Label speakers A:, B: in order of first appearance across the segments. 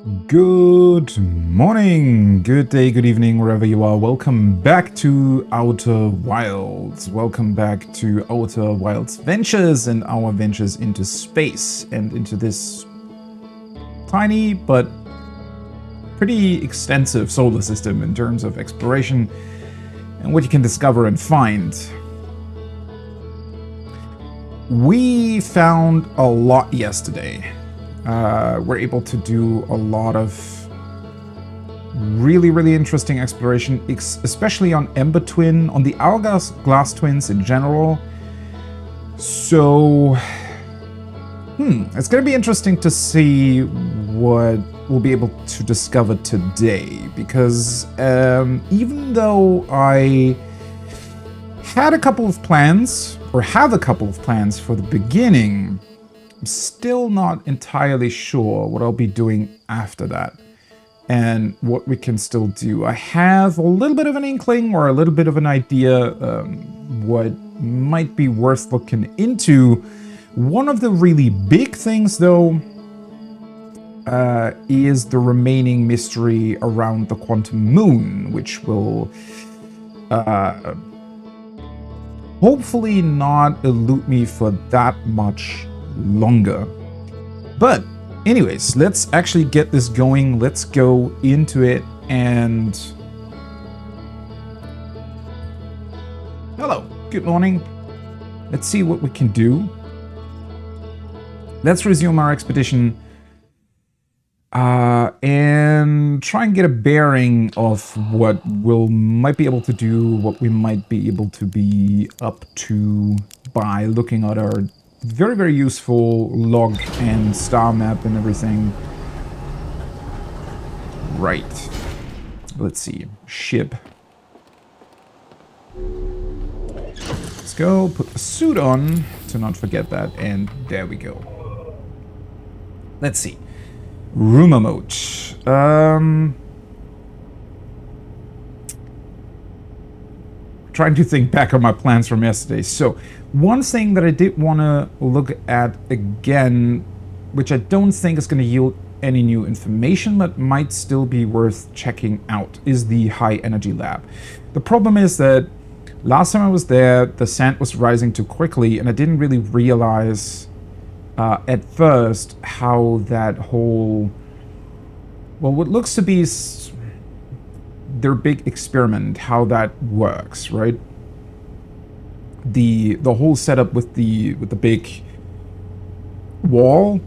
A: Good morning, good day, good evening, wherever you are. Welcome back to Outer Wilds. Welcome back to Outer Wilds Ventures and our ventures into space and into this tiny but pretty extensive solar system in terms of exploration and what you can discover and find. We found a lot yesterday. We're able to do a lot of really interesting exploration, especially on Ember Twin, on the Hourglass Twins in general. So, it's going to be interesting to see what we'll be able to discover today, because even though I had a couple of plans, or have a couple of plans for the beginning, I'm still not entirely sure what I'll be doing after that and what we can still do. I have a little bit of an inkling or a little bit of an idea what might be worth looking into. One of the really big things, though, is the remaining mystery around the quantum moon, which will hopefully not elude me for that much longer. But anyways, let's actually get this going. Let's go into it. And hello, good morning. Let's see what we can do. Let's resume our expedition and try and get a bearing of what we might be able to do, what we might be able to be up to by looking at our very useful log and star map and everything. Right. Let's see. Ship. Let's go. Put the suit on to not forget that. And there we go. Let's see. Rumor mode. Trying to think back on my plans from yesterday. So, one thing that I did want to look at again, which I don't think is going to yield any new information, but might still be worth checking out, is the high energy lab. The problem is that last time I was there, the sand was rising too quickly, and I didn't really realize at first how that whole, well, what looks to be their big experiment, how that works, right? The whole setup with the big wall,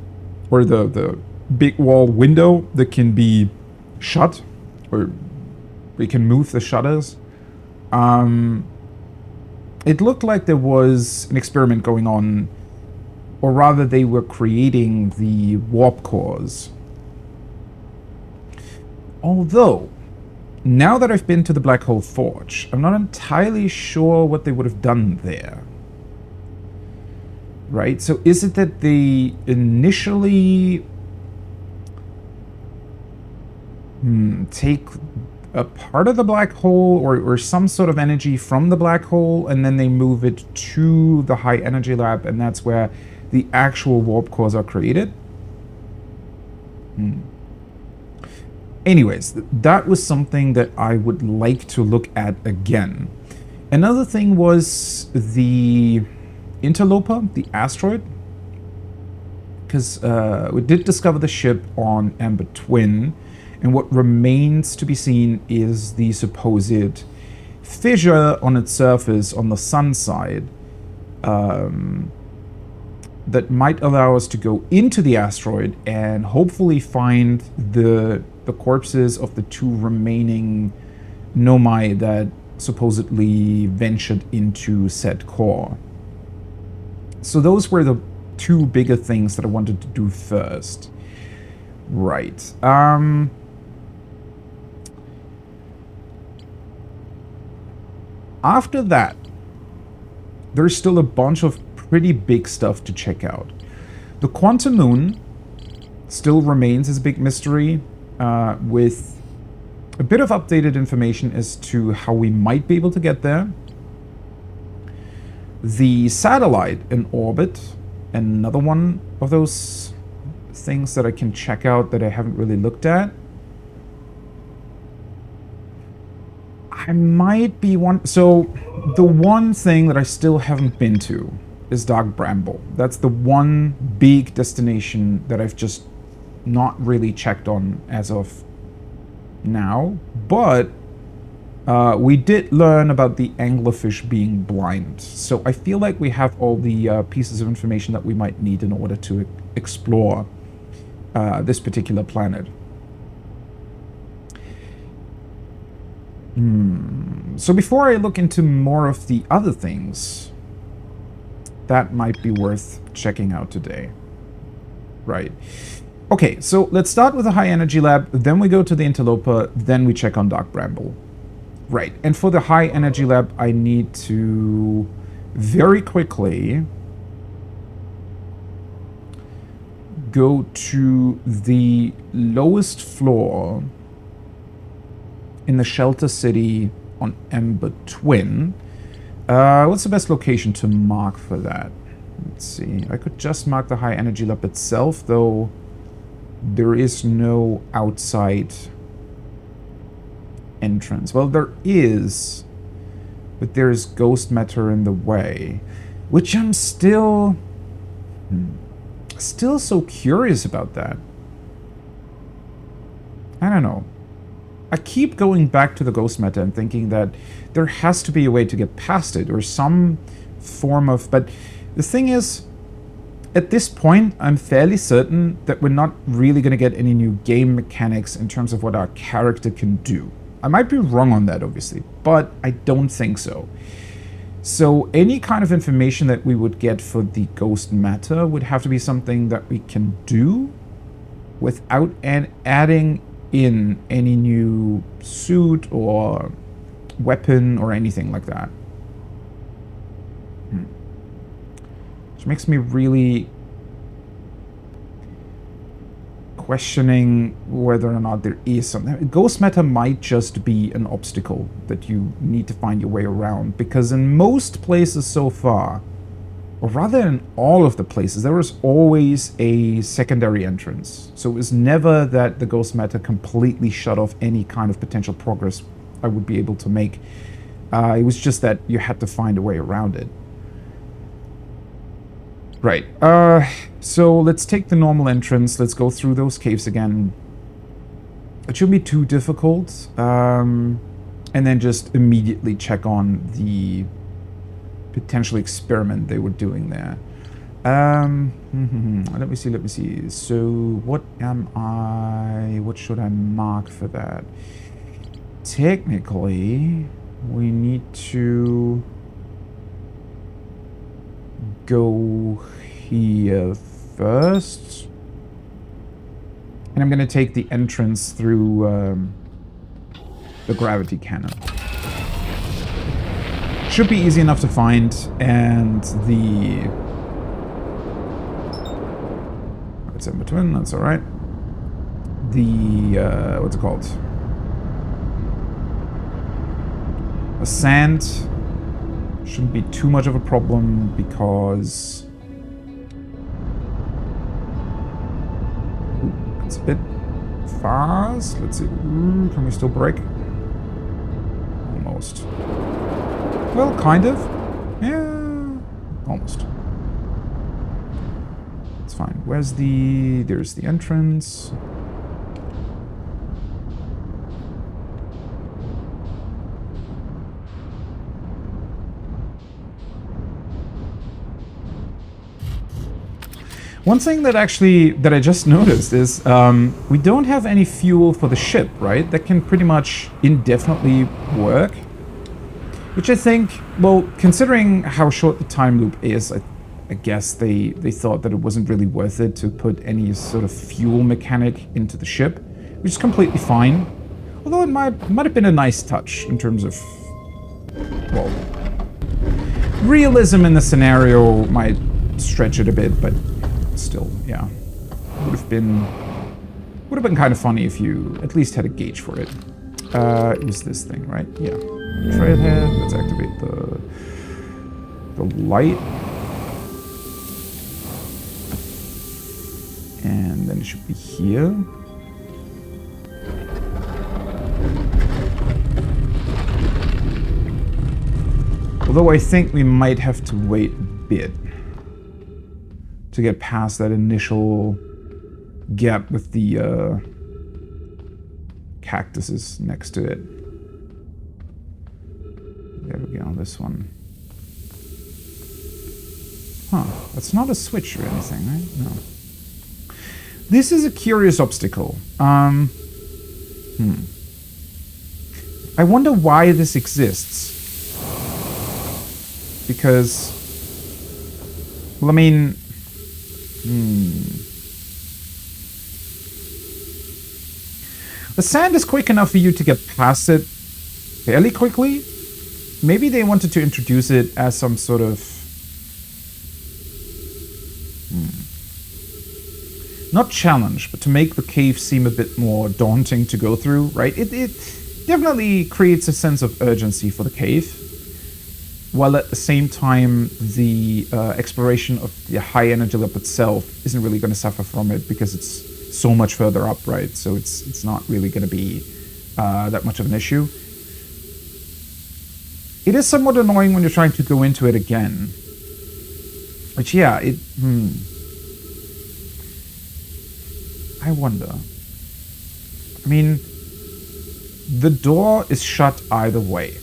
A: or the big wall window that can be shut, or we can move the shutters. It looked like there was an experiment going on, or rather they were creating the warp cores. Although, now that I've been to the Black Hole Forge, I'm not entirely sure what they would have done there. Right? So is it that they initially take a part of the black hole, or some sort of energy from the black hole, and then they move it to the high energy lab, and that's where the actual warp cores are created? Anyways, that was something that I would like to look at again. Another thing was the interloper, the asteroid, because we did discover the ship on Ember Twin, and what remains to be seen is the supposed fissure on its surface on the sun side that might allow us to go into the asteroid and hopefully find the corpses of the two remaining Nomai that supposedly ventured into said core. So those were the two bigger things that I wanted to do first. Right. After that, there's still a bunch of pretty big stuff to check out. The quantum moon still remains as a big mystery, with a bit of updated information as to how we might be able to get there. The satellite in orbit, another one of those things that I can check out that I haven't really looked at. I might be one... So, the one thing that I still haven't been to is Dark Bramble. That's the one big destination that I've just not really checked on as of now. But we did learn about the anglerfish being blind. So I feel like we have all the pieces of information that we might need in order to explore this particular planet. So before I look into more of the other things, that might be worth checking out today. Right. Okay, so let's start with the high energy lab, then we go to the interloper, then we check on Dark Bramble. Right, and for the high energy lab, I need to very quickly go to the lowest floor in the shelter city on Ember Twin. What's the best location to mark for that? Let's see. I could just mark the high energy lab itself, though there is no outside entrance. Well, there is, but there's ghost matter in the way, which I'm still so curious about that. I don't know. I keep going back to the ghost matter and thinking that there has to be a way to get past it, or some form of... But the thing is, at this point, I'm fairly certain that we're not really going to get any new game mechanics in terms of what our character can do. I might be wrong on that, obviously, but I don't think so. So any kind of information that we would get for the ghost matter would have to be something that we can do without adding in any new suit or weapon or anything like that. Which makes me really questioning whether or not there is something. Ghost matter might just be an obstacle that you need to find your way around, because in most places so far, or rather in all of the places, there was always a secondary entrance. So it was never that the ghost matter completely shut off any kind of potential progress I would be able to make. It was just that you had to find a way around it. Right. So let's take the normal entrance. Let's go through those caves again. It shouldn't be too difficult. And then just immediately check on the potential experiment they were doing there. Let me see. So what should I mark for that? Technically, we need to go here first. And I'm going to take the entrance through the gravity cannon. Should be easy enough to find, and the... It's in between, that's alright. The, what's it called? The sand shouldn't be too much of a problem, because... Ooh, it's a bit fast. Let's see. Ooh, can we still brake? Almost. Well, kind of. Yeah, almost. It's fine. Where's the... There's the entrance. One thing that I just noticed is we don't have any fuel for the ship, right? That can pretty much indefinitely work. Which I think, well, considering how short the time loop is, I guess they thought that it wasn't really worth it to put any sort of fuel mechanic into the ship, which is completely fine. Although it might have been a nice touch in terms of, well, realism in the scenario might stretch it a bit, but still, yeah, would have been kind of funny if you at least had a gauge for it. It was this thing, right? Yeah. Trailhead. Let's activate the light. And then it should be here. Although I think we might have to wait a bit to get past that initial gap with the cactuses next to it. There we go, this one. Huh, that's not a switch or anything, right? No. This is a curious obstacle. I wonder why this exists. Because, well, I mean, the sand is quick enough for you to get past it fairly quickly. Maybe they wanted to introduce it as some sort of not challenge, but to make the cave seem a bit more daunting to go through, right? It definitely creates a sense of urgency for the cave, while at the same time the exploration of the high energy lab itself isn't really going to suffer from it because it's so much further up, right? So it's not really going to be that much of an issue. It is somewhat annoying when you're trying to go into it again. Which, yeah, I wonder. I mean, the door is shut either way,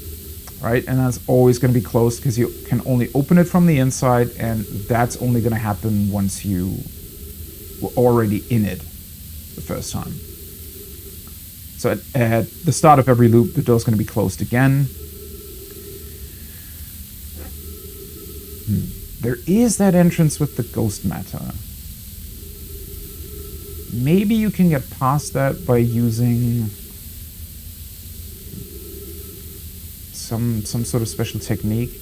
A: right? And that's always going to be closed because you can only open it from the inside, and that's only going to happen once you were already in it the first time. So at the start of every loop, the door's going to be closed again. There is that entrance with the ghost matter. Maybe you can get past that by using some sort of special technique.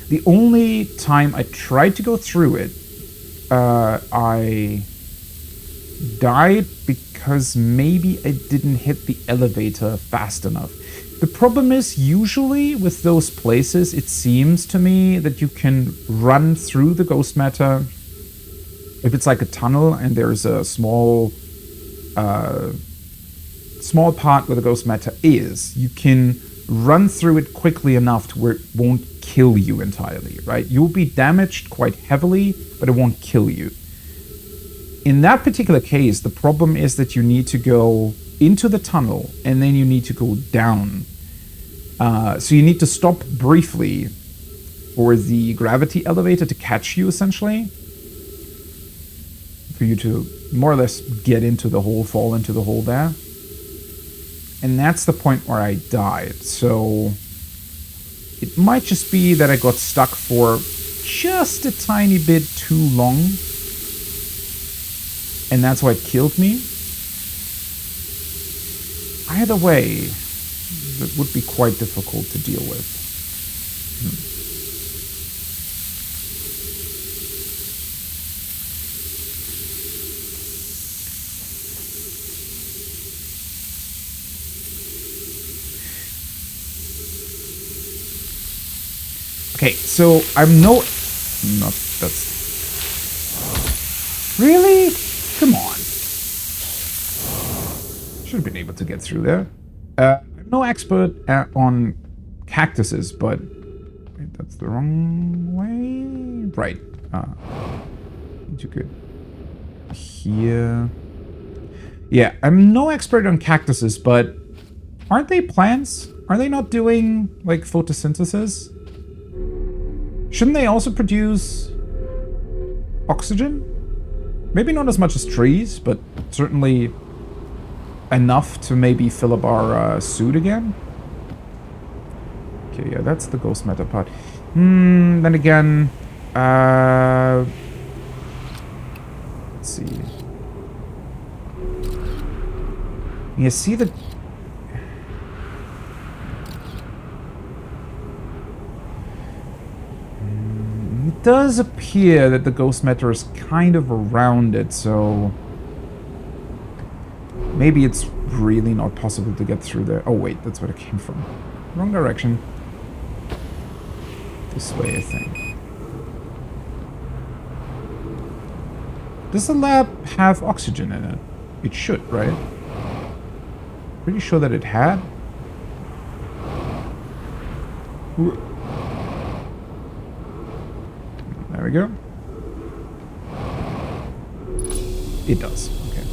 A: The only time I tried to go through it, I died because maybe I didn't hit the elevator fast enough. The problem is, usually with those places, it seems to me that you can run through the ghost matter. If it's like a tunnel and there's a small part where the ghost matter is, you can run through it quickly enough to where it won't kill you entirely, right? You'll be damaged quite heavily, but it won't kill you. In that particular case, the problem is that you need to go into the tunnel, and then you need to go down. So you need to stop briefly for the gravity elevator to catch you, essentially. For you to more or less get into the hole, fall into the hole there. And that's the point where I died. So it might just be that I got stuck for just a tiny bit too long. And that's why it killed me. Either way, it would be quite difficult to deal with. Okay, so I'm that's... Really? Come on. Should have been able to get through there. I'm no expert on cactuses, but... Wait, that's the wrong way? Right. You could... Here... Yeah, I'm no expert on cactuses, but... Aren't they plants? Are they not doing, like, photosynthesis? Shouldn't they also produce... oxygen? Maybe not as much as trees, but certainly... enough to maybe fill up our suit again. Okay, yeah, that's the ghost matter part. Then again, let's see. You see the... It does appear that the ghost matter is kind of around it, so... Maybe it's really not possible to get through there. Oh wait, that's where it came from. Wrong direction. This way, I think. Does the lab have oxygen in it? It should, right? Pretty sure that it had. There we go. It does. Okay.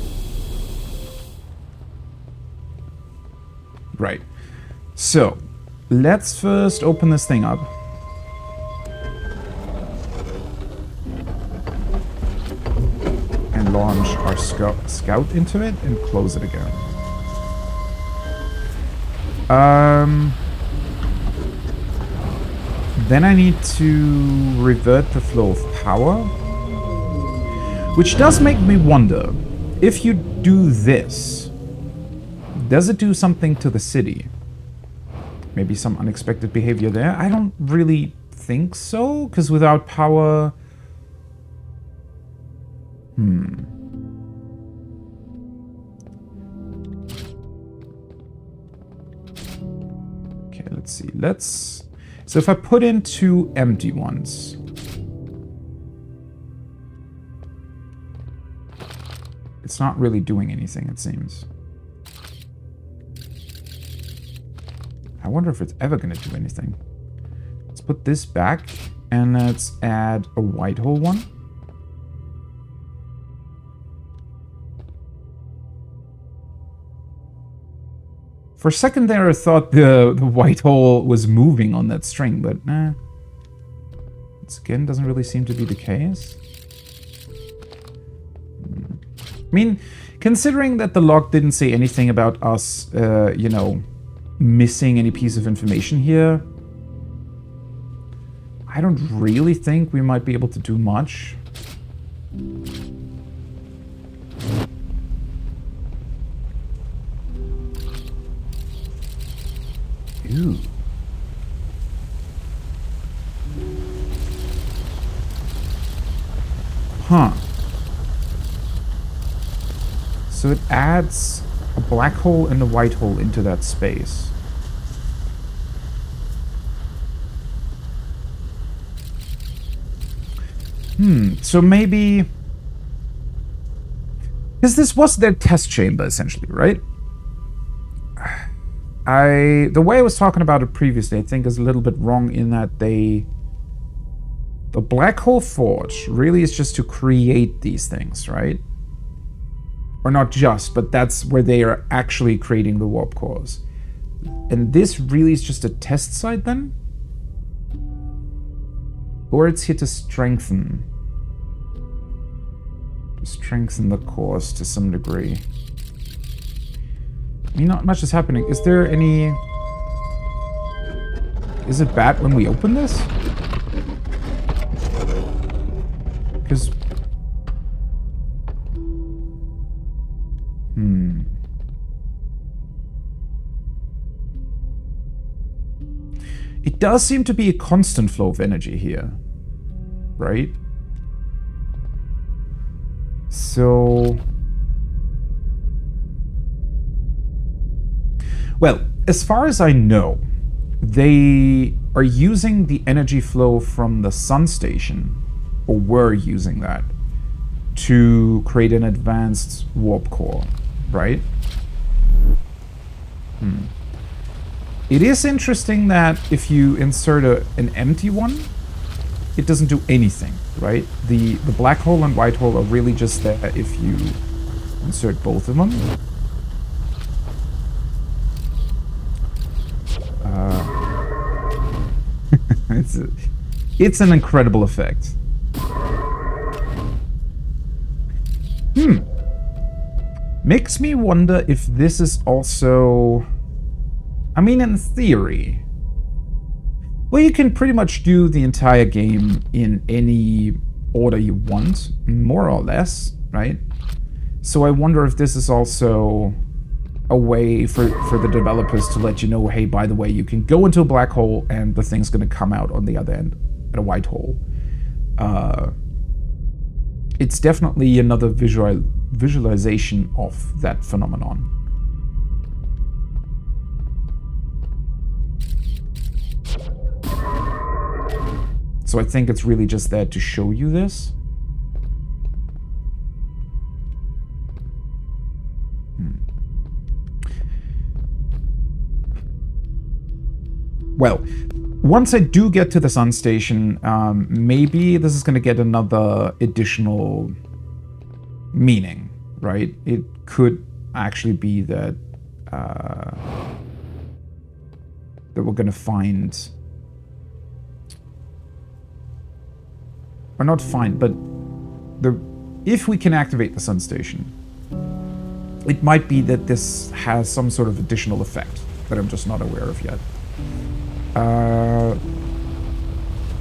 A: Right. So, let's first open this thing up. And launch our scout into it and close it again. Then I need to revert the flow of power. Which does make me wonder, if you do this, does it do something to the city? Maybe some unexpected behavior there? I don't really think so, because without power... Okay, let's see. So if I put in 2 empty ones... It's not really doing anything, it seems. I wonder if it's ever going to do anything. Let's put this back, and let's add a white hole one. For a second there, I thought the white hole was moving on that string, but nah. This again doesn't really seem to be the case. I mean, considering that the log didn't say anything about us, you know, missing any piece of information here, I don't really think we might be able to do much. Ooh. Huh. So it adds a black hole and a white hole into that space. So maybe... Because this was their test chamber, essentially, right? The way I was talking about it previously, I think is a little bit wrong in that the black hole forge really is just to create these things, right? Or not just, but that's where they are actually creating the warp cores. And this really is just a test site then? Or it's here to strengthen. To strengthen the cores to some degree. I mean, not much is happening. Is there any... Is it bad when we open this? Because... It does seem to be a constant flow of energy here, right? So... Well, as far as I know, they are using the energy flow from the sun station, or were using that, to create an advanced warp core, right? It is interesting that if you insert an empty one, it doesn't do anything, right? The black hole and white hole are really just there if you insert both of them. It's an incredible effect. Makes me wonder if this is also... I mean, in theory... Well, you can pretty much do the entire game in any order you want, more or less, right? So I wonder if this is also a way for the developers to let you know, hey, by the way, you can go into a black hole and the thing's going to come out on the other end at a white hole. It's definitely another visualization of that phenomenon. So I think it's really just there to show you this. Well, once I do get to the sun station, maybe this is going to get another additional meaning, right? It could actually be that that we're going to find, or not find, but if we can activate the sun station, it might be that this has some sort of additional effect that I'm just not aware of yet.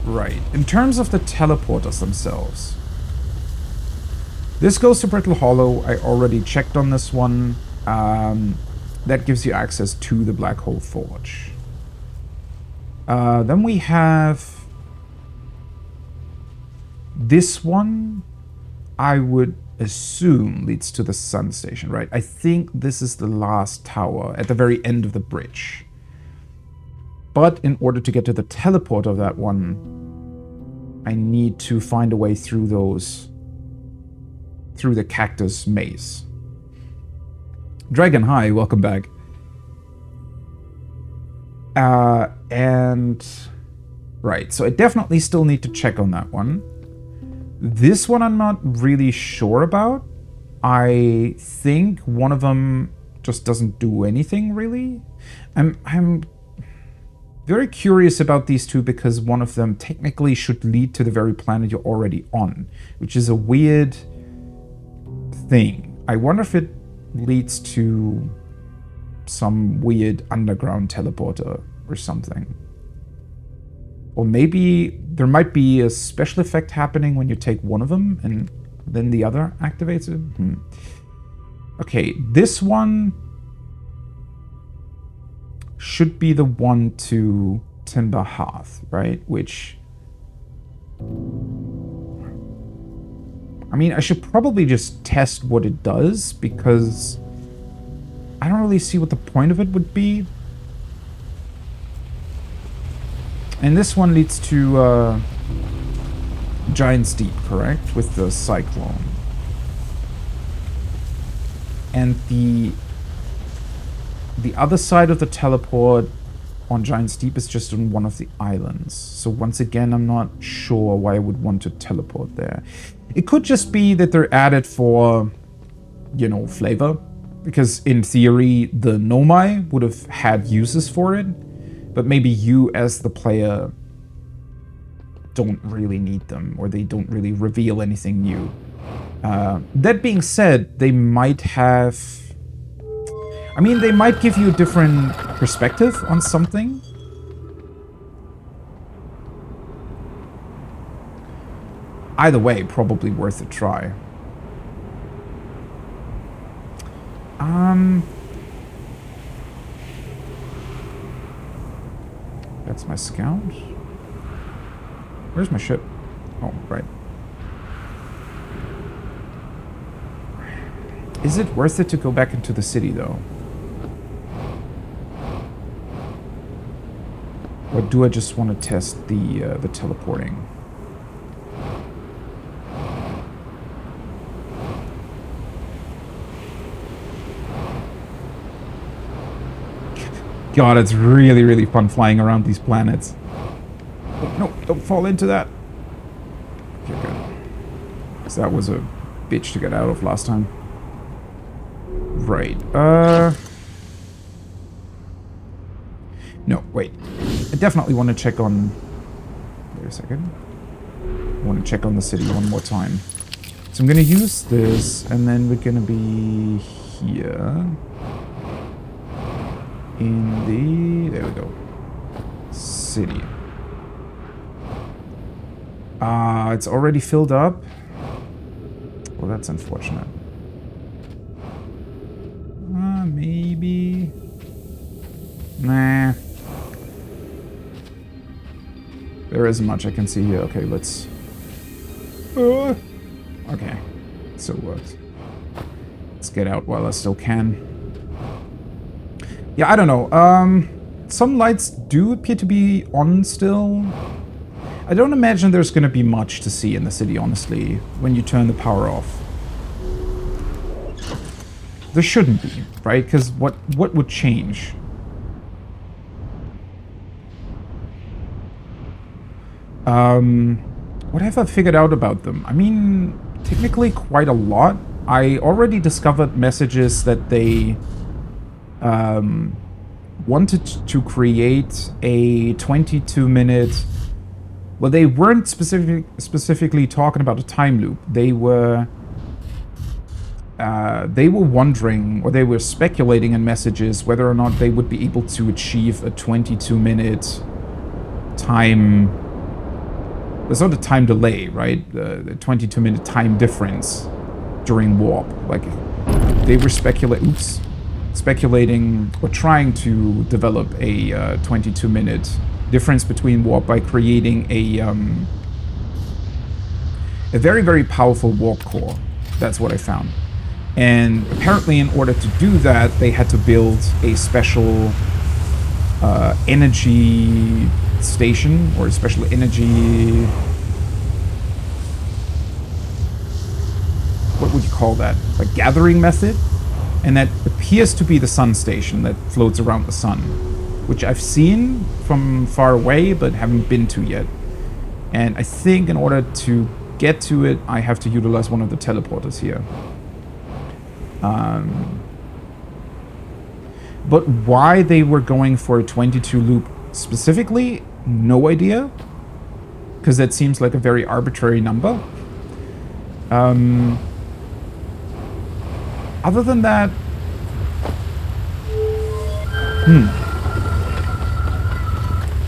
A: Right. In terms of the teleporters themselves, this goes to Brittle Hollow. I already checked on this one. That gives you access to the Black Hole Forge. Then we have this one. I would assume leads to the sun station, right? I think this is the last tower at the very end of the bridge. But in order to get to the teleporter of that one, I need to find a way through the cactus maze. Dragon, hi, welcome back. And right, so I definitely still need to check on that one. This one I'm not really sure about. I think one of them just doesn't do anything really. I'm very curious about these two because one of them technically should lead to the very planet you're already on, which is a weird thing. I wonder if it leads to some weird underground teleporter or something. Or maybe there might be a special effect happening when you take one of them and then the other activates it. Okay, this one should be the one to Timber Hearth, right? Which, I mean, I should probably just test what it does because I don't really see what the point of it would be. And this one leads to Giant's Deep, correct? With the Cyclone. And the other side of the teleport on Giant's Deep is just on one of the islands. So once again, I'm not sure why I would want to teleport there. It could just be that they're added for, you know, flavor. Because in theory, the Nomai would have had uses for it. But maybe you as the player don't really need them, or they don't really reveal anything new. That being said, they might have... I mean, they might give you a different perspective on something. Either way, probably worth a try. That's my scout. Where's my ship? Oh, right. Is it worth it to go back into the city, though? Or do I just want to test the teleporting? God, it's really, really fun flying around these planets. Oh, no, don't fall into that. Okay, good. Because that was a bitch to get out of last time. Right. No, wait. I definitely want to check on... Wait a second. I want to check on the city one more time. So I'm going to use this, and then we're going to be here. In the... There we go. City. It's already filled up. Well, that's unfortunate. Maybe... Nah. There isn't much I can see here. Okay, let's... Okay. So works. Let's get out while I still can. Yeah, I don't know. Some lights do appear to be on still. I don't imagine there's going to be much to see in the city, honestly, when you turn the power off. There shouldn't be, right? Because what would change? What have I figured out about them? I mean, technically quite a lot. I already discovered messages that they wanted to create a 22-minute... Well, they weren't specifically talking about a time loop. They were wondering, or they were speculating in messages whether or not they would be able to achieve a 22-minute time. There's not a time delay, right? The 22-minute time difference during warp. Like, they were speculating or trying to develop a 22-minute difference between warp by creating a very, very powerful warp core. That's what I found. And apparently in order to do that, they had to build a special energy station, or a special energy... What would you call that? A gathering method? And that appears to be the sun station that floats around the sun, which I've seen from far away, but haven't been to yet. And I think in order to get to it, I have to utilize one of the teleporters here. But why they were going for a 22 loop specifically, no idea. Because that seems like a very arbitrary number. Other than that...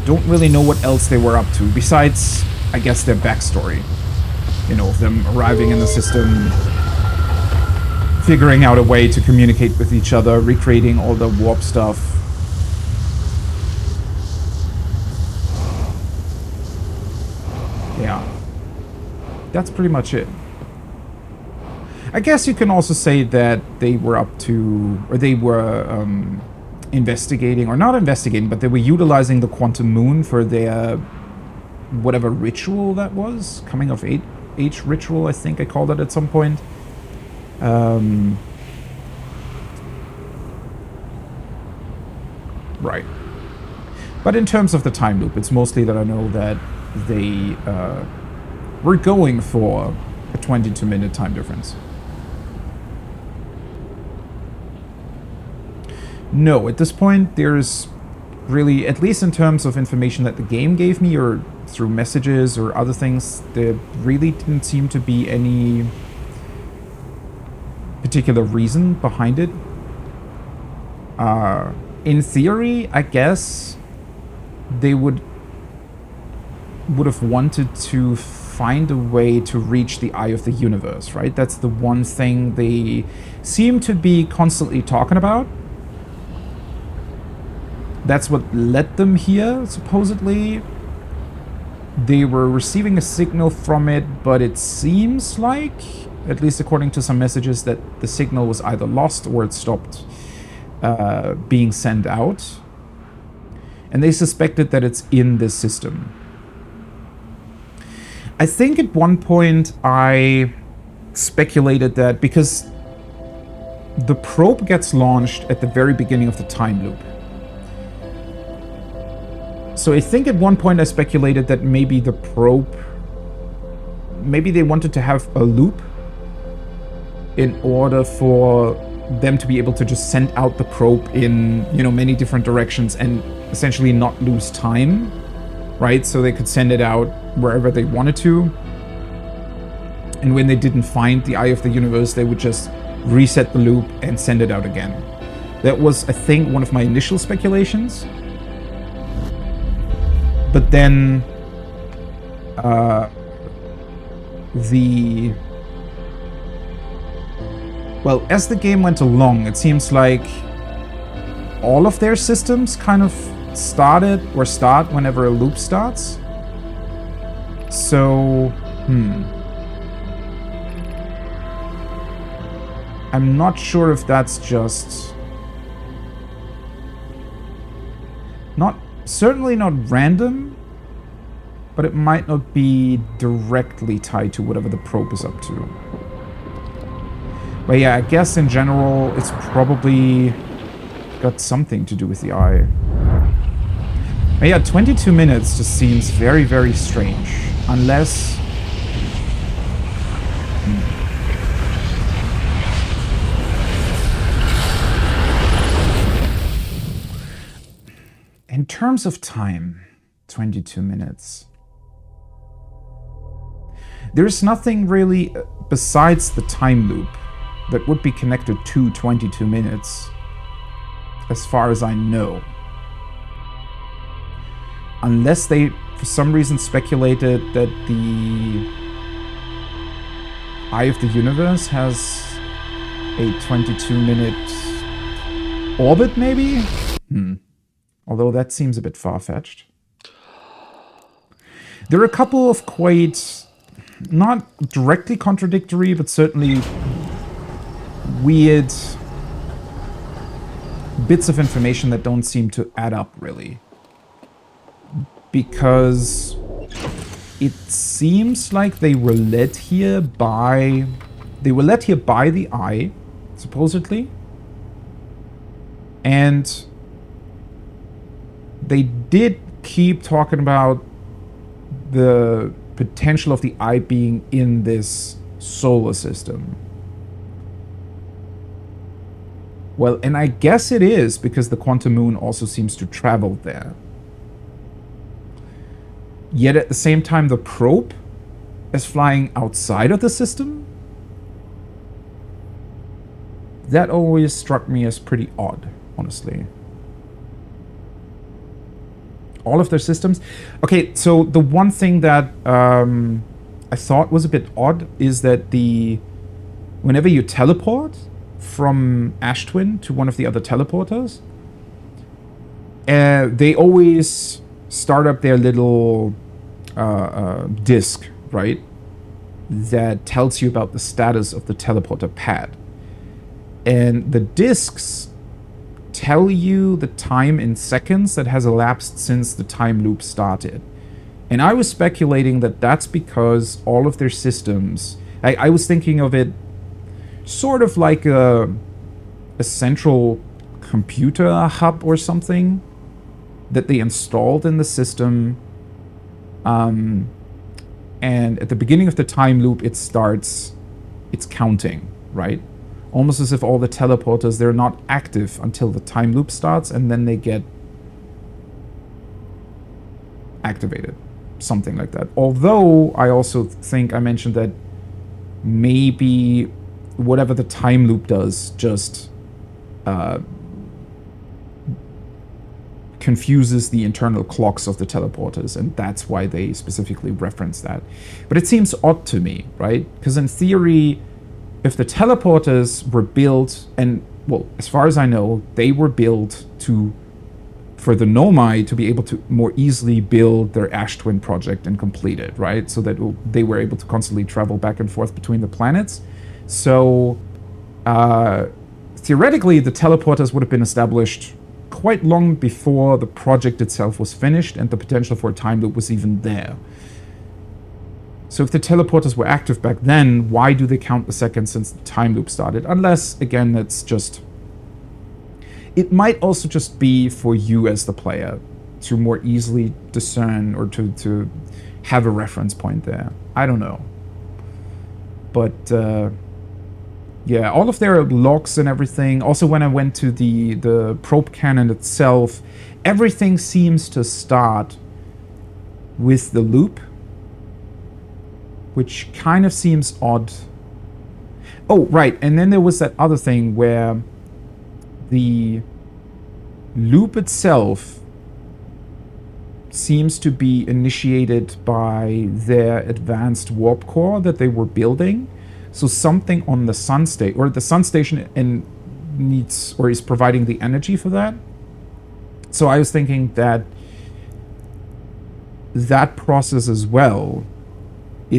A: Don't really know what else they were up to, besides, I guess, their backstory. You know, them arriving in the system, figuring out a way to communicate with each other, recreating all the warp stuff. Yeah. That's pretty much it. I guess you can also say that they were up to, or they were investigating, or not investigating, but they were utilizing the quantum moon for their whatever ritual that was. Coming of age ritual, I think I called it at some point. Right. But in terms of the time loop, it's mostly that I know that they were going for a 22-minute time difference. No, at this point, there's really, at least in terms of information that the game gave me, or through messages or other things, there really didn't seem to be any particular reason behind it. In theory, I guess they would have wanted to find a way to reach the eye of the universe, right? That's the one thing they seem to be constantly talking about. That's what led them here, supposedly. They were receiving a signal from it, but it seems like, at least according to some messages, that the signal was either lost or it stopped being sent out. And they suspected that it's in this system. I think at one point I speculated that because the probe gets launched at the very beginning of the time loop. So I think at one point I speculated that maybe the probe... Maybe they wanted to have a loop in order for them to be able to just send out the probe in, you know, many different directions and essentially not lose time, right? So they could send it out wherever they wanted to. And when they didn't find the eye of the universe, they would just reset the loop and send it out again. That was, I think, one of my initial speculations. But then well, as the game went along, it seems like all of their systems kind of start whenever a loop starts. So, I'm not sure if that's just certainly not random, but it might not be directly tied to whatever the probe is up to. But yeah, I guess in general, it's probably got something to do with the eye. Yeah, 22 minutes just seems very, very strange. Unless... In terms of time, 22 minutes. There's nothing really besides the time loop that would be connected to 22 minutes, as far as I know. Unless they, for some reason, speculated that the Eye of the Universe has a 22-minute orbit, maybe? Although that seems a bit far-fetched. There are a couple of quite, not directly contradictory, but certainly weird bits of information that don't seem to add up, really. Because it seems like they were led here by... They were led here by the Eye, supposedly. And they did keep talking about the potential of the Eye being in this solar system. Well, and I guess it is, because the quantum moon also seems to travel there. Yet at the same time, the probe is flying outside of the system? That always struck me as pretty odd, honestly. All of their systems. Okay, so the one thing that I thought was a bit odd is that whenever you teleport from Ash Twin to one of the other teleporters, they always start up their little disk, right? That tells you about the status of the teleporter pad. And the disks tell you the time in seconds that has elapsed since the time loop started. And I was speculating that that's because all of their systems... I was thinking of it sort of like a central computer hub or something that they installed in the system. And at the beginning of the time loop, it's counting, right? Almost as if all the teleporters, they're not active until the time loop starts, and then they get activated. Something like that. Although, I also think I mentioned that maybe whatever the time loop does just confuses the internal clocks of the teleporters, and that's why they specifically reference that. But it seems odd to me, right? Because in theory, if the teleporters were built, and, well, as far as I know, they were built for the Nomai to be able to more easily build their Ash Twin project and complete it, right? So that they were able to constantly travel back and forth between the planets. So, theoretically, the teleporters would have been established quite long before the project itself was finished and the potential for a time loop was even there. So if the teleporters were active back then, why do they count the seconds since the time loop started? Unless, again, that's just... It might also just be for you as the player to more easily discern or to have a reference point there. I don't know. But, yeah, all of their logs and everything. Also, when I went to the probe cannon itself, everything seems to start with the loop, which kind of seems odd. Oh, right, and then there was that other thing where the loop itself seems to be initiated by their advanced warp core that they were building. So something on the sun station, or the sun station needs, or is providing the energy for that. So I was thinking that that process as well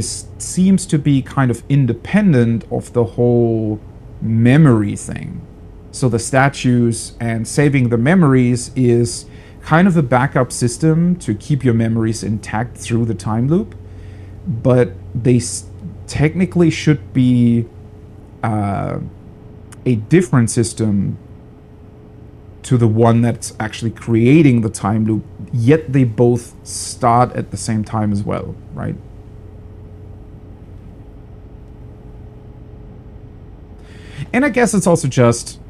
A: seems to be kind of independent of the whole memory thing. So the statues and saving the memories is kind of a backup system to keep your memories intact through the time loop. But they technically should be a different system to the one that's actually creating the time loop, yet they both start at the same time as well, right? And I guess it's also just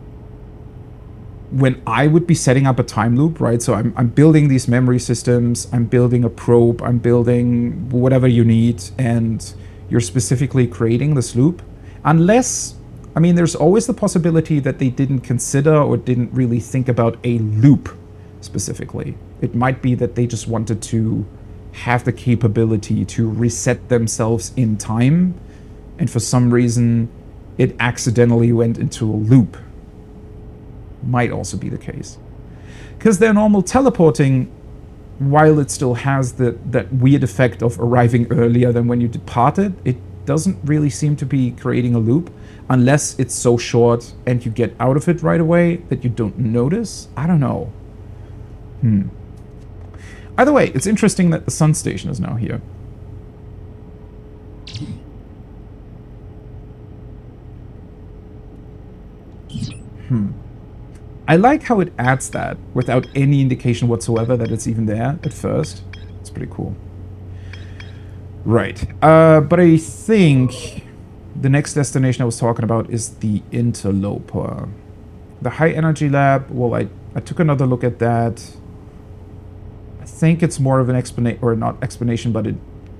A: when I would be setting up a time loop, right? So I'm building these memory systems, I'm building a probe, I'm building whatever you need, and you're specifically creating this loop. Unless, I mean, there's always the possibility that they didn't consider or didn't really think about a loop specifically. It might be that they just wanted to have the capability to reset themselves in time, and for some reason it accidentally went into a loop. Might also be the case. Because their normal teleporting, while it still has that weird effect of arriving earlier than when you departed, it doesn't really seem to be creating a loop, unless it's so short and you get out of it right away that you don't notice. I don't know. Either way, it's interesting that the sun station is now here. I like how it adds that without any indication whatsoever that it's even there at first. It's pretty cool. Right. But I think the next destination I was talking about is the interloper. The high energy lab, well, I took another look at that. I think it's more of an explanation, or not explanation, but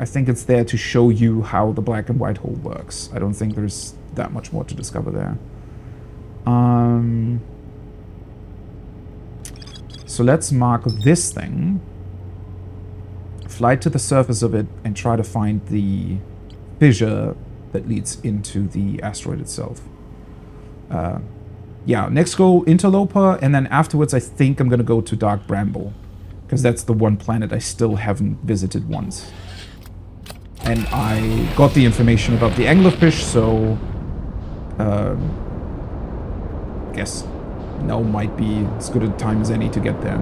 A: I think it's there to show you how the black and white hole works. I don't think there's that much more to discover there. So let's mark this thing, fly to the surface of it, and try to find the fissure that leads into the asteroid itself. Yeah, next go Interloper, and then afterwards I think I'm gonna go to Dark Bramble, because that's the one planet I still haven't visited once. And I got the information about the anglerfish, so guess now might be as good a time as any to get there.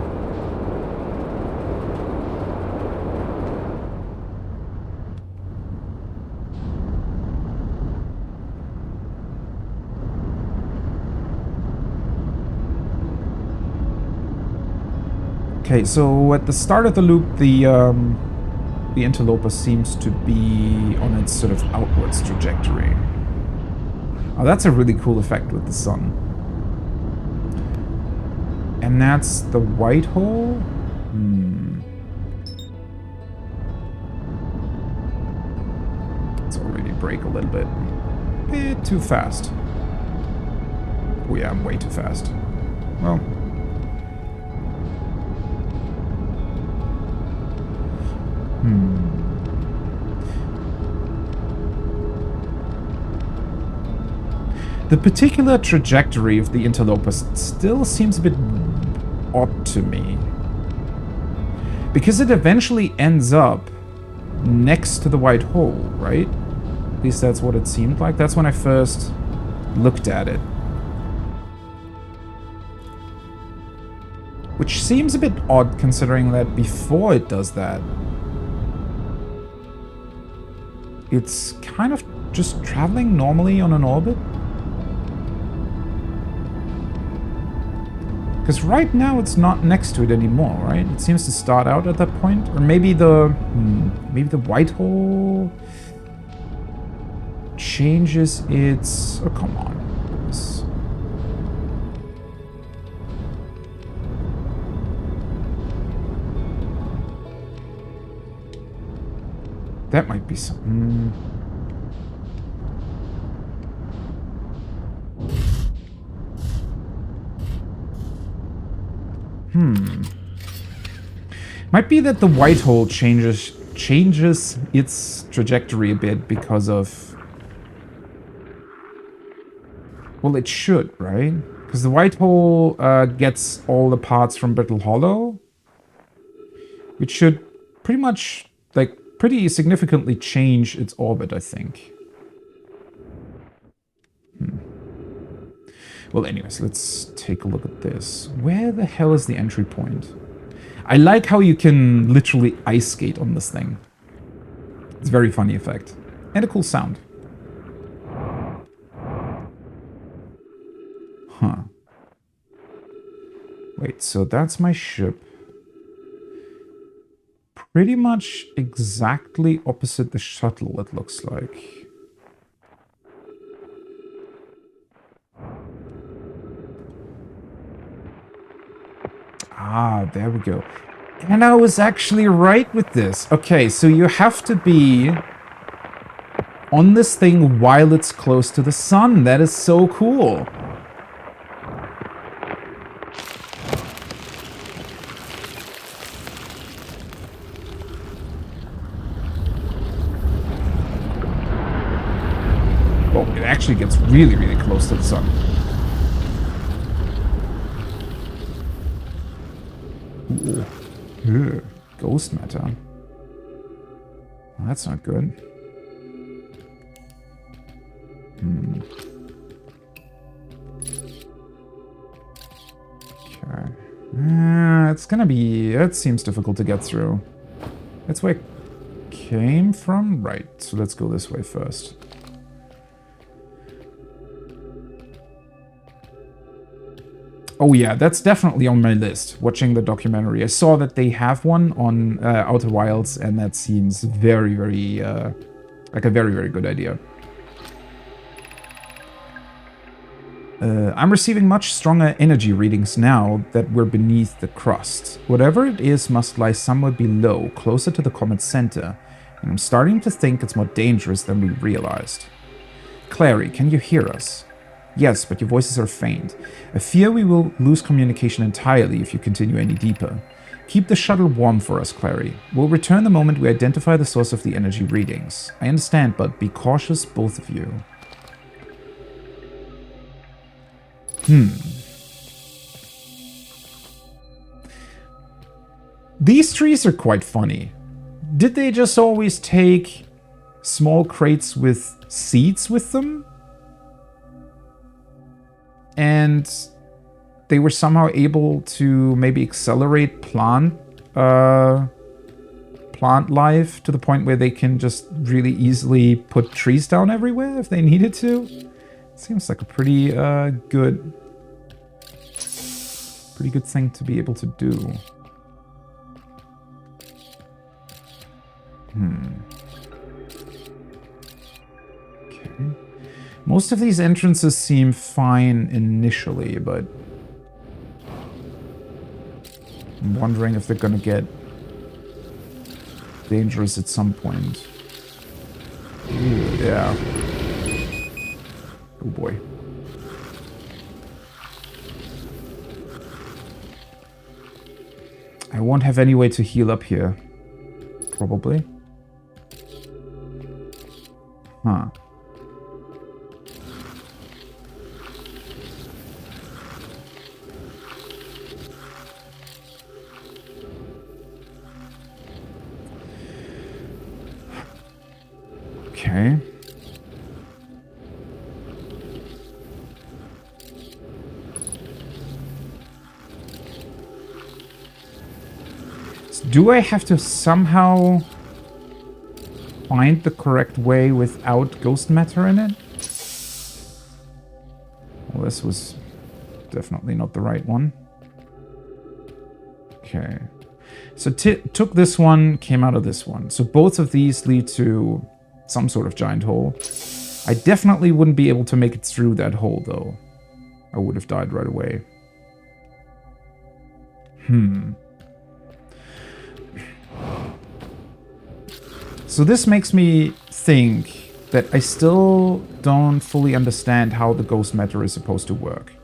A: Okay, so at the start of the loop, the interloper seems to be on its sort of outwards trajectory. Oh, that's a really cool effect with the sun. And that's the white hole? It's already break a little bit. Bit too fast. Oh yeah, I'm way too fast. Well. The particular trajectory of the interloper still seems a bit odd to me. Because it eventually ends up next to the white hole, right? At least that's what it seemed like. That's when I first looked at it. Which seems a bit odd considering that before it does that, it's kind of just traveling normally on an orbit. Because right now it's not next to it anymore, right? It seems to start out at that point. Or maybe the white hole changes its... Oh, come on. That might be something... Might be that the white hole changes its trajectory a bit because of... Well, it should, right? Because the white hole gets all the parts from Brittle Hollow, which should pretty much, like, pretty significantly change its orbit, I think. Well, anyways, let's take a look at this. Where the hell is the entry point? I like how you can literally ice skate on this thing. It's a very funny effect. And a cool sound. Huh. Wait, so that's my ship. Pretty much exactly opposite the shuttle, it looks like. Ah, there we go. And I was actually right with this. Okay, so you have to be on this thing while it's close to the sun. That is so cool. Oh, it actually gets really, really close to the sun. Ooh. Ugh. Ghost matter. Well, that's not good. Okay. It's gonna be... It seems difficult to get through. That's where it came from? Right, so let's go this way first. Oh yeah, that's definitely on my list, watching the documentary. I saw that they have one on Outer Wilds, and that seems very, very, like a very, very good idea. I'm receiving much stronger energy readings now that we're beneath the crust. Whatever it is must lie somewhere below, closer to the comet's center, and I'm starting to think it's more dangerous than we realized. Clary, can you hear us? Yes, but your voices are faint. I fear we will lose communication entirely if you continue any deeper. Keep the shuttle warm for us, Clary. We'll return the moment we identify the source of the energy readings. I understand, but be cautious, both of you. These trees are quite funny. Did they just always take small crates with seeds with them? And they were somehow able to maybe accelerate plant life to the point where they can just really easily put trees down everywhere if they needed to. Seems like a pretty good thing to be able to do. Okay. Most of these entrances seem fine initially, but I'm wondering if they're gonna get dangerous at some point. Ooh, yeah. Oh boy. I won't have any way to heal up here. Probably. Huh. Okay. So do I have to somehow find the correct way without ghost matter in it? Well, this was definitely not the right one. Okay. So took this one, came out of this one. So both of these lead to some sort of giant hole. I definitely wouldn't be able to make it through that hole, though. I would have died right away. So this makes me think that I still don't fully understand how the ghost matter is supposed to work.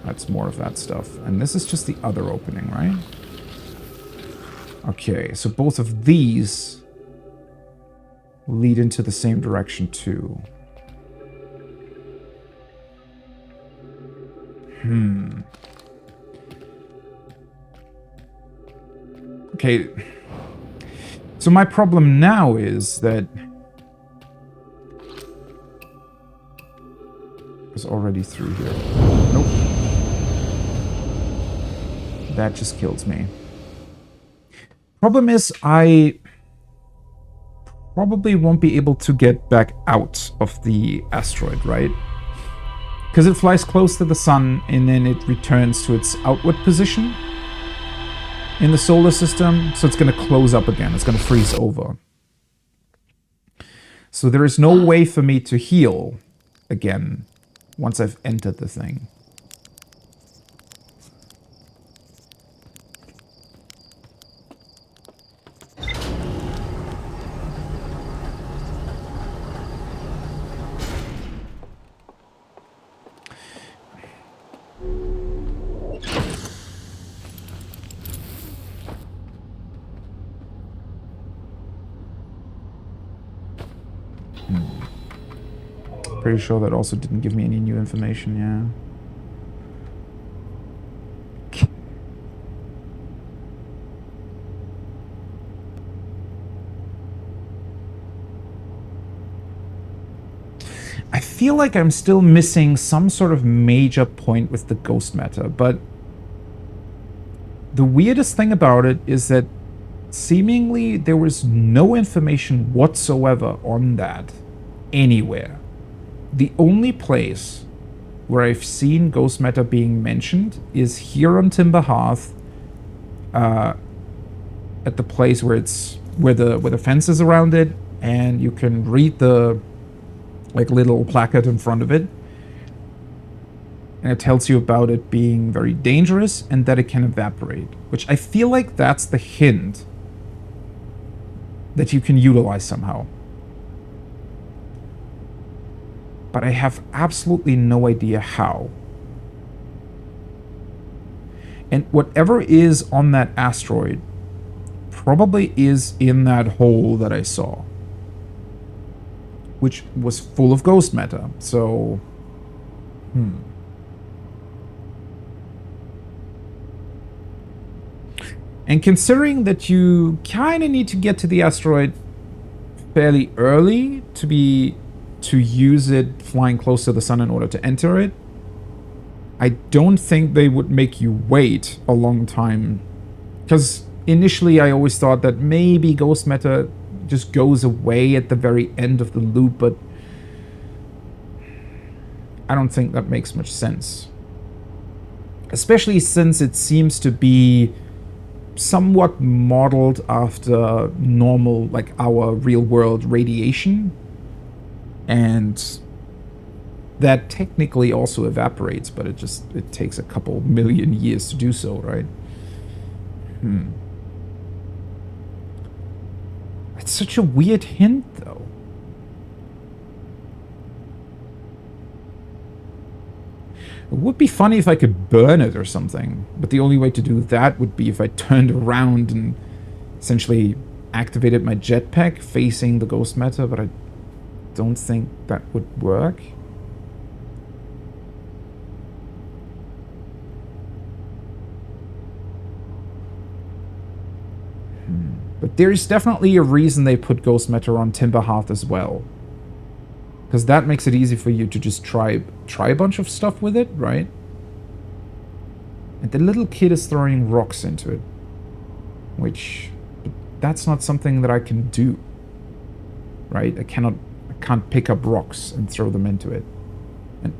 A: That's more of that stuff. And this is just the other opening, right? Okay, so both of these lead into the same direction too. Okay. So my problem now is that it was already through here. Nope. That just kills me. Problem is, I probably won't be able to get back out of the asteroid, right? Because it flies close to the sun and then it returns to its outward position in the solar system. So it's going to close up again. It's going to freeze over. So there is no way for me to heal again once I've entered the thing. Pretty sure that also didn't give me any new information, yeah. I feel like I'm still missing some sort of major point with the ghost matter, but the weirdest thing about it is that seemingly there was no information whatsoever on that anywhere. The only place where I've seen ghost matter being mentioned is here on Timber Hearth, at the place where the fence is around it, and you can read the little placard in front of it, and it tells you about it being very dangerous and that it can evaporate, which I feel like that's the hint that you can utilize somehow. But I have absolutely no idea how. And whatever is on that asteroid probably is in that hole that I saw, which was full of ghost matter. So, And considering that you kind of need to get to the asteroid fairly early to use it flying close to the sun in order to enter it, I don't think they would make you wait a long time. Because initially I always thought that maybe ghost matter just goes away at the very end of the loop, but I don't think that makes much sense. Especially since it seems to be somewhat modeled after normal, like our real world radiation. And that technically also evaporates, but it takes a couple million years to do so, right? It's such a weird hint, though. It would be funny if I could burn it or something, but the only way to do that would be if I turned around and essentially activated my jetpack facing the ghost matter, but I don't think that would work. But there's definitely a reason they put ghost matter on Timber Hearth as well. Because that makes it easy for you to just try a bunch of stuff with it, right? And the little kid is throwing rocks into it. Which, that's not something that I can do. Right? I can't pick up rocks and throw them into it. And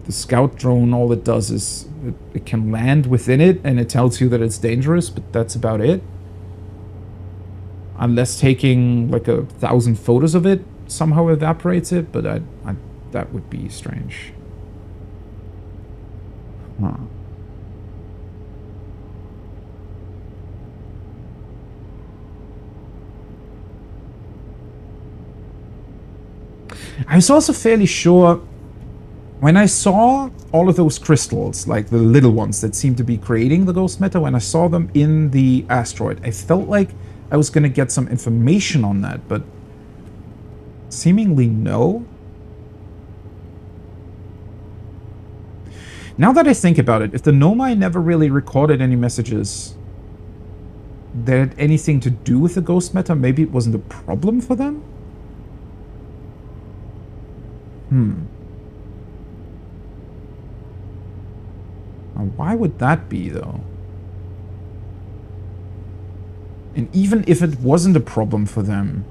A: the scout drone, all it does is it can land within it and it tells you that it's dangerous, but that's about it. Unless taking like 1,000 photos of it somehow evaporates it, but that would be strange. Huh. I was also fairly sure when I saw all of those crystals, like the little ones that seem to be creating the ghost matter, when I saw them in the asteroid, I felt like I was going to get some information on that, but seemingly no. Now that I think about it, if the Nomai never really recorded any messages that had anything to do with the ghost matter, maybe it wasn't a problem for them? Now, why would that be, though? And even if it wasn't a problem for them,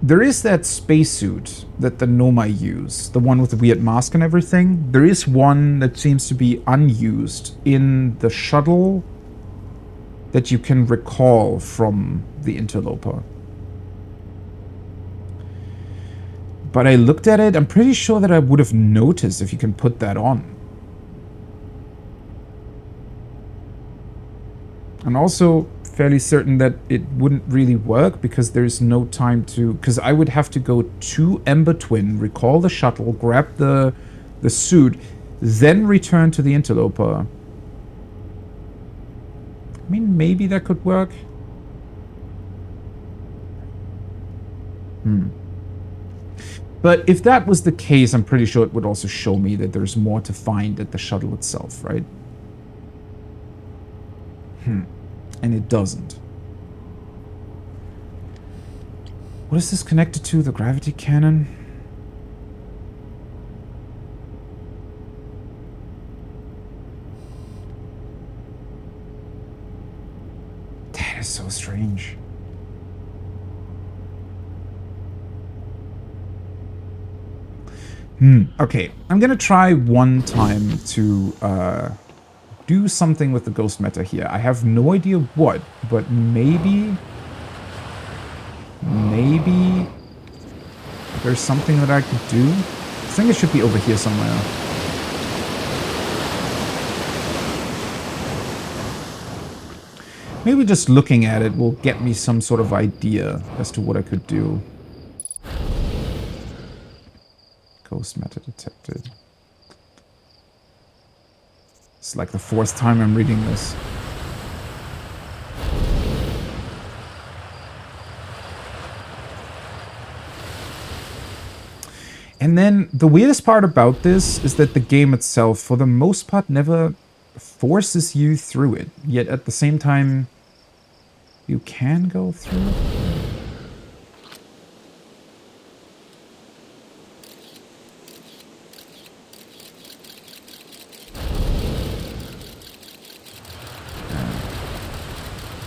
A: there is that spacesuit that the Nomai use, the one with the weird mask and everything. There is one that seems to be unused in the shuttle that you can recall from the interloper. But I looked at it, I'm pretty sure that I would have noticed if you can put that on. I'm also fairly certain that it wouldn't really work because there's no time to... Because I would have to go to Ember Twin, recall the shuttle, grab the suit, then return to the interloper. I mean, maybe that could work. But if that was the case, I'm pretty sure it would also show me that there's more to find at the shuttle itself, right? And it doesn't. What is this connected to? The gravity cannon? That is so strange. Okay, I'm gonna try one time to do something with the ghost matter here. I have no idea what, but maybe there's something that I could do. I think it should be over here somewhere. Maybe just looking at it will get me some sort of idea as to what I could do. Ghost matter detected. It's like the 4th time I'm reading this. And then the weirdest part about this is that the game itself, for the most part, never forces you through it. Yet at the same time, you can go through it.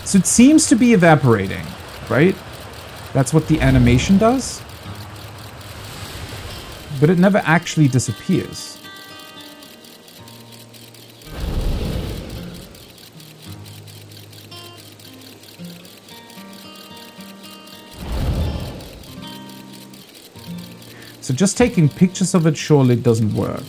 A: So it seems to be evaporating, right? That's what the animation does. But it never actually disappears. So just taking pictures of it surely doesn't work.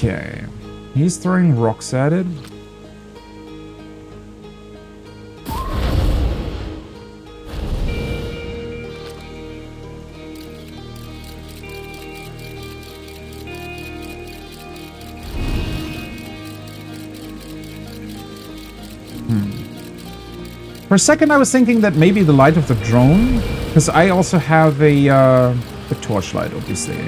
A: Okay, he's throwing rocks at it. For a second I was thinking that maybe the light of the drone, because I also have a torchlight, obviously.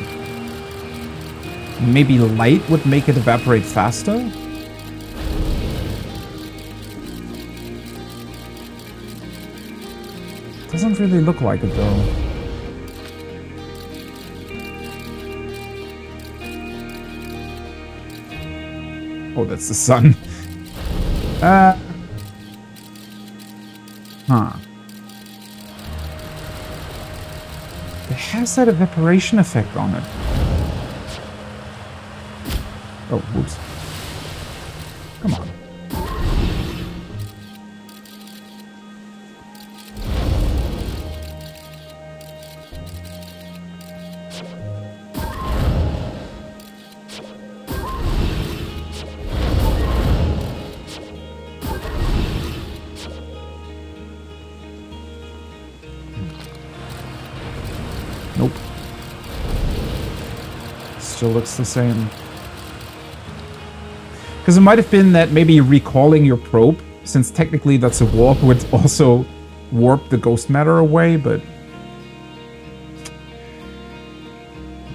A: Maybe light would make it evaporate faster? Doesn't really look like it though. Oh, that's the sun. It has that evaporation effect on it. Oh, whoops. Come on. Nope. Still looks the same. Because it might have been that maybe recalling your probe, since technically that's a warp, would also warp the ghost matter away, but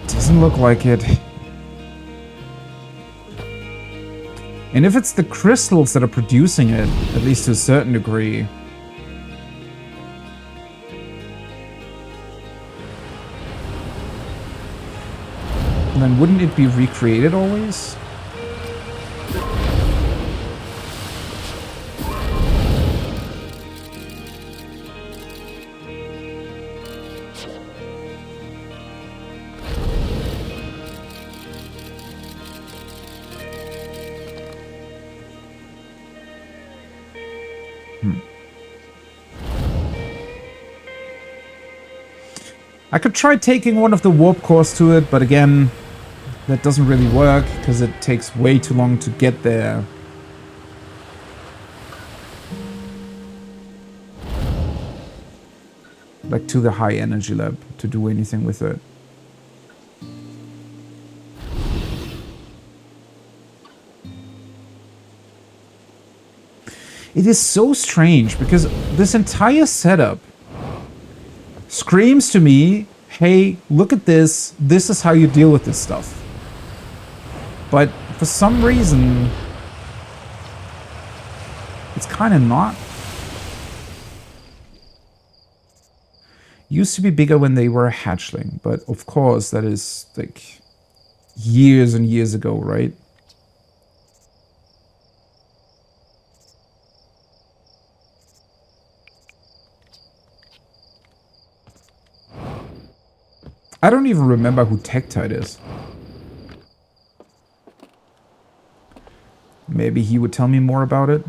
A: it doesn't look like it. And if it's the crystals that are producing it, at least to a certain degree, then wouldn't it be recreated always? I could try taking one of the warp cores to it, but again, that doesn't really work because it takes way too long to get there. Like to the high energy lab to do anything with it. It is so strange because this entire setup screams to me, hey, look at this. This is how you deal with this stuff. But for some reason, it's kind of not. Used to be bigger when they were a hatchling, but of course that is like years and years ago, right? I don't even remember who Tektite is. Maybe he would tell me more about it.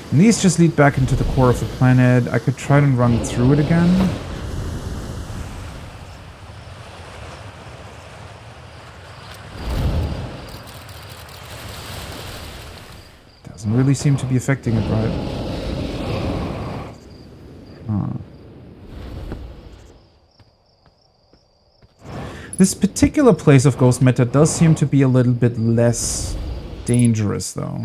A: And these just lead back into the core of the planet. I could try and run through it again. Doesn't really seem to be affecting it, right? This particular place of Ghost Meta does seem to be a little bit less dangerous, though.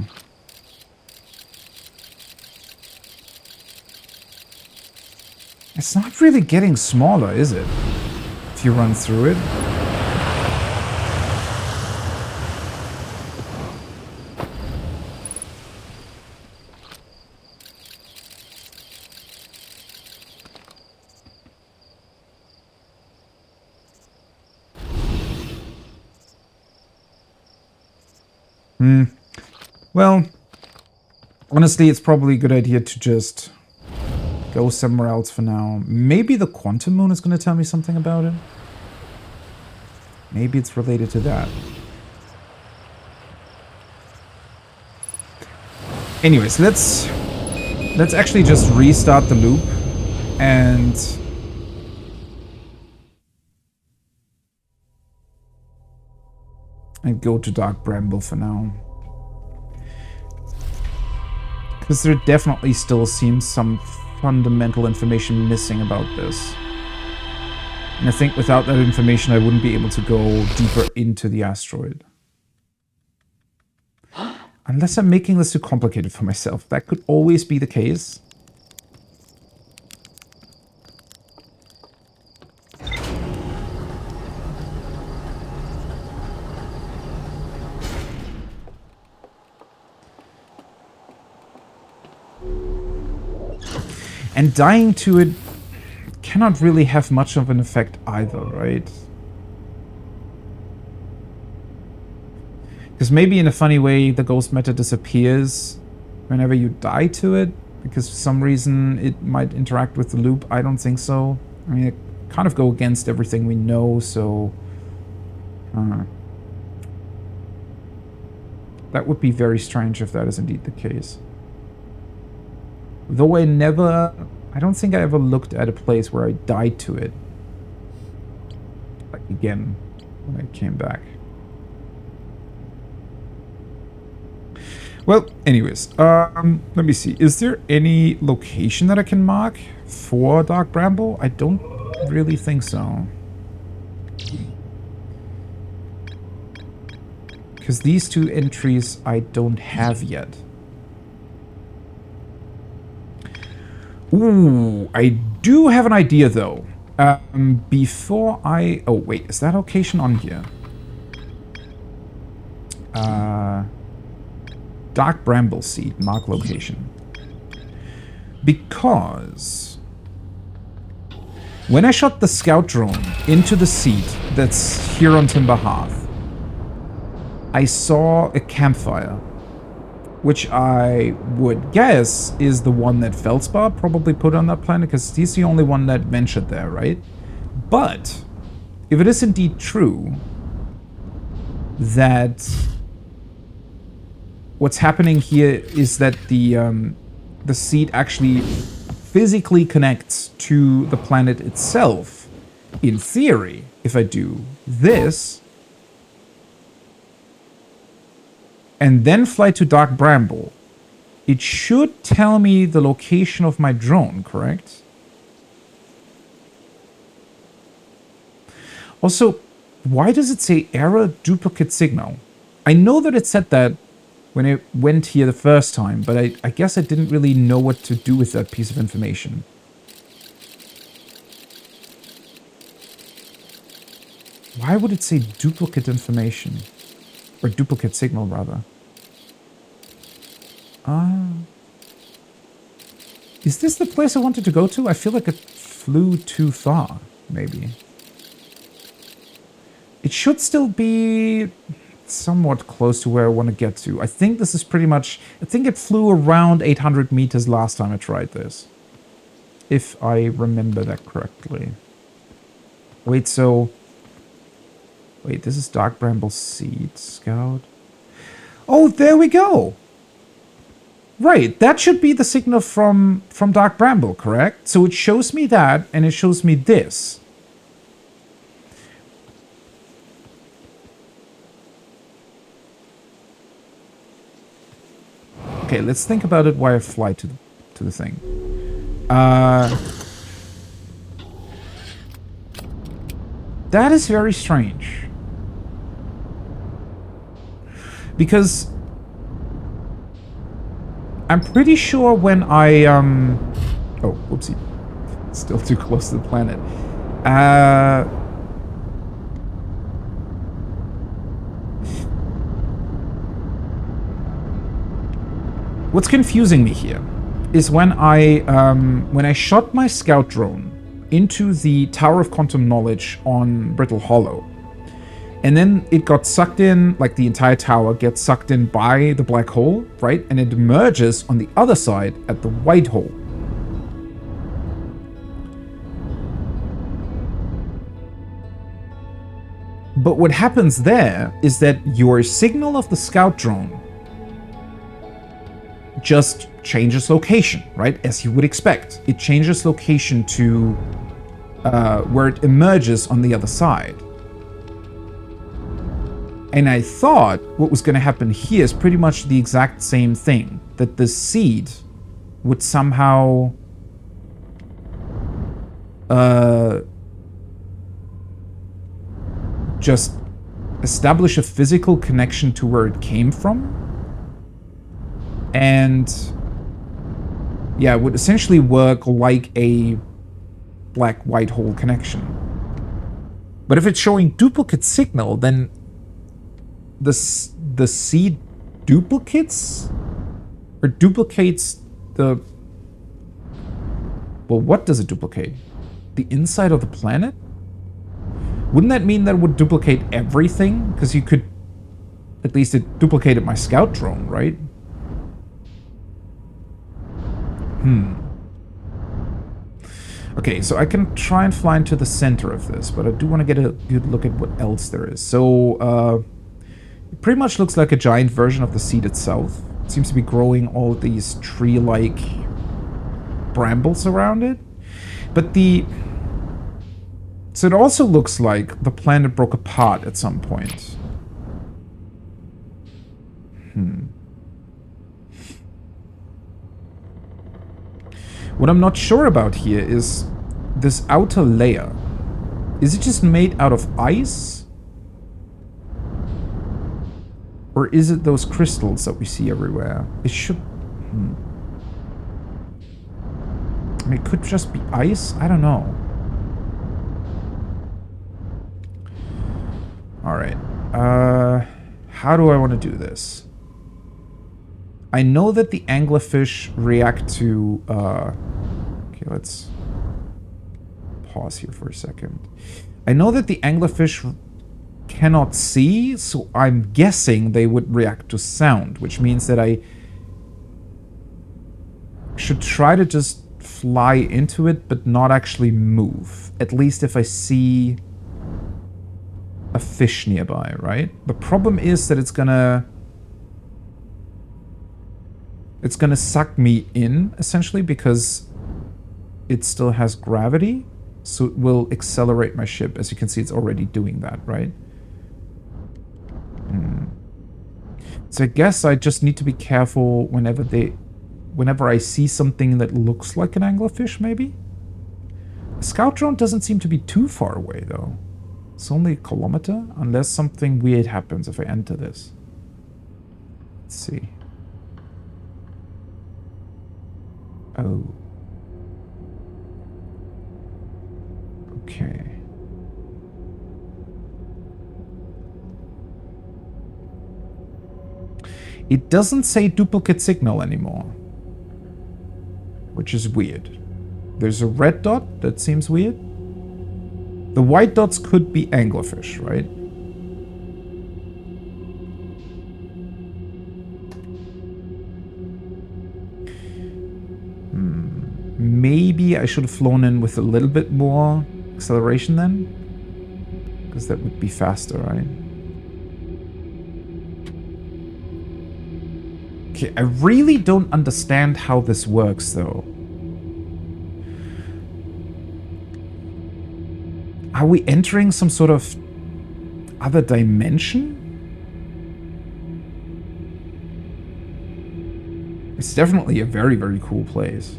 A: It's not really getting smaller, is it? If you run through it. Well, honestly, it's probably a good idea to just go somewhere else for now. Maybe the quantum moon is going to tell me something about it. Maybe it's related to that. Anyways, let's actually just restart the loop and go to Dark Bramble for now. Because there definitely still seems some fundamental information missing about this. And I think without that information, I wouldn't be able to go deeper into the asteroid. Unless I'm making this too complicated for myself. That could always be the case. And dying to it cannot really have much of an effect either, right? Because maybe in a funny way, the ghost meta disappears whenever you die to it, because for some reason it might interact with the loop. I don't think so. I mean, it kind of go against everything we know, so... that would be very strange if that is indeed the case. Though I don't think I ever looked at a place where I died to it. Like again, when I came back. Well, anyways, let me see. Is there any location that I can mark for Dark Bramble? I don't really think so. Because these two entries I don't have yet. Ooh, I do have an idea though. Before I... Oh, wait, is that location on here? Dark Bramble Seed, mark location. Because when I shot the scout drone into the seed that's here on Timber Hearth, I saw a campfire, which I would guess is the one that Feldspar probably put on that planet, because he's the only one that ventured there, right? But if it is indeed true that what's happening here is that the seed actually physically connects to the planet itself, in theory, if I do this, and then fly to Dark Bramble, it should tell me the location of my drone, correct? Also, why does it say error duplicate signal? I know that it said that when it went here the first time, but I guess I didn't really know what to do with that piece of information. Why would it say duplicate information? Or duplicate signal, rather. Is this the place I wanted to go to? I feel like it flew too far, maybe. It should still be somewhat close to where I want to get to. I think this is pretty much... I think it flew around 800 meters last time I tried this. If I remember that correctly. Wait, so... Wait, this is Dark Bramble Seed Scout. Oh, there we go! Right, that should be the signal from Dark Bramble, correct? So it shows me that, and it shows me this. Okay, let's think about it while I fly to the thing. That is very strange. Because I'm pretty sure when I oh, whoopsie. Still too close to the planet. What's confusing me here is when I shot my scout drone into the Tower of Quantum Knowledge on Brittle Hollow, and then it got sucked in, like the entire tower gets sucked in by the black hole, right? And it emerges on the other side at the white hole. But what happens there is that your signal of the scout drone just changes location, right? As you would expect. It changes location to where it emerges on the other side. And I thought what was going to happen here is pretty much the exact same thing. That the seed would somehow just establish a physical connection to where it came from. And yeah, it would essentially work like a black-white hole connection. But if it's showing duplicate signal, then the seed duplicates? Or duplicates the... Well, what does it duplicate? The inside of the planet? Wouldn't that mean that it would duplicate everything? Because you could... At least it duplicated my scout drone, right? Okay, so I can try and fly into the center of this, but I do want to get a good look at what else there is. So, it pretty much looks like a giant version of the seed itself. It seems to be growing all these tree-like brambles around it. But so it also looks like the planet broke apart at some point. What I'm not sure about here is this outer layer. Is it just made out of ice? Or is it those crystals that we see everywhere? It should... I mean, it could just be ice. I don't know. Alright. How do I want to do this? I know that the anglerfish react to... okay, let's pause here for a second. I know that the anglerfish cannot see, so I'm guessing they would react to sound, which means that I should try to just fly into it, but not actually move. At least if I see a fish nearby, right? The problem is that it's gonna suck me in, essentially, because it still has gravity. So it will accelerate my ship. As you can see, it's already doing that, right? So I guess I just need to be careful whenever I see something that looks like an anglerfish, maybe? The scout drone doesn't seem to be too far away, though. It's only a kilometer, unless something weird happens if I enter this. Let's see. Oh. Okay. It doesn't say duplicate signal anymore, which is weird. There's a red dot that seems weird. The white dots could be anglerfish, right? Maybe I should have flown in with a little bit more acceleration then, because that would be faster, right? Okay, I really don't understand how this works, though. Are we entering some sort of other dimension? It's definitely a very, very cool place.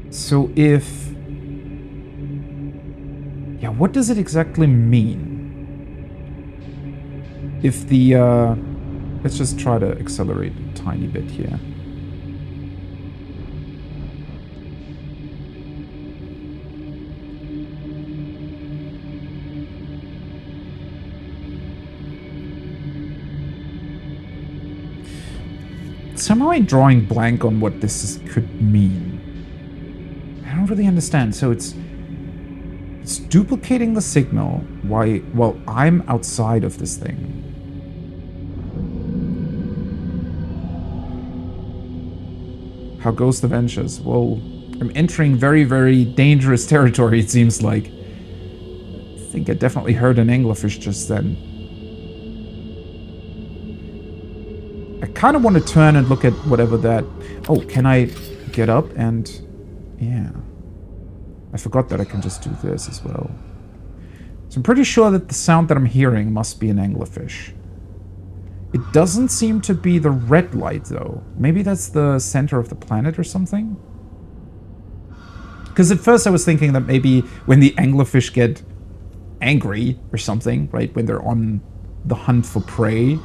A: So if... yeah, what does it exactly mean? If the... let's just try to accelerate a tiny bit here. Somehow I'm drawing blank on what this could mean. I don't really understand. So it's duplicating the signal while I'm outside of this thing. How goes the ventures? Well, I'm entering very, very dangerous territory, it seems like. I think I definitely heard an anglerfish just then. I kind of want to turn and look at whatever that... oh, can I get up and... yeah. I forgot that I can just do this as well. So I'm pretty sure that the sound that I'm hearing must be an anglerfish. It doesn't seem to be the red light, though. Maybe that's the center of the planet or something? Because at first I was thinking that maybe when the anglerfish get angry or something, right? When they're on the hunt for prey,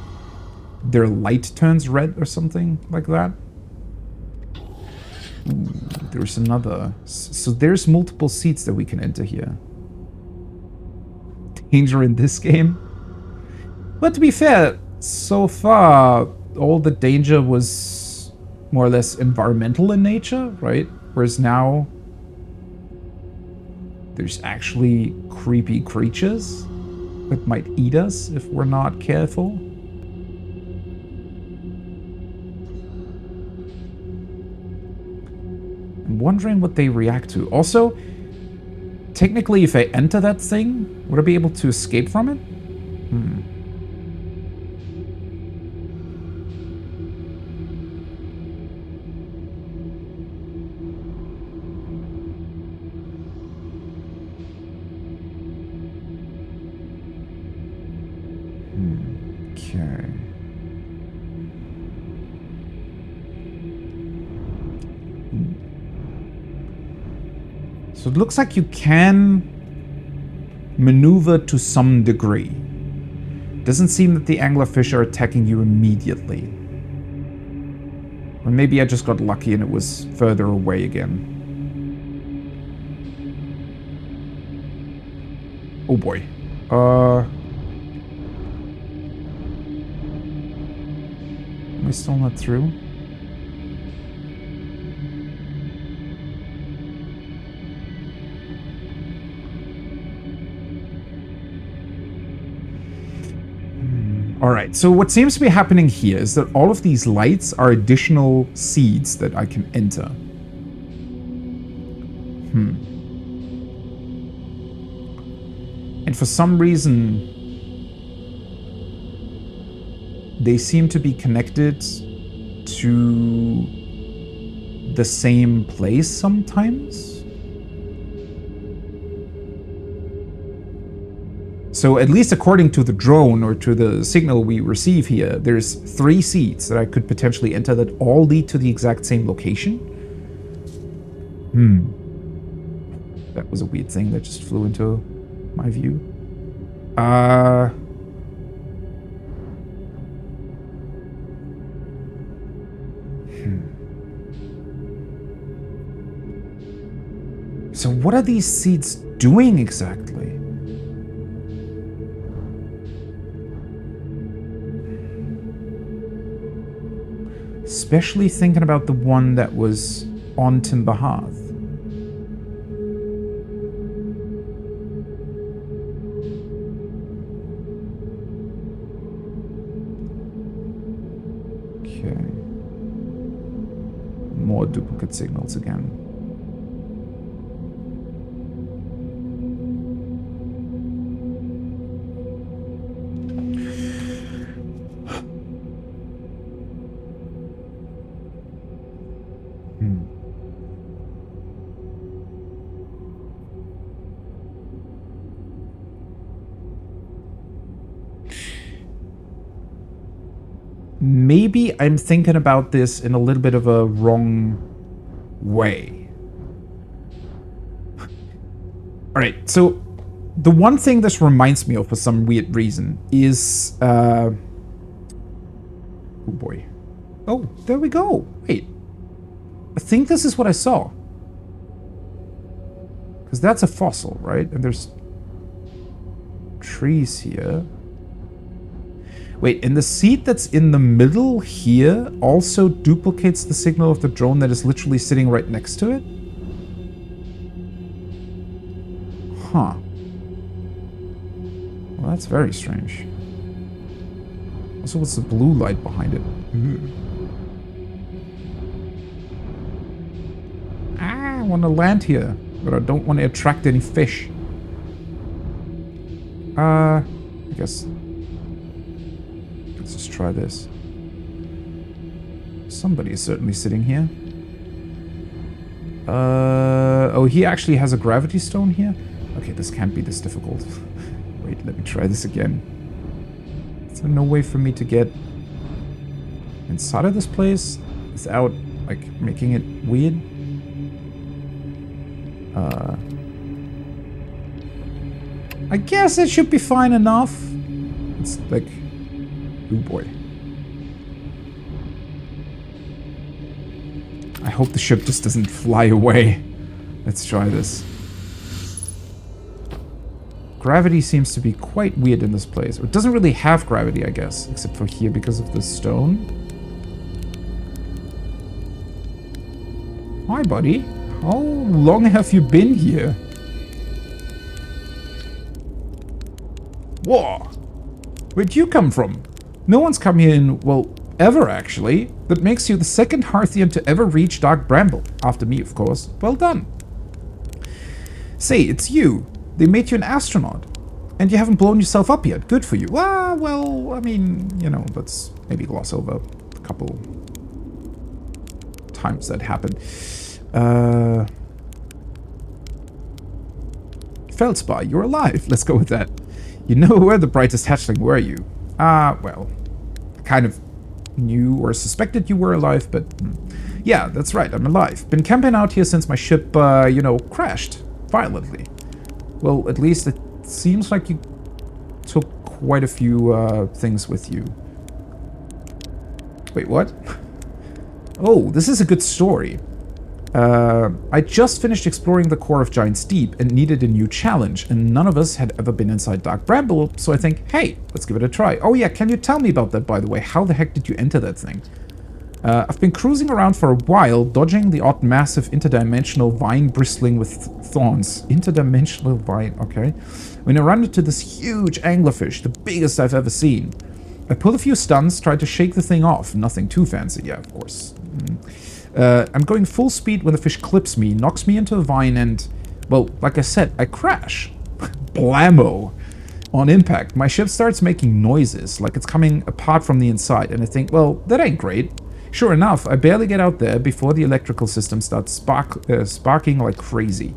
A: their light turns red or something like that. Ooh, there's another. So there's multiple seats that we can enter here. Danger in this game? But to be fair, so far, all the danger was more or less environmental in nature, right? Whereas now, there's actually creepy creatures that might eat us if we're not careful. I'm wondering what they react to. Also, technically, if I enter that thing, would I be able to escape from it? Okay. So it looks like you can maneuver to some degree. Doesn't seem that the anglerfish are attacking you immediately. Or maybe I just got lucky and it was further away again. Oh boy. Am I still not through? Alright, so what seems to be happening here is that all of these lights are additional seeds that I can enter. And for some reason, they seem to be connected to the same place sometimes. So at least according to the drone or to the signal we receive here, there's 3 seeds that I could potentially enter that all lead to the exact same location. That was a weird thing that just flew into my view. So what are these seeds doing exactly? Especially thinking about the one that was on Timber Hearth. Okay. More duplicate signals again. Maybe I'm thinking about this in a little bit of a wrong way. Alright, so the one thing this reminds me of for some weird reason is... oh boy. Oh, there we go. Wait. I think this is what I saw. Because that's a fossil, right? And there's trees here. Wait, and the seed that's in the middle here also duplicates the signal of the drone that is literally sitting right next to it? Huh. Well, that's very strange. Also, what's the blue light behind it? I want to land here, but I don't want to attract any fish. I guess... let's just try this. Somebody is certainly sitting here. Oh, he actually has a gravity stone here? Okay, this can't be this difficult. Wait, let me try this again. Is there no way for me to get inside of this place without, like, making it weird? I guess it should be fine enough. It's like... oh boy. I hope the ship just doesn't fly away. Let's try this. Gravity seems to be quite weird in this place. It doesn't really have gravity, I guess, except for here because of the stone. Hi, buddy. How long have you been here? Whoa! Where'd you come from? No one's come here in, well, ever actually. That makes you the second Hearthian to ever reach Dark Bramble. After me, of course. Well done. Say, it's you. They made you an astronaut. And you haven't blown yourself up yet. Good for you. Ah, well, I mean, you know, let's maybe gloss over a couple times that happened. Feldspar, you're alive. Let's go with that. You know where the brightest hatchling were you? Well, I kind of knew or suspected you were alive, but yeah, that's right, I'm alive. Been camping out here since my ship, you know, crashed violently. Well, at least it seems like you took quite a few things with you. Wait, what? Oh, this is a good story. I just finished exploring the core of Giant's Deep and needed a new challenge, and none of us had ever been inside Dark Bramble, so I think, hey, let's give it a try. Oh yeah, can you tell me about that, by the way? How the heck did you enter that thing? I've been cruising around for a while, dodging the odd massive interdimensional vine bristling with thorns. Interdimensional vine, okay. When I ran into this huge anglerfish, the biggest I've ever seen. I pulled a few stunts, tried to shake the thing off. Nothing too fancy, yeah, of course. I'm going full speed when the fish clips me, knocks me into a vine, and, well, like I said, I crash. Blammo! On impact, my ship starts making noises, like it's coming apart from the inside, and I think, well, that ain't great. Sure enough, I barely get out there before the electrical system starts sparking like crazy.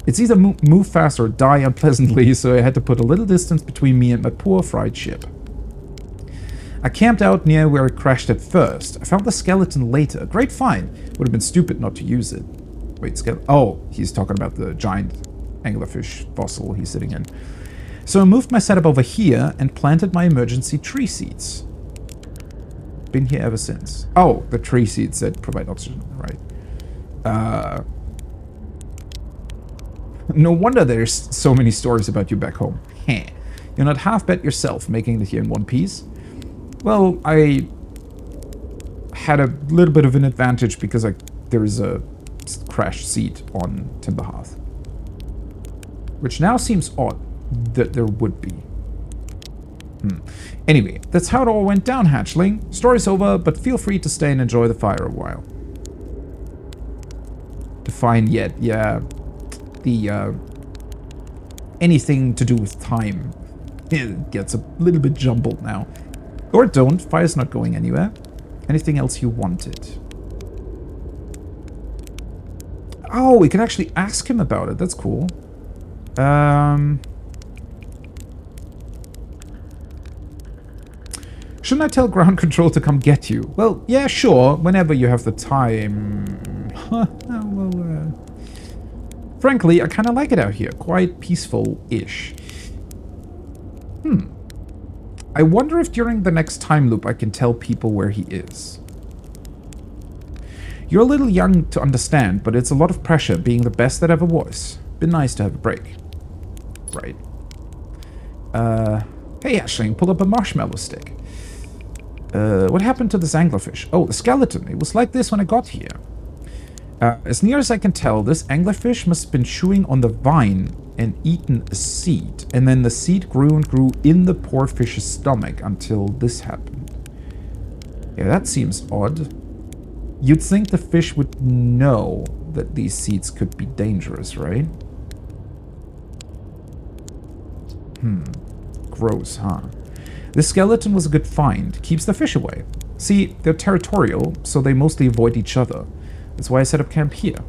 A: It's either move fast or die unpleasantly, so I had to put a little distance between me and my poor fried ship. I camped out near where it crashed at first. I found the skeleton later. Great find. Would have been stupid not to use it. Wait, oh, he's talking about the giant anglerfish fossil he's sitting in. So I moved my setup over here and planted my emergency tree seeds. Been here ever since. Oh, the tree seeds that provide oxygen, right. No wonder there's so many stories about you back home. Heh. You're not half bad yourself, making it here in one piece. Well, I had a little bit of an advantage because there is a crashed seat on Timber Hearth. Which now seems odd that there would be. Anyway, that's how it all went down, hatchling. Story's over, but feel free to stay and enjoy the fire a while. Define yet, yeah. The, anything to do with time, it gets a little bit jumbled now. Or don't, fire's not going anywhere. Anything else you wanted? Oh, we can actually ask him about it, that's cool. Shouldn't I tell ground control to come get you? Well, yeah, sure, whenever you have the time. Frankly, I kind of like it out here. Quite peaceful-ish. I wonder if during the next time loop I can tell people where he is. You're a little young to understand, but it's a lot of pressure being the best that ever was. Been nice to have a break. Right. Hey Aisling, pull up a marshmallow stick. What happened to this anglerfish? Oh, the skeleton. It was like this when I got here. As near as I can tell, this anglerfish must have been chewing on the vine and eaten a seed. And then the seed grew and grew in the poor fish's stomach until this happened. Yeah, that seems odd. You'd think the fish would know that these seeds could be dangerous, right? Gross, huh? This skeleton was a good find. Keeps the fish away. See, they're territorial, so they mostly avoid each other. That's why I set up camp here.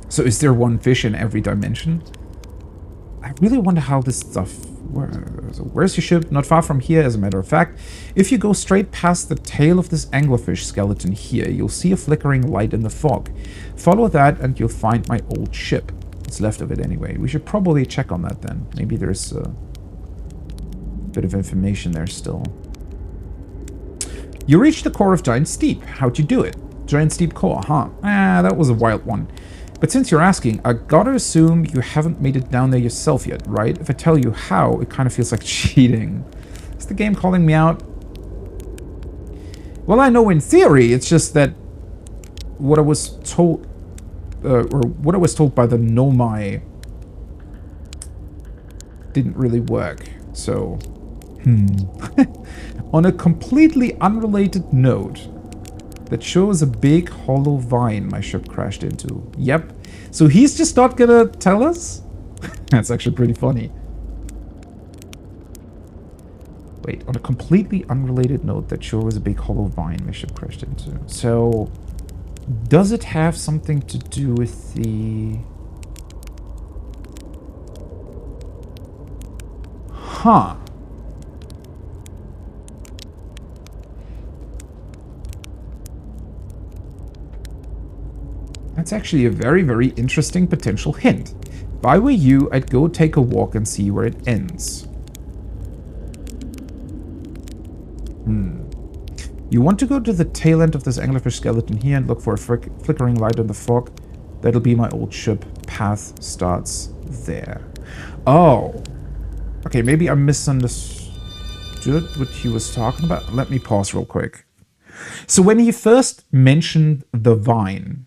A: So is there one fish in every dimension? I really wonder how this stuff works. So where's your ship? Not far from here, as a matter of fact. If you go straight past the tail of this anglerfish skeleton here, you'll see a flickering light in the fog. Follow that and you'll find my old ship. What's left of it anyway. We should probably check on that then. Maybe there's a bit of information there still. You reached the core of Giant's Deep. How'd you do it? Giant's Deep core, huh? That was a wild one. But since you're asking, I gotta assume you haven't made it down there yourself yet, right? If I tell you how, it kind of feels like cheating. Is the game calling me out? Well, I know in theory, it's just that what I was told, or what I was told by the Nomai didn't really work, so... On a completely unrelated note, that shows a big hollow vine my ship crashed into. Yep. So he's just not gonna tell us? That's actually pretty funny. Wait, on a completely unrelated note, that shows a big hollow vine my ship crashed into. So, does it have something to do with the... Huh. That's actually a very, very interesting potential hint. If I were you, I'd go take a walk and see where it ends. You want to go to the tail end of this anglerfish skeleton here and look for a flickering light in the fog. That'll be my old ship. Path starts there. Oh. Okay, maybe I misunderstood what he was talking about. Let me pause real quick. So when he first mentioned the vine,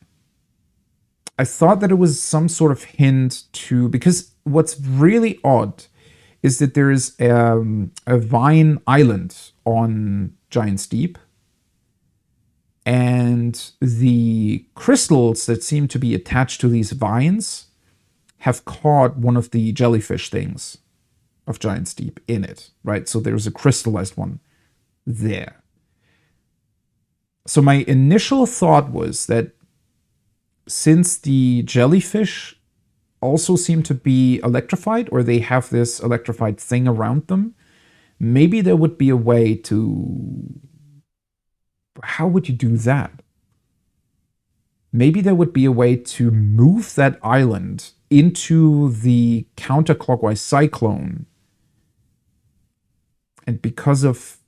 A: I thought that it was some sort of hint to... Because what's really odd is that there is a vine island on Giant's Deep. And the crystals that seem to be attached to these vines have caught one of the jellyfish things of Giant's Deep in it, right? So there's a crystallized one there. So my initial thought was that since the jellyfish also seem to be electrified, or they have this electrified thing around them, maybe there would be a way to... How would you do that? Maybe there would be a way to move that island into the counterclockwise cyclone. And because of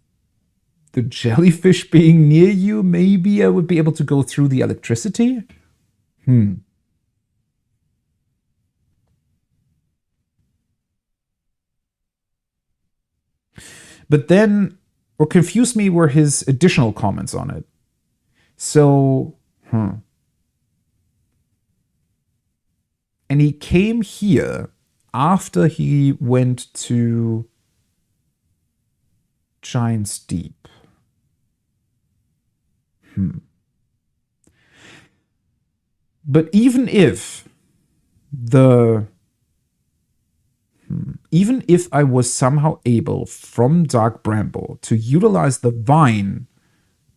A: the jellyfish being near you, maybe I would be able to go through the electricity? But then what confused me were his additional comments on it. So, And he came here after he went to Giant's Deep. But even if I was somehow able from Dark Bramble to utilize the vine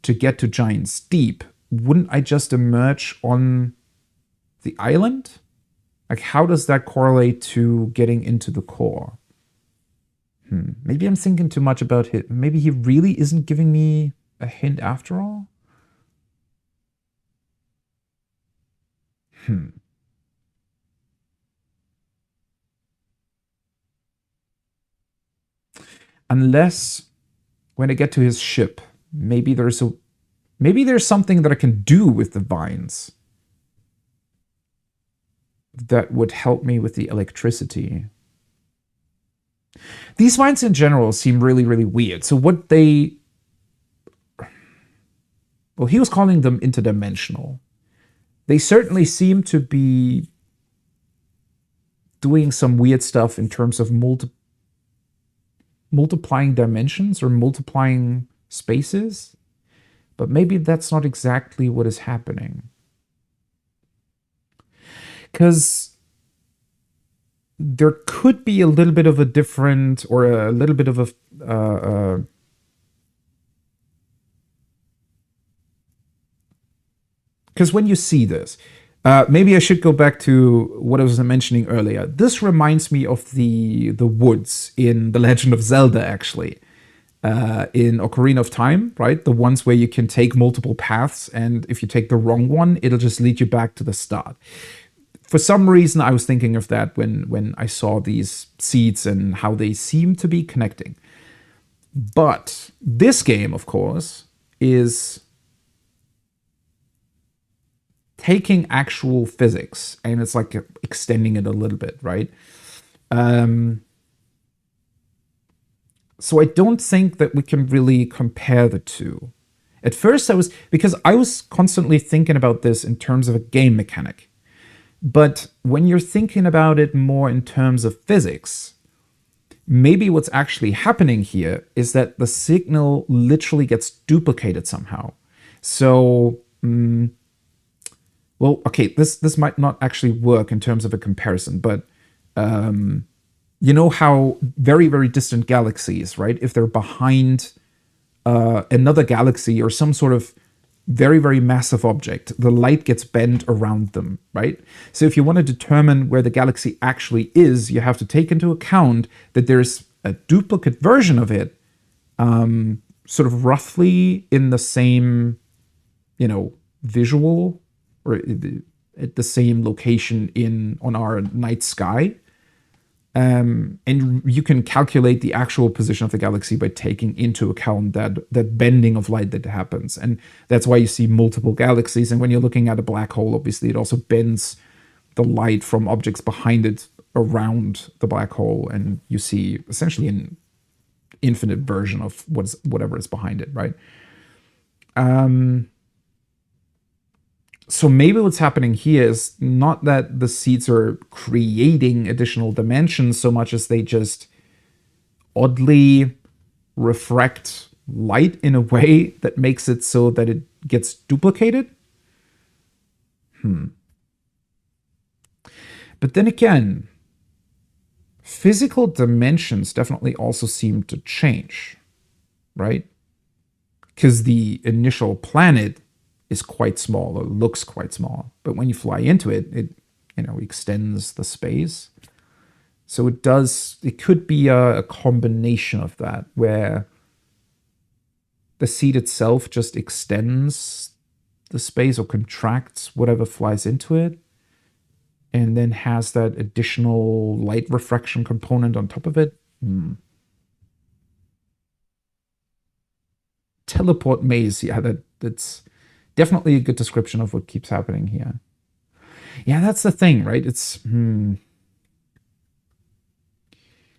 A: to get to Giant's Deep, wouldn't I just emerge on the island? Like, how does that correlate to getting into the core? Maybe I'm thinking too much about it. Maybe he really isn't giving me a hint after all? Unless when I get to his ship, maybe there's something that I can do with the vines that would help me with the electricity. These vines in general seem really, really weird. So what they... Well, he was calling them interdimensional. They certainly seem to be doing some weird stuff in terms of multiplying dimensions or multiplying spaces. But maybe that's not exactly what is happening. Because there could be a little bit of a different, or a little bit of a... Because when you see this, maybe I should go back to what I was mentioning earlier. This reminds me of the woods in The Legend of Zelda, actually. In Ocarina of Time, right? The ones where you can take multiple paths, and if you take the wrong one, it'll just lead you back to the start. For some reason, I was thinking of that when I saw these seeds and how they seem to be connecting. But this game, of course, is taking actual physics, and it's like extending it a little bit, right? So I don't think that we can really compare the two. At first because I was constantly thinking about this in terms of a game mechanic. But when you're thinking about it more in terms of physics, maybe what's actually happening here is that the signal literally gets duplicated somehow. So, well, okay, this might not actually work in terms of a comparison, but you know how very, very distant galaxies, right? If they're behind another galaxy or some sort of very, very massive object, the light gets bent around them, right? So if you want to determine where the galaxy actually is, you have to take into account that there's a duplicate version of it, sort of roughly in the same, visual, or at the same location on our night sky. And you can calculate the actual position of the galaxy by taking into account that bending of light that happens. And that's why you see multiple galaxies. And when you're looking at a black hole, obviously, it also bends the light from objects behind it around the black hole. And you see essentially an infinite version of whatever is behind it, right? So maybe what's happening here is not that the seeds are creating additional dimensions so much as they just oddly refract light in a way that makes it so that it gets duplicated. But then again, physical dimensions definitely also seem to change, right? Because the initial planet is quite small, or looks quite small. But when you fly into it, it extends the space. So it could be a combination of that, where the seed itself just extends the space or contracts whatever flies into it, and then has that additional light refraction component on top of it. Teleport maze, yeah, that's definitely a good description of what keeps happening here. Yeah, that's the thing, right? It's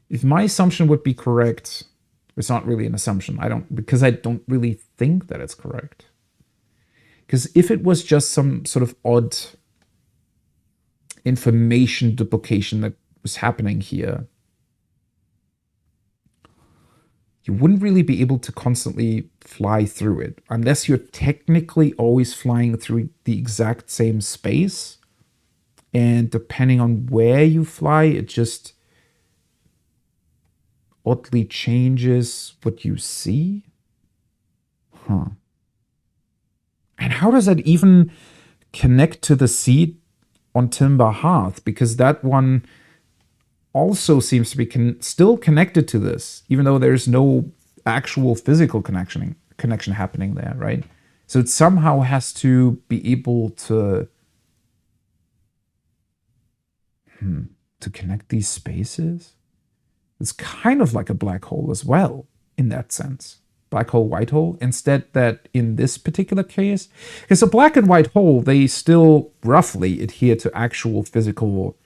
A: if my assumption would be correct, it's not really an assumption. I don't really think that it's correct. Because if it was just some sort of odd information duplication that was happening here, you wouldn't really be able to constantly fly through it unless you're technically always flying through the exact same space. And depending on where you fly, it just oddly changes what you see. And how does that even connect to the seed on Timber Hearth? Because that one also seems to be still connected to this, even though there's no actual physical connection happening there, right? So it somehow has to be able to connect these spaces. It's kind of like a black hole as well, in that sense. Black hole, white hole, instead that in this particular case, because a black and white hole, they still roughly adhere to actual physical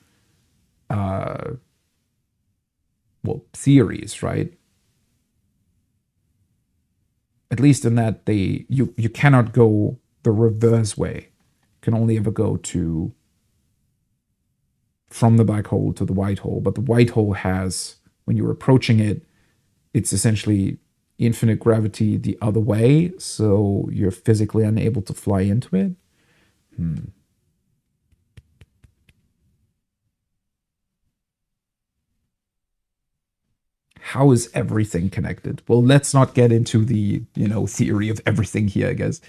A: theories, right? At least in that you cannot go the reverse way. You can only ever go from the black hole to the white hole. But the white hole has, when you're approaching it, it's essentially infinite gravity the other way, so you're physically unable to fly into it. How is everything connected? Well, let's not get into the, theory of everything here, I guess.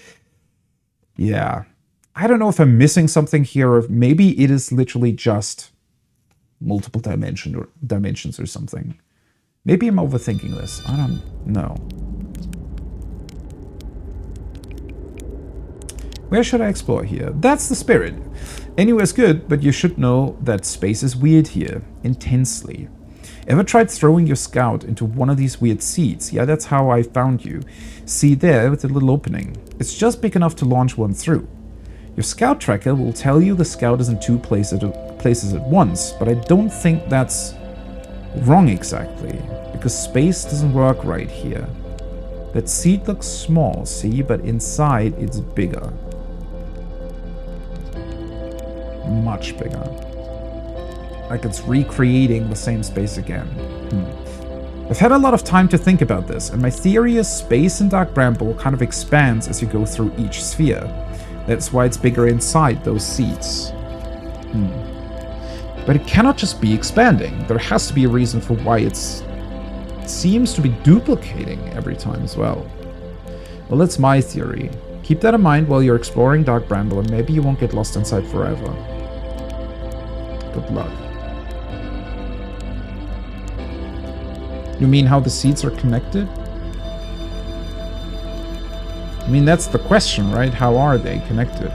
A: Yeah. I don't know if I'm missing something here, or maybe it is literally just multiple dimensions or something. Maybe I'm overthinking this. I don't know. Where should I explore here? That's the spirit. Anywhere's good, but you should know that space is weird here. Intensely. Ever tried throwing your scout into one of these weird seeds? Yeah, that's how I found you. See there with the little opening. It's just big enough to launch one through. Your scout tracker will tell you the scout is in two places at once, but I don't think that's wrong exactly, because space doesn't work right here. That seed looks small, see, but inside it's bigger. Much bigger. Like it's recreating the same space again. I've had a lot of time to think about this, and my theory is space in Dark Bramble kind of expands as you go through each sphere. That's why it's bigger inside those seeds. But it cannot just be expanding. There has to be a reason for why it seems to be duplicating every time as well. Well, that's my theory. Keep that in mind while you're exploring Dark Bramble, and maybe you won't get lost inside forever. Good luck. You mean how the seeds are connected? I mean, that's the question, right? How are they connected?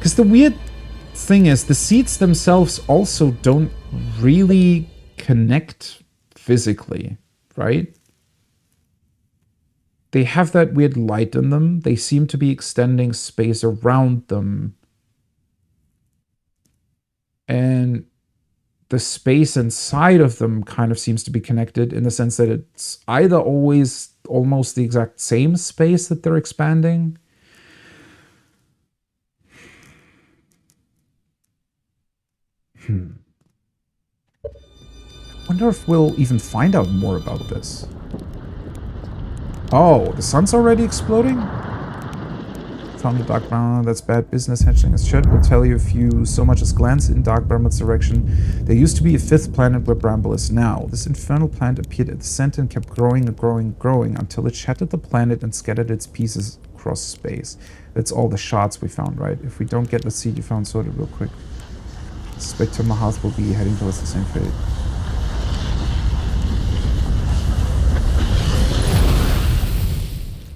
A: Because the weird thing is, the seeds themselves also don't really connect physically, right? They have that weird light in them. They seem to be extending space around them. And the space inside of them kind of seems to be connected in the sense that it's either always almost the exact same space that they're expanding. Wonder if we'll even find out more about this. Oh, the sun's already exploding? Found the dark brown. That's bad business. Hatchling as Chet will tell you if you so much as glance in dark Bramble's direction. There used to be a fifth planet where Bramble is now. This infernal planet appeared at the center and kept growing and growing and growing until it shattered the planet and scattered its pieces across space. That's all the shards we found, right? If we don't get the seed you found sorted real quick, I suspect Tomahawk will be heading towards the same fate.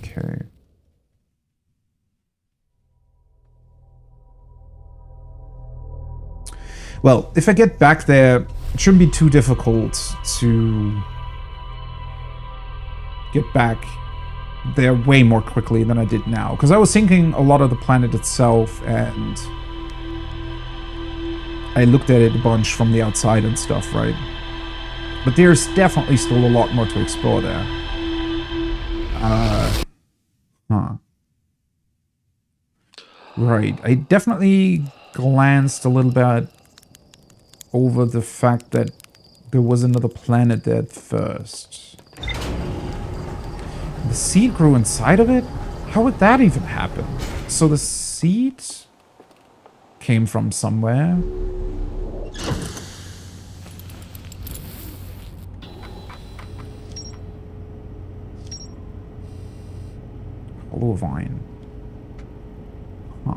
A: Okay. Well, if I get back there, it shouldn't be too difficult to get back there way more quickly than I did now. Because I was thinking a lot of the planet itself, and I looked at it a bunch from the outside and stuff, right? But there's definitely still a lot more to explore there. Right, I definitely glanced a little bit over the fact that there was another planet there at first. The seed grew inside of it? How would that even happen? So the seed came from somewhere. Hollow vine. Huh.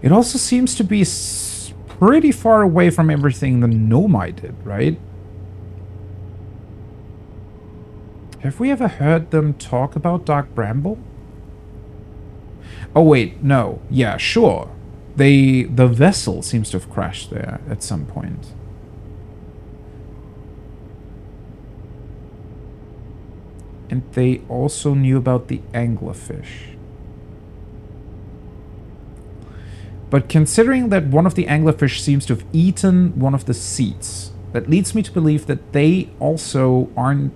A: It also seems to be pretty far away from everything the Nomai did, right? Have we ever heard them talk about Dark Bramble? Oh wait, no. Yeah, sure. The vessel seems to have crashed there at some point. And they also knew about the anglerfish. But considering that one of the anglerfish seems to have eaten one of the seeds, that leads me to believe that they also aren't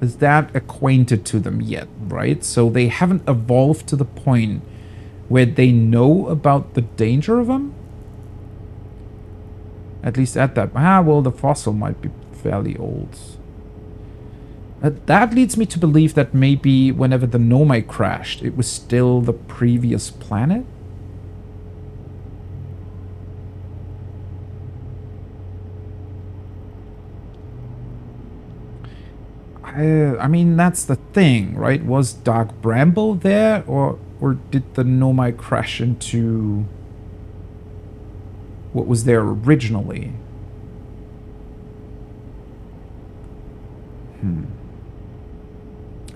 A: as that acquainted to them yet, right? So they haven't evolved to the point where they know about the danger of them? At least at that... well, the fossil might be fairly old. That leads me to believe that maybe whenever the Nomai crashed, it was still the previous planet? I mean, that's the thing, right? Was Dark Bramble there, or did the Nomai crash into what was there originally?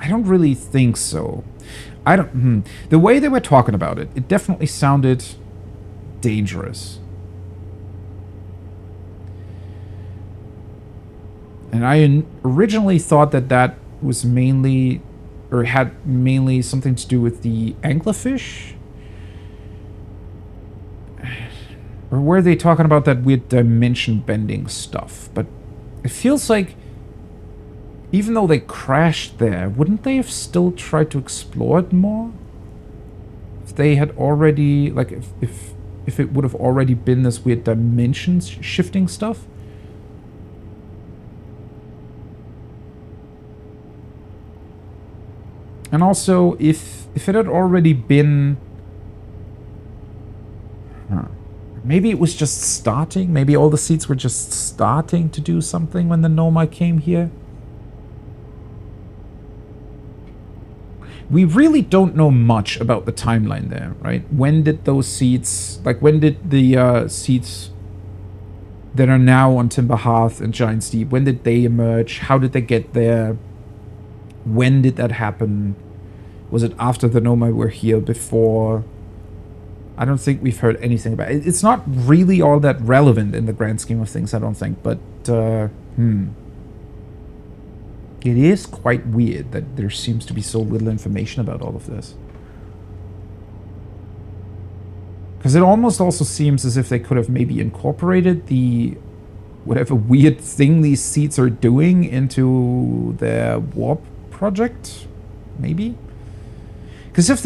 A: I don't really think so. I don't... The way they were talking about it, it definitely sounded dangerous. And I originally thought that that was mainly, or had mainly something to do with the anglerfish. Or were they talking about that weird dimension bending stuff? But it feels like, even though they crashed there, wouldn't they have still tried to explore it more? If they had already, like, if it would have already been this weird dimensions shifting stuff? And also, if it had already been... Maybe it was just starting? Maybe all the seeds were just starting to do something when the Nomai came here? We really don't know much about the timeline there, right? When did those seeds... Like, when did the seeds that are now on Timber Hearth and Giant's Deep, when did they emerge? How did they get there? When did that happen? Was it after the Nomad were here, before? I don't think we've heard anything about it. It's not really all that relevant in the grand scheme of things, I don't think, but, It is quite weird that there seems to be so little information about all of this. Because it almost also seems as if they could have maybe incorporated the whatever weird thing these seeds are doing into their warp project, maybe? Because if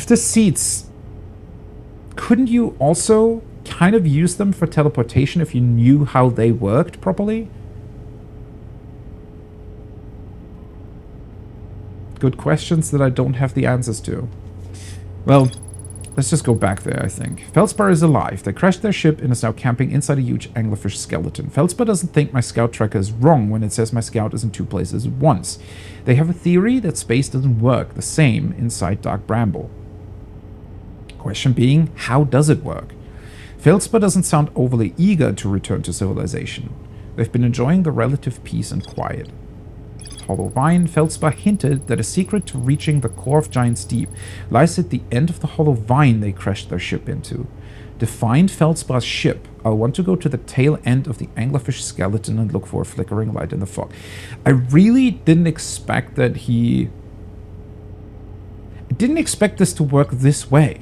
A: the seeds, couldn't you also kind of use them for teleportation if you knew how they worked properly? Good questions that I don't have the answers to. Well, let's just go back there, I think. Feldspar is alive. They crashed their ship and is now camping inside a huge anglerfish skeleton. Feldspar doesn't think my scout tracker is wrong when it says my scout is in 2 places at once. They have a theory that space doesn't work the same inside Dark Bramble. Question being, how does it work? Feldspar doesn't sound overly eager to return to civilization. They've been enjoying the relative peace and quiet. Hollow Vine, Feldspar hinted that a secret to reaching the core of Giant's Deep lies at the end of the Hollow Vine they crashed their ship into. To find Feldspar's ship, I'll want to go to the tail end of the anglerfish skeleton and look for a flickering light in the fog. I really didn't expect that I didn't expect this to work this way.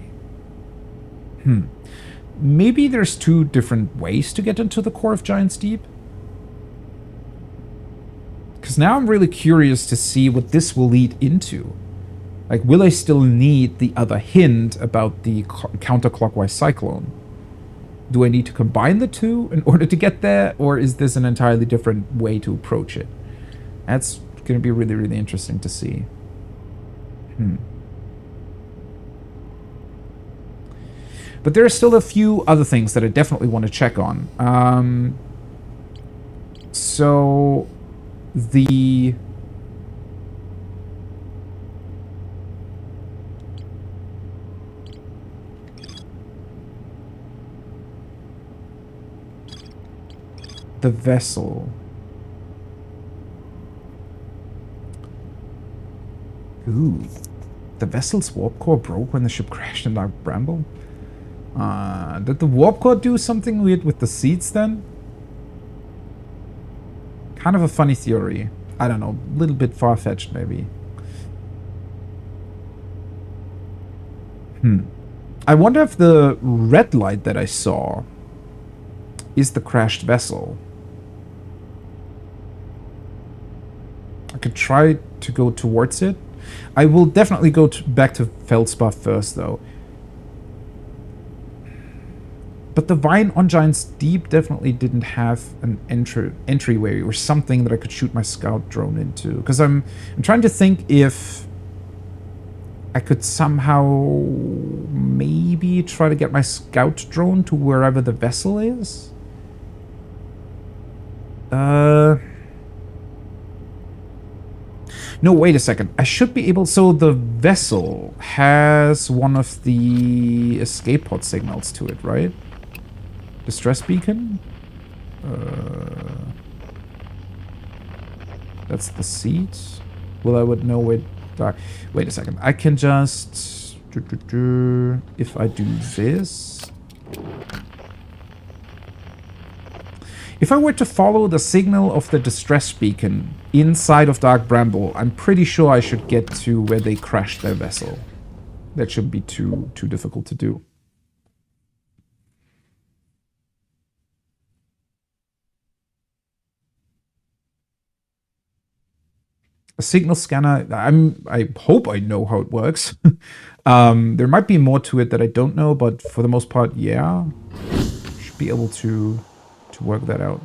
A: Maybe there's 2 different ways to get into the core of Giant's Deep? Because now I'm really curious to see what this will lead into. Like, will I still need the other hint about the counterclockwise cyclone? Do I need to combine the 2 in order to get there? Or is this an entirely different way to approach it? That's going to be really, really interesting to see. But there are still a few other things that I definitely want to check on. So... The vessel. Ooh. The vessel's warp core broke when the ship crashed in Dark Bramble? Did the warp core do something weird with the seeds then? Kind of a funny theory. I don't know, a little bit far-fetched maybe. I wonder if the red light that I saw is the crashed vessel. I could try to go towards it. I will definitely go back to Feldspar first though. But the Vine on Giant's Deep definitely didn't have an entryway or something that I could shoot my scout drone into. Because I'm trying to think if I could somehow maybe try to get my scout drone to wherever the vessel is. No, wait a second. I should be able... So the vessel has one of the escape pod signals to it, right? Distress beacon? That's the seat. Well, I would know where... Wait a second. I can just... If I do this... If I were to follow the signal of the distress beacon inside of Dark Bramble, I'm pretty sure I should get to where they crashed their vessel. That shouldn't be too difficult to do. A signal scanner, I hope I know how it works. There might be more to it that I don't know, but for the most part, yeah. Should be able to work that out.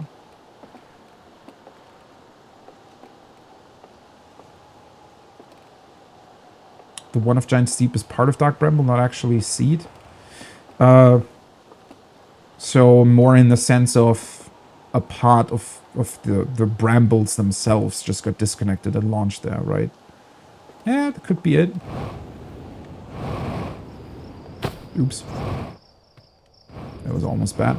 A: The one of Giant's Deep is part of Dark Bramble, not actually seed. So more in the sense of a part of the brambles themselves just got disconnected and launched there, right? Yeah, that could be it. Oops. That was almost bad.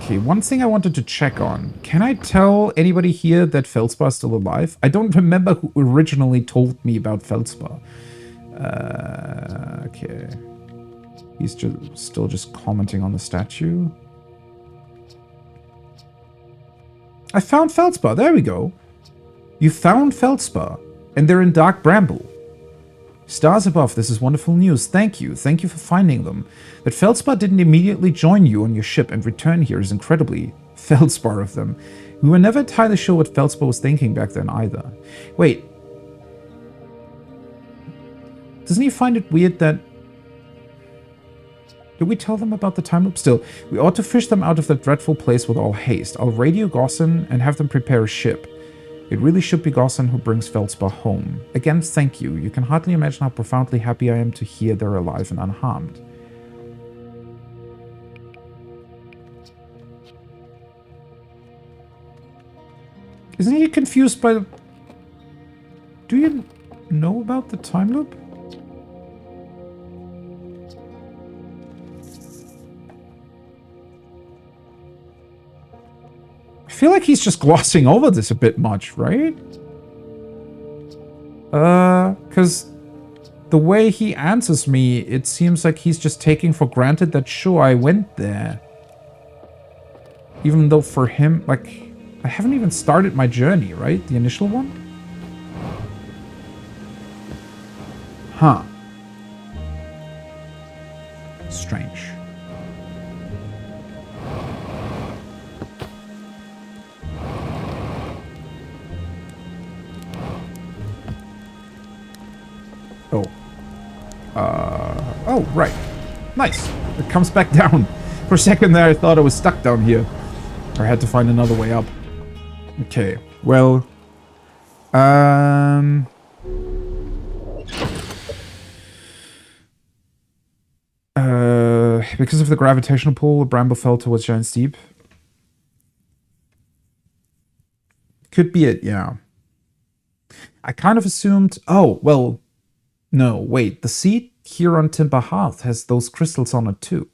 A: Okay, one thing I wanted to check on. Can I tell anybody here that Feldspar is still alive? I don't remember who originally told me about Feldspar. Okay. He's still just commenting on the statue. I found Feldspar. There we go. You found Feldspar. And they're in Dark Bramble. Stars above, this is wonderful news. Thank you. Thank you for finding them. That Feldspar didn't immediately join you on your ship and return here is incredibly Feldspar of them. We were never entirely sure what Feldspar was thinking back then either. Wait. Doesn't he find it weird that... Did we tell them about the time loop? Still, we ought to fish them out of that dreadful place with all haste. I'll radio Gossan and have them prepare a ship. It really should be Gossan who brings Feldspar home. Again, thank you. You can hardly imagine how profoundly happy I am to hear they're alive and unharmed. Isn't he confused by the... Do you know about the time loop? I feel like he's just glossing over this a bit much, right? Because the way he answers me, it seems like he's just taking for granted that, sure, I went there. Even though for him, like, I haven't even started my journey, right? The initial one? Huh. Strange. Oh. Oh, right. Nice. It comes back down. For a second there, I thought I was stuck down here. I had to find another way up. Okay. Well. Because of the gravitational pull, Bramble fell towards giant steep. Could be it, yeah. I kind of assumed... Oh, well... No, wait. The seat here on Timber Hearth has those crystals on it too.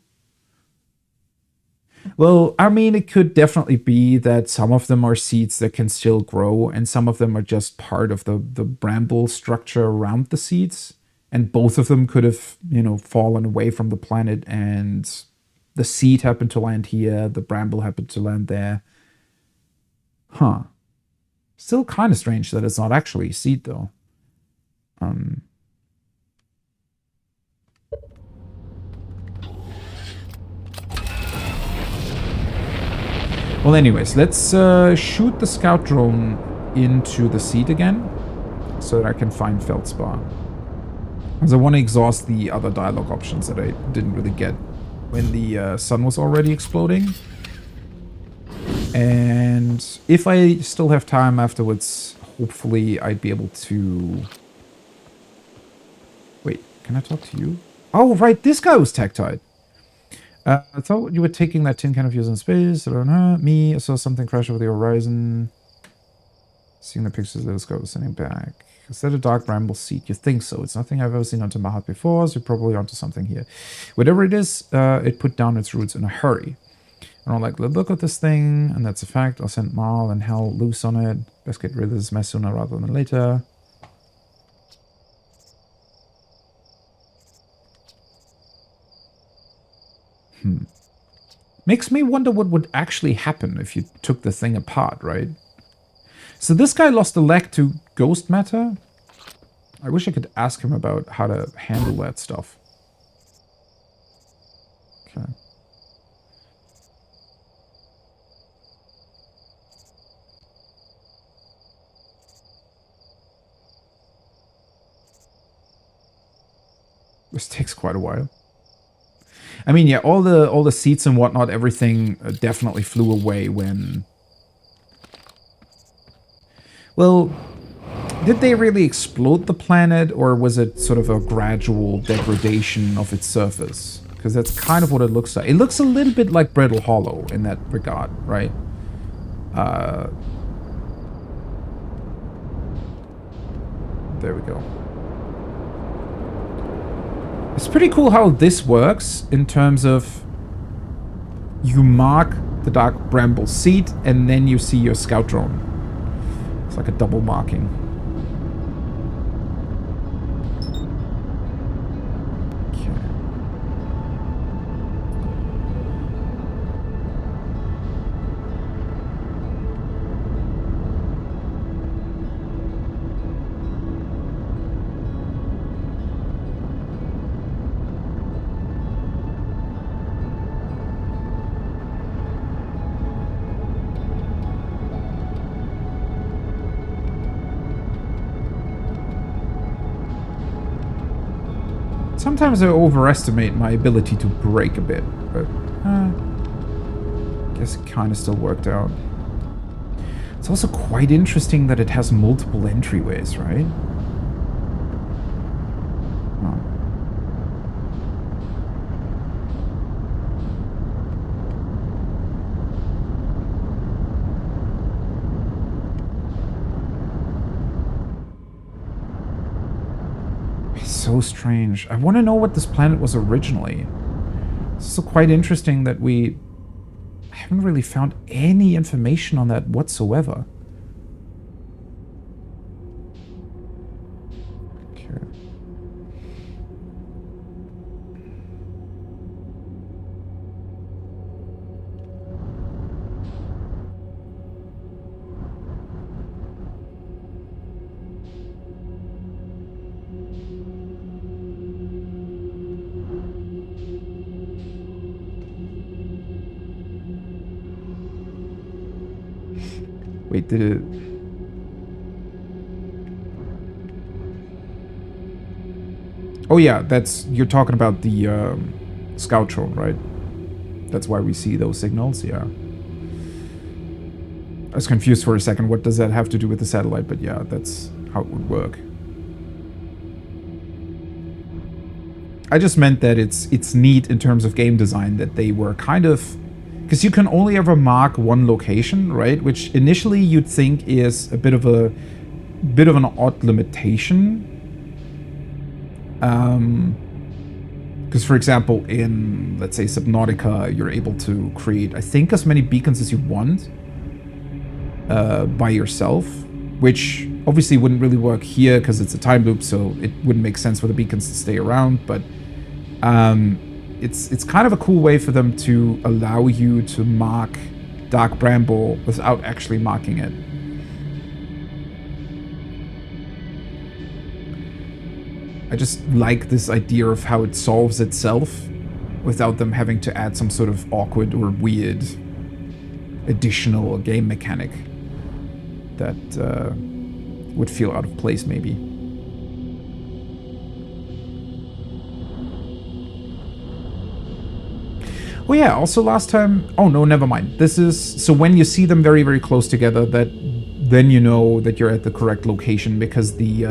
A: Well, I mean, it could definitely be that some of them are seeds that can still grow, and some of them are just part of the bramble structure around the seeds. And both of them could have, you know, fallen away from the planet, and the seed happened to land here, the bramble happened to land there. Huh. Still kind of strange that it's not actually a seed, though. Well, anyways, let's shoot the scout drone into the seed again, so that I can find Feldspar. Because I want to exhaust the other dialogue options that I didn't really get when the sun was already exploding. And if I still have time afterwards, hopefully I'd be able to... Wait, can I talk to you? Oh, right, this guy was tactile. I thought you were taking that tin can of yours in space. I don't know. Me, I saw something crash over the horizon. Seeing the pictures of the scope was sending back. Is that a dark bramble seed? You think so? It's nothing I've ever seen on Timber Hearth before, so you're probably onto something here. Whatever it is, it put down its roots in a hurry. And I'm like, look at this thing, and that's a fact. I'll send Marl and Hell loose on it. Let's get rid of this mess sooner rather than later. Makes me wonder what would actually happen if you took the thing apart, right? So this guy lost a leg to ghost matter? I wish I could ask him about how to handle that stuff. Okay. This takes quite a while. I mean, yeah, all the seats and whatnot, everything definitely flew away when... Well, did they really explode the planet, or was it sort of a gradual degradation of its surface? Because that's kind of what it looks like. It looks a little bit like Brittle Hollow in that regard, right? There we go. It's pretty cool how this works in terms of you mark the dark bramble seed, and then you see your scout drone. It's like a double marking. Sometimes I overestimate my ability to break a bit, but I guess it kind of still worked out. It's also quite interesting that it has multiple entryways, right? So strange. I want to know what this planet was originally. It's also quite interesting that we haven't really found any information on that whatsoever. Okay. Wait, did it... Oh yeah, that's... You're talking about the scout drone, right? That's why we see those signals, yeah. I was confused for a second. What does that have to do with the satellite? But yeah, that's how it would work. I just meant that it's neat in terms of game design that they were kind of... Because you can only ever mark one location, right? Which initially you'd think is a bit of an odd limitation. Because for example, in let's say Subnautica, you're able to create, I think, as many beacons as you want by yourself, which obviously wouldn't really work here because it's a time loop, so it wouldn't make sense for the beacons to stay around. But it's kind of a cool way for them to allow you to mark Dark Bramble without actually marking it. I just like this idea of how it solves itself without them having to add some sort of awkward or weird additional game mechanic that would feel out of place maybe. Oh yeah, also last time... Oh no, never mind. This is... So when you see them very, very close together, then you know that you're at the correct location because the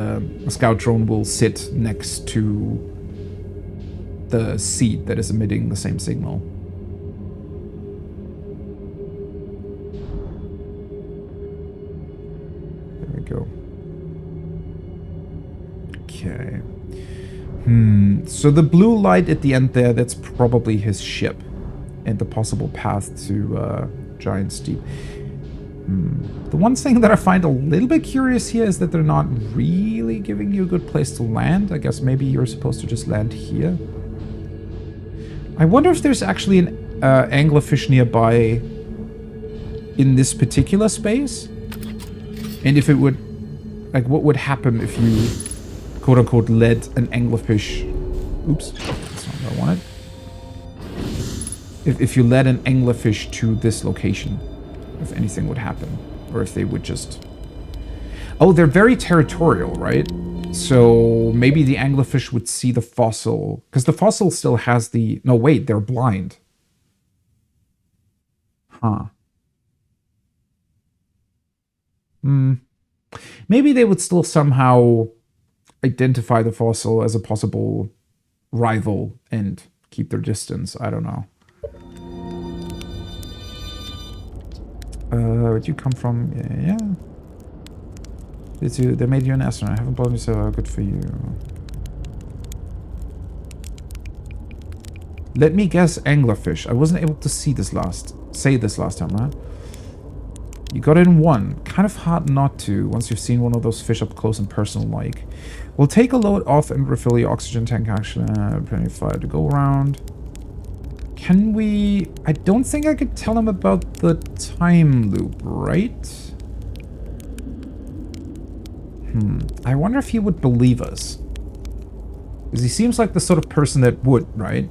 A: scout drone will sit next to the seed that is emitting the same signal. There we go. Okay. So the blue light at the end there, that's probably his ship. And the possible path to Giant Steep. The one thing that I find a little bit curious here is that they're not really giving you a good place to land. I guess maybe you're supposed to just land here. I wonder if there's actually an anglerfish nearby in this particular space. And if it would... Like, what would happen if you, quote-unquote, led an anglerfish... Oops, that's not what I wanted. If you led an anglerfish to this location, if anything would happen, or if they would just... Oh, they're very territorial, right? So maybe the anglerfish would see the fossil, because the fossil still has the... No, wait, they're blind. Huh. Maybe they would still somehow identify the fossil as a possible rival and keep their distance. I don't know. Where'd you come from? Yeah. They made you an astronaut. I haven't blown you, so good for you. Let me guess anglerfish. I wasn't able to say this last time, right? You got in one. Kind of hard not to once you've seen one of those fish up close and personal like. We'll take a load off and refill your oxygen tank actually. Plenty of fire to go around. Can we... I don't think I could tell him about the time loop, right? I wonder if he would believe us. Because he seems like the sort of person that would, right?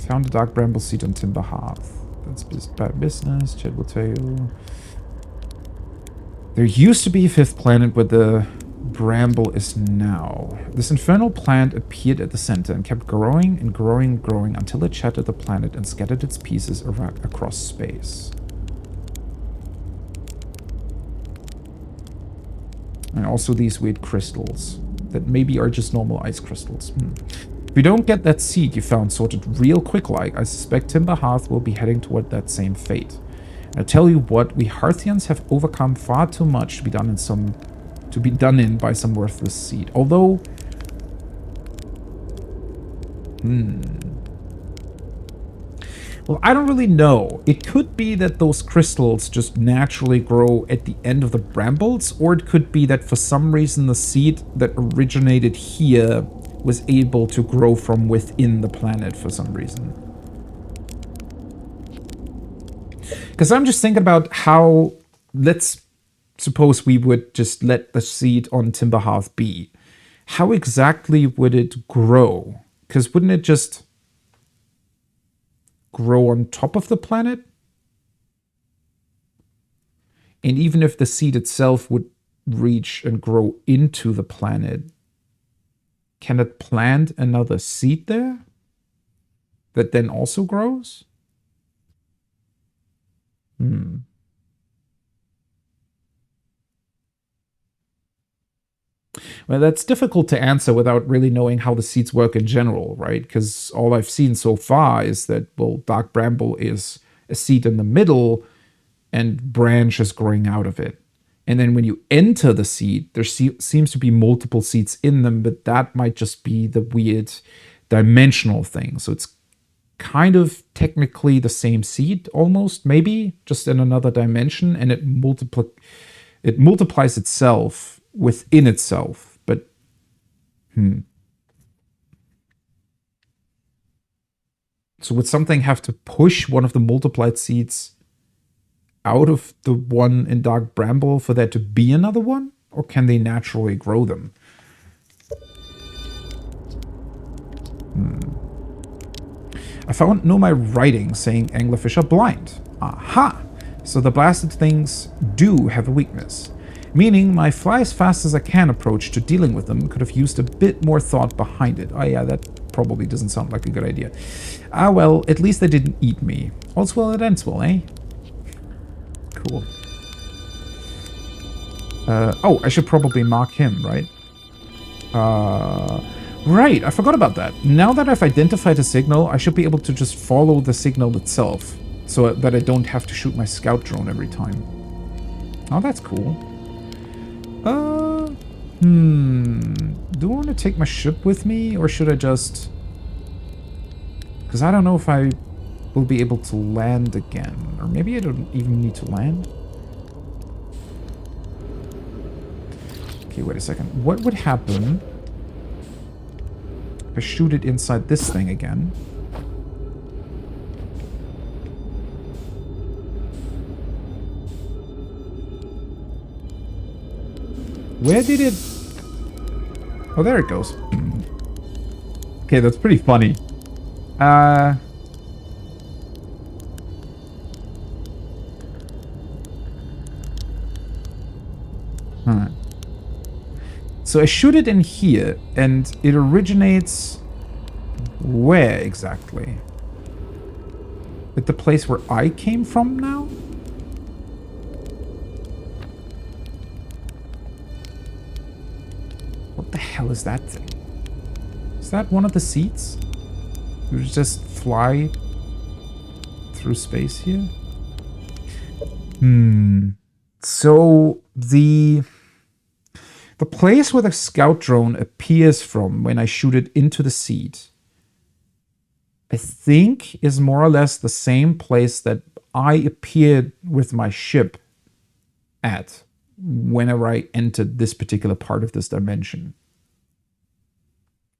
A: Found a dark bramble seed on timber hearth. That's bad business. Chad will tell you. There used to be a fifth planet where the bramble is now. This infernal plant appeared at the center and kept growing and growing and growing until it shattered the planet and scattered its pieces across space. And also these weird crystals that maybe are just normal ice crystals. If you don't get that seed you found sorted real quick like, I suspect Timber Hearth will be heading toward that same fate. And I tell you what, we Hearthians have overcome far too much to be done in by some worthless seed. Although... Well, I don't really know. It could be that those crystals just naturally grow at the end of the brambles, or it could be that for some reason the seed that originated here was able to grow from within the planet for some reason. Because I'm just thinking about how, let's suppose we would just let the seed on Timber Hearth be. How exactly would it grow? Because wouldn't it just grow on top of the planet? And even if the seed itself would reach and grow into the planet, can it plant another seed there that then also grows? Well, that's difficult to answer without really knowing how the seeds work in general, right? Because all I've seen so far is that, well, Dark Bramble is a seed in the middle and branch is growing out of it. And then when you enter the seed, there seems to be multiple seeds in them, but that might just be the weird dimensional thing. So it's kind of technically the same seed, almost, maybe, just in another dimension, and it multiplies itself within itself. But so would something have to push one of the multiplied seeds out of the one in Dark Bramble for there to be another one? Or can they naturally grow them? I found my writing saying anglerfish are blind. Aha! So the blasted things do have a weakness. Meaning my fly as fast as I can approach to dealing with them could have used a bit more thought behind it. Oh yeah, that probably doesn't sound like a good idea. Ah well, at least they didn't eat me. All's well that ends well, eh? Cool. Oh, I should probably mark him, right? Right, I forgot about that. Now that I've identified a signal, I should be able to just follow the signal itself, so that I don't have to shoot my scout drone every time. Oh, that's cool. Do I want to take my ship with me, or should I just... Because I don't know if I will be able to land again. Or maybe I don't even need to land. Okay, wait a second. What would happen if I shoot it inside this thing again? Where did it... Oh, there it goes. Okay, that's pretty funny. So I shoot it in here, and it originates... Where exactly? At the place where I came from now? What the hell is that thing? Is that one of the seats? You just fly through space here? So the place where the scout drone appears from when I shoot it into the seed, I think is more or less the same place that I appeared with my ship at whenever I entered this particular part of this dimension.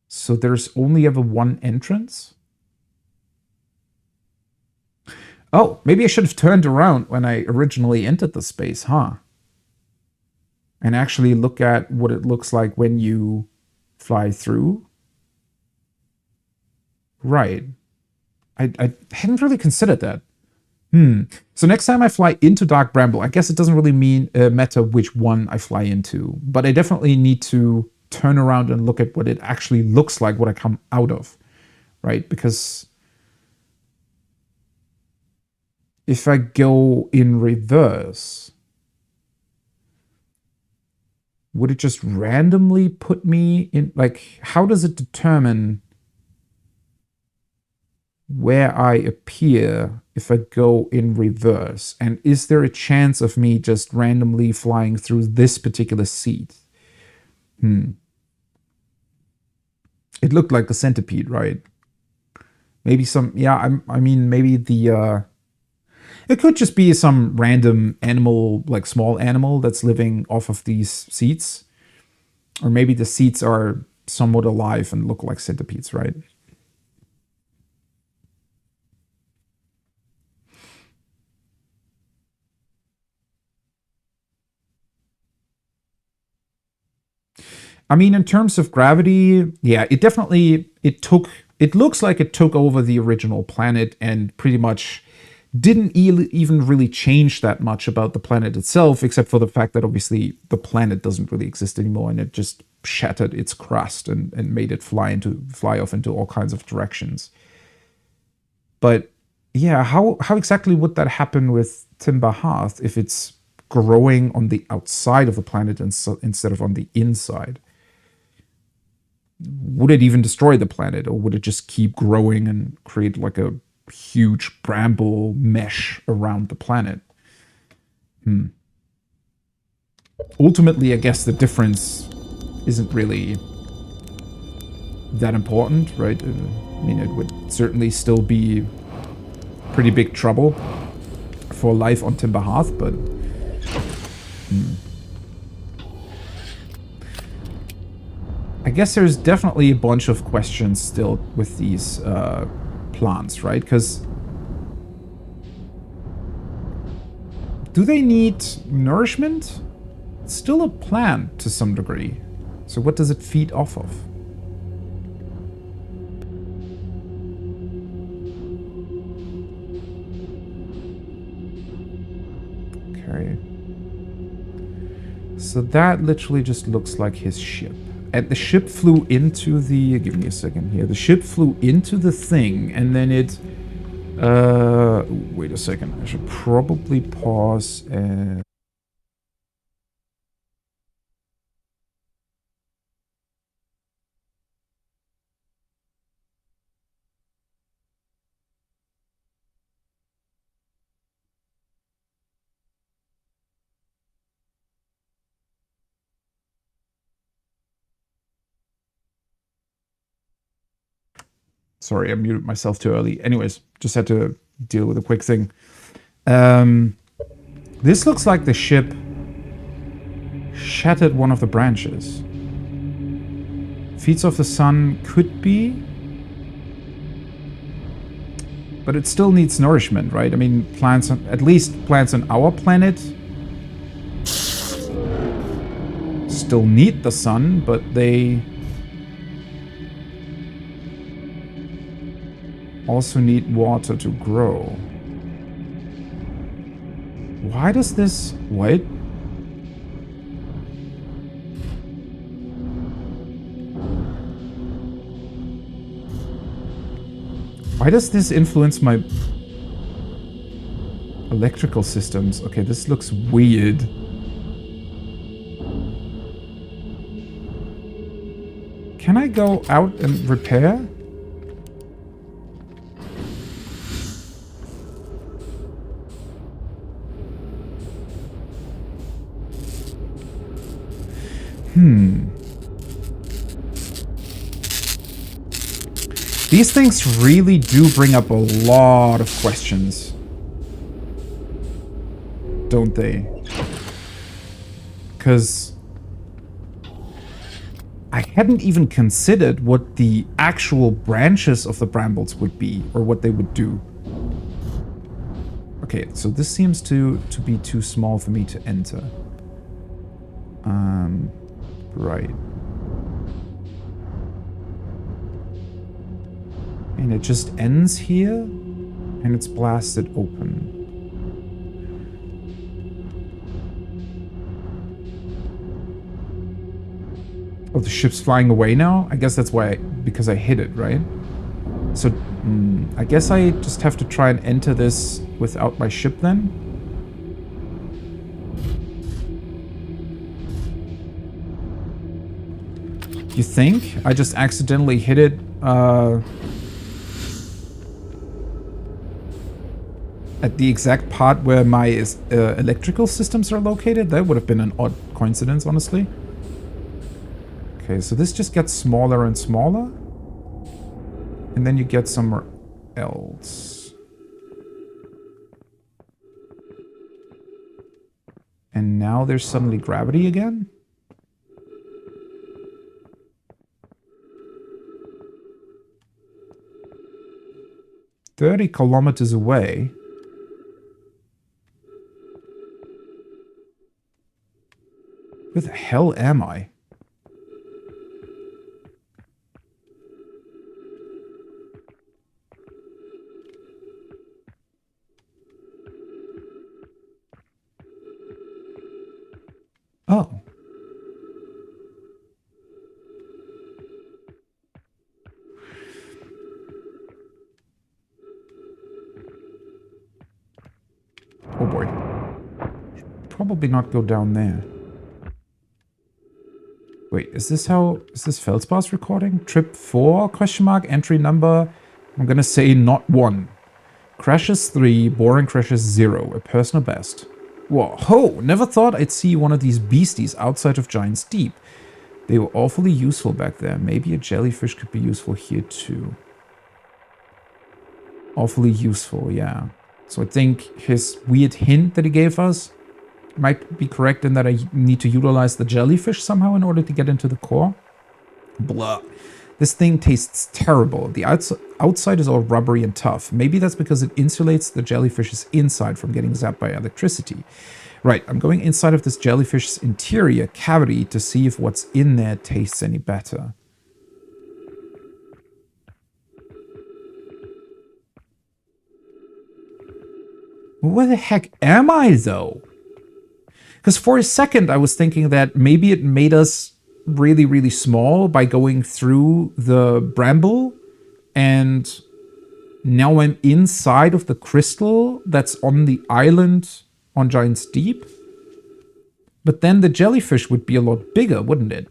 A: So there's only ever one entrance? Oh, maybe I should have turned around when I originally entered the space, huh? And actually look at what it looks like when you fly through. Right. I hadn't really considered that. So next time I fly into Dark Bramble, I guess it doesn't really matter which one I fly into, but I definitely need to turn around and look at what it actually looks like, what I come out of, right? Because if I go in reverse, would it just randomly put me in, like, how does it determine where I appear if I go in reverse? And is there a chance of me just randomly flying through this particular seat? It looked like a centipede, right? Maybe some, yeah, I mean, maybe the, it could just be some random animal, like small animal that's living off of these seats. Or maybe the seats are somewhat alive and look like centipedes, right? I mean, in terms of gravity, yeah, it definitely, it looks like it took over the original planet and pretty much didn't even really change that much about the planet itself, except for the fact that obviously the planet doesn't really exist anymore and it just shattered its crust and made it fly off into all kinds of directions. But yeah, how exactly would that happen with Timber Hearth if it's growing on the outside of the planet instead of on the inside? Would it even destroy the planet, or would it just keep growing and create like a huge bramble mesh around the planet? Ultimately, I guess the difference isn't really that important, right? I mean, it would certainly still be pretty big trouble for life on Timber Hearth, but I guess there's definitely a bunch of questions still with these plants, right? Because do they need nourishment? It's still a plant to some degree. So what does it feed off of? Okay. So that literally just looks like his ship. And the ship flew into the... Give me a second here. The ship flew into the thing, and then it... wait a second. I should probably pause and... Sorry, I muted myself too early. Anyways, just had to deal with a quick thing. This looks like the ship shattered one of the branches. Feeds off the sun could be, but it still needs nourishment, right? I mean, plants, at least plants on our planet, still need the sun, but they also need water to grow. Why does this... What? Why does this influence my electrical systems? Okay, this looks weird. Can I go out and repair? These things really do bring up a lot of questions, don't they? Because I hadn't even considered what the actual branches of the brambles would be, or what they would do. Okay, so this seems to be too small for me to enter. Right. And it just ends here, and it's blasted open. Oh, the ship's flying away now? I guess that's why, because I hit it, right? So, I guess I just have to try and enter this without my ship then? You think? I just accidentally hit it, at the exact part where my electrical systems are located? That would have been an odd coincidence, honestly. Okay, so this just gets smaller and smaller. And then you get somewhere else. And now there's suddenly gravity again? "30 kilometers away." Where the hell am I? Oh. Oh boy. Probably not go down there. Wait, is this Feldspar's recording? Trip 4, question mark, entry number, I'm gonna say not 1. Crashes 3, boring crashes 0, a personal best. Whoa, never thought I'd see one of these beasties outside of Giant's Deep. They were awfully useful back there. Maybe a jellyfish could be useful here too. Awfully useful, yeah. So I think his weird hint that he gave us might be correct in that I need to utilize the jellyfish somehow in order to get into the core. Blah. This thing tastes terrible. The outside is all rubbery and tough. Maybe that's because it insulates the jellyfish's inside from getting zapped by electricity. Right, I'm going inside of this jellyfish's interior cavity to see if what's in there tastes any better. Where the heck am I, though? Because for a second I was thinking that maybe it made us really, really small by going through the bramble, and now I'm inside of the crystal that's on the island on Giant's Deep. But then the jellyfish would be a lot bigger, wouldn't it?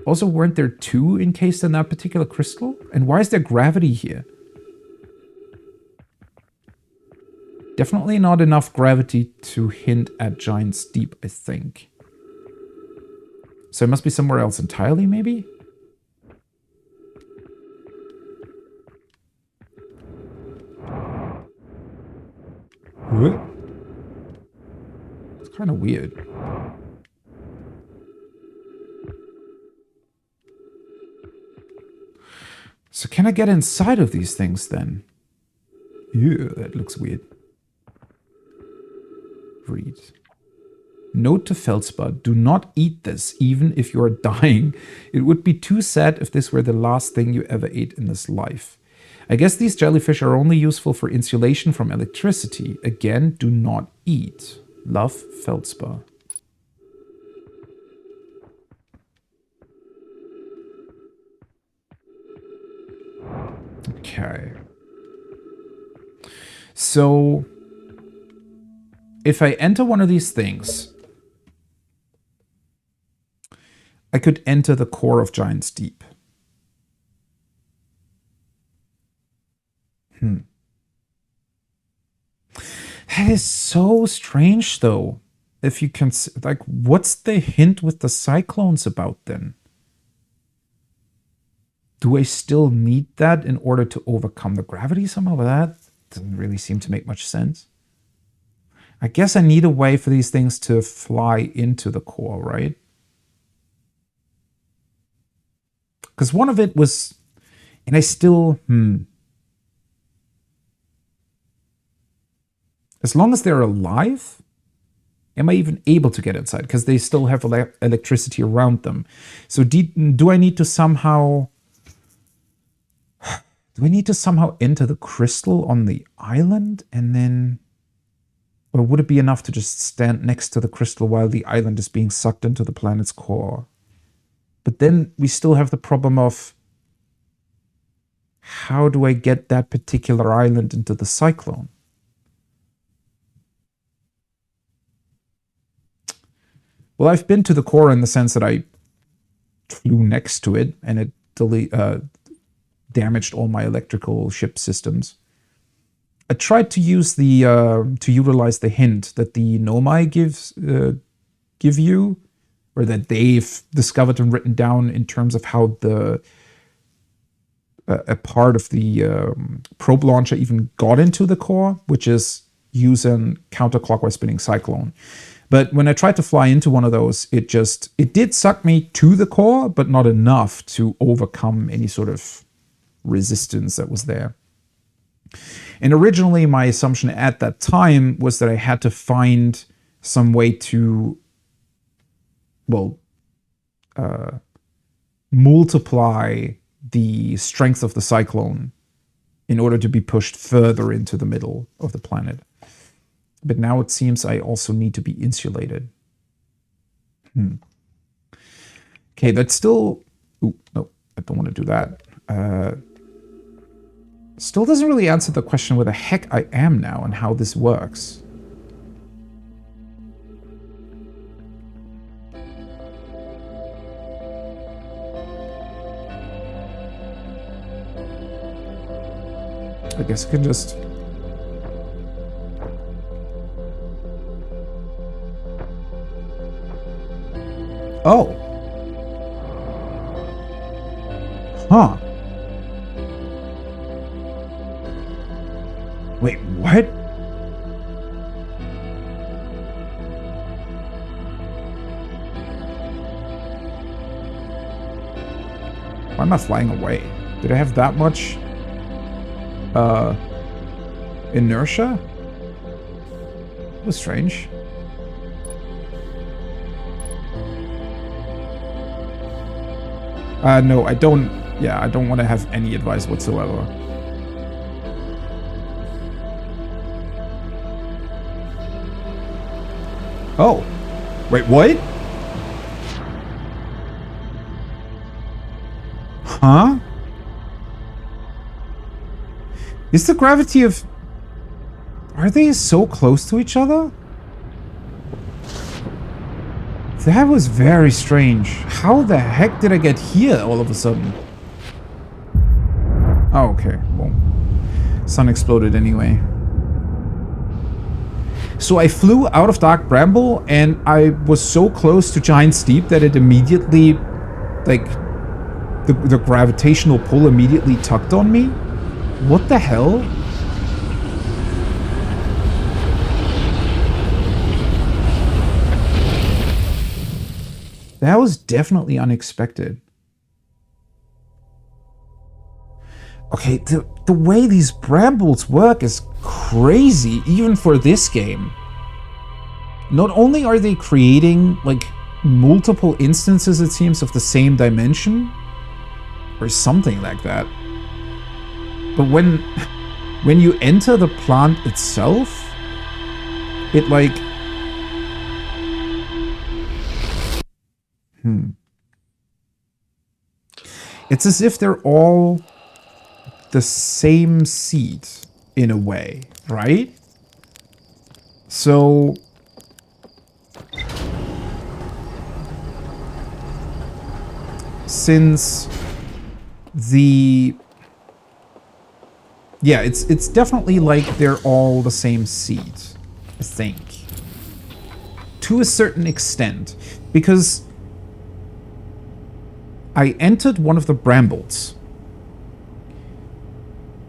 A: Also, weren't there 2 encased in that particular crystal? And why is there gravity here? Definitely not enough gravity to hint at Giant's Deep, I think. So it must be somewhere else entirely, maybe? What? It's kind of weird. So can I get inside of these things then? Ew, that looks weird. Read. Note to Feldspar, do not eat this, even if you are dying. It would be too sad if this were the last thing you ever ate in this life. I guess these jellyfish are only useful for insulation from electricity. Again, do not eat. Love, Feldspar. Okay. So, if I enter one of these things, I could enter the core of Giant's Deep. That is so strange, though. if you can, like, what's the hint with the cyclones about then? Do I still need that in order to overcome the gravity somehow? But that doesn't really seem to make much sense. I guess I need a way for these things to fly into the core, right? Because one of it was, and I still, as long as they're alive, am I even able to get inside? Because they still have electricity around them. So do I need to somehow... Do I need to somehow enter the crystal on the island and then... Or would it be enough to just stand next to the crystal while the island is being sucked into the planet's core? But then we still have the problem of... How do I get that particular island into the cyclone? Well, I've been to the core in the sense that I flew next to it and it damaged all my electrical ship systems. I tried to use the to utilize the hint that the Nomai give you, or that they've discovered and written down in terms of how the a part of the probe launcher even got into the core, which is using counterclockwise spinning cyclone. But when I tried to fly into one of those, it did suck me to the core, but not enough to overcome any sort of resistance that was there. And originally my assumption at that time was that I had to find some way to, well, multiply the strength of the cyclone in order to be pushed further into the middle of the planet. But now it seems I also need to be insulated. Okay, that's still... Ooh, no, I don't want to do that. Still doesn't really answer the question where the heck I am now and how this works. I guess I can just... Oh. Huh. Wait, what? Why am I flying away? Did I have that much inertia? That was strange. No, I don't. Yeah, I don't want to have any advice whatsoever. Oh. Wait, what? Huh? Is the gravity of... Are they so close to each other? That was very strange. How the heck did I get here all of a sudden? Oh, okay. Well, sun exploded anyway. So I flew out of Dark Bramble and I was so close to Giant Steep that it immediately, like, the gravitational pull immediately tugged on me? What the hell? That was definitely unexpected. Okay, the way these brambles work is crazy, even for this game. Not only are they creating, like, multiple instances, it seems, of the same dimension, or something like that, but when you enter the plant itself, it, like... It's as if they're all the same seed, in a way, right? So... Since the... Yeah, it's definitely like they're all the same seed, I think. to a certain extent, because I entered one of the brambles.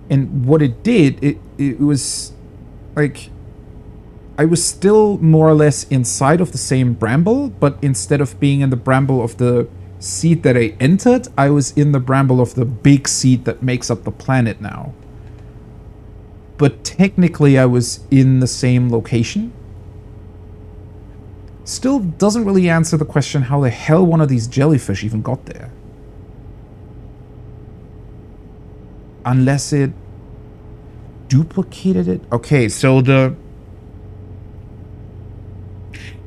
A: And what it did, it was like, I was still more or less inside of the same bramble, but instead of being in the bramble of the seed that I entered, I was in the bramble of the big seed that makes up the planet now. But technically I was in the same location. Still doesn't really answer the question how the hell one of these jellyfish even got there. Unless it duplicated it. Okay, so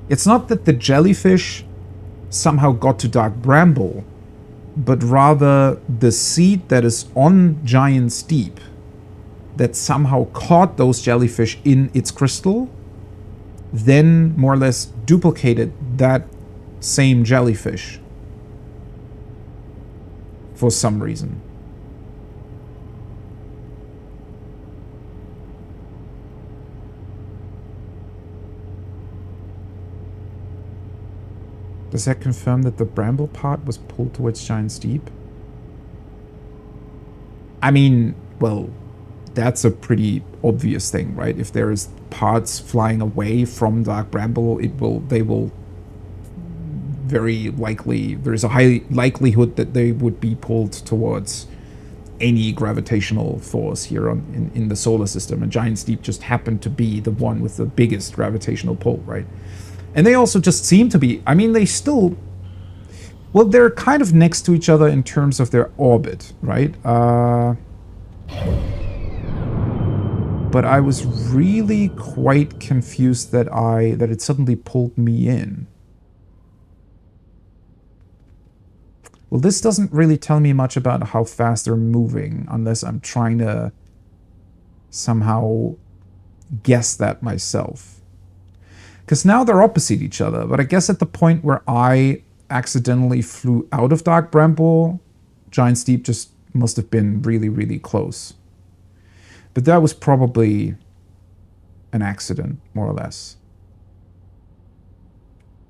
A: it's not that the jellyfish somehow got to Dark Bramble, but rather the seed that is on Giant's Deep that somehow caught those jellyfish in its crystal, then more or less duplicated that same jellyfish for some reason. Does that confirm that the Bramble part was pulled towards Giant's Deep? I mean, well, that's a pretty obvious thing, right? If there is parts flying away from Dark Bramble, they will very likely, there's a high likelihood that they would be pulled towards any gravitational force here in the solar system, and Giant's Deep just happened to be the one with the biggest gravitational pull, right? And they also just seem to be, I mean, they still, well, they're kind of next to each other in terms of their orbit, right? But I was really quite confused that it suddenly pulled me in. Well, this doesn't really tell me much about how fast they're moving, unless I'm trying to somehow guess that myself. Because now they're opposite each other, but I guess at the point where I accidentally flew out of Dark Bramble, Giant's Deep just must have been really, really close. But that was probably an accident, more or less.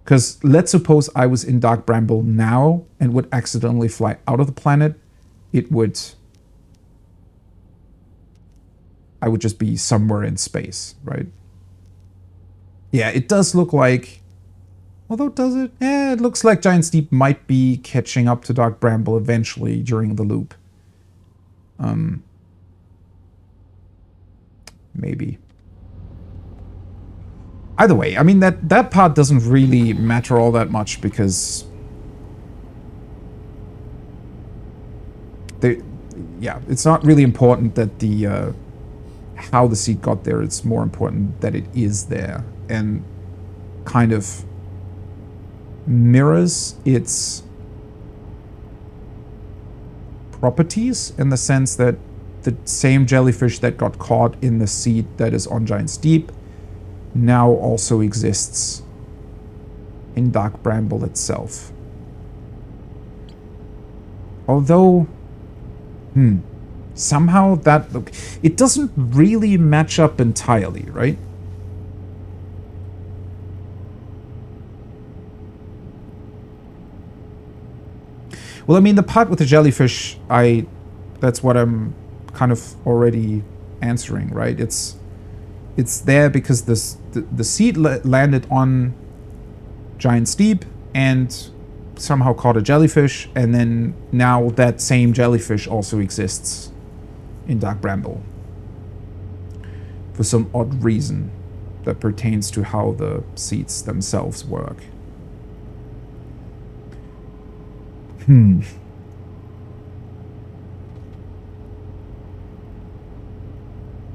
A: Because let's suppose I was in Dark Bramble now and would accidentally fly out of the planet, I would just be somewhere in space, right? Yeah, it does look like, although does it? Yeah, it looks like Giant's Deep might be catching up to Dark Bramble eventually during the loop. Maybe. Either way, I mean, that part doesn't really matter all that much because yeah, it's not really important that how the seed got there. It's more important that it is there and kind of mirrors its properties in the sense that the same jellyfish that got caught in the seed that is on Giant's Deep now also exists in Dark Bramble itself. Although, somehow it doesn't really match up entirely, right? Well, I mean, the part with the jellyfish, that's what I'm kind of already answering, right? It's there because the seed landed on Giant's Deep and somehow caught a jellyfish, and then now that same jellyfish also exists in Dark Bramble for some odd reason that pertains to how the seeds themselves work.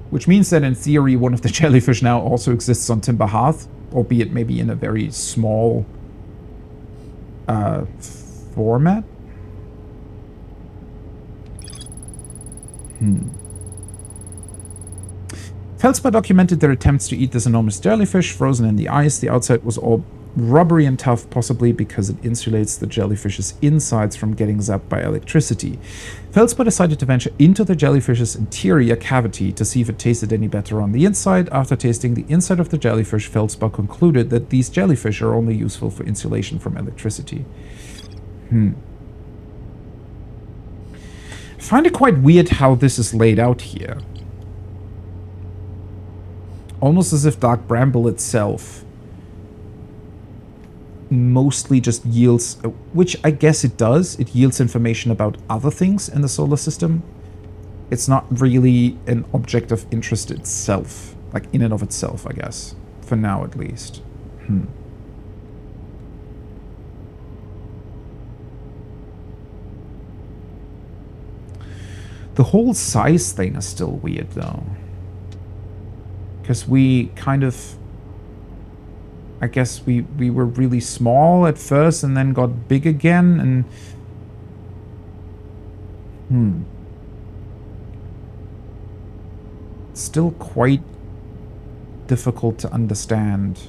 A: Which means that in theory one of the jellyfish now also exists on Timber Hearth, albeit maybe in a very small format. Feldspar documented their attempts to eat this enormous jellyfish frozen in the ice. The outside was all rubbery and tough, possibly because it insulates the jellyfish's insides from getting zapped by electricity. Feldspar decided to venture into the jellyfish's interior cavity to see if it tasted any better on the inside. After tasting the inside of the jellyfish, Feldspar concluded that these jellyfish are only useful for insulation from electricity. I find it quite weird how this is laid out here. Almost as if Dark Bramble itself mostly just yields, which I guess it does, it yields information about other things in the solar system. It's not really an object of interest itself, like in and of itself, I guess, for now at least. The whole size thing is still weird though, because we kind of, I guess we were really small at first and then got big again, and still quite difficult to understand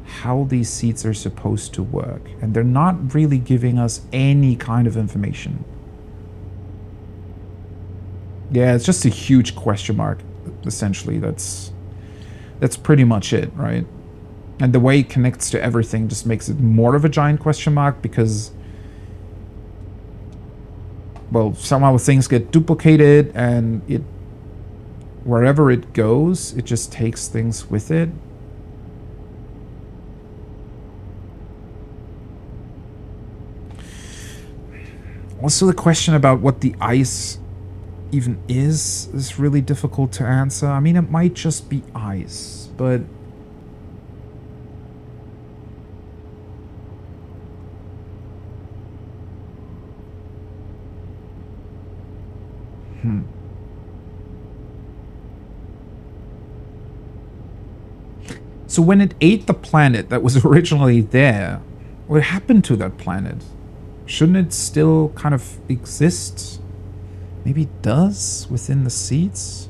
A: how these seeds are supposed to work, and they're not really giving us any kind of information. Yeah, it's just a huge question mark, essentially. That's pretty much it, right? And the way it connects to everything just makes it more of a giant question mark because, well, somehow things get duplicated and it, wherever it goes, it just takes things with it. Also, the question about what the ice even is really difficult to answer. I mean, it might just be ice, but So when it ate the planet that was originally there, what happened to that planet? Shouldn't it still kind of exist? Maybe it does within the seeds?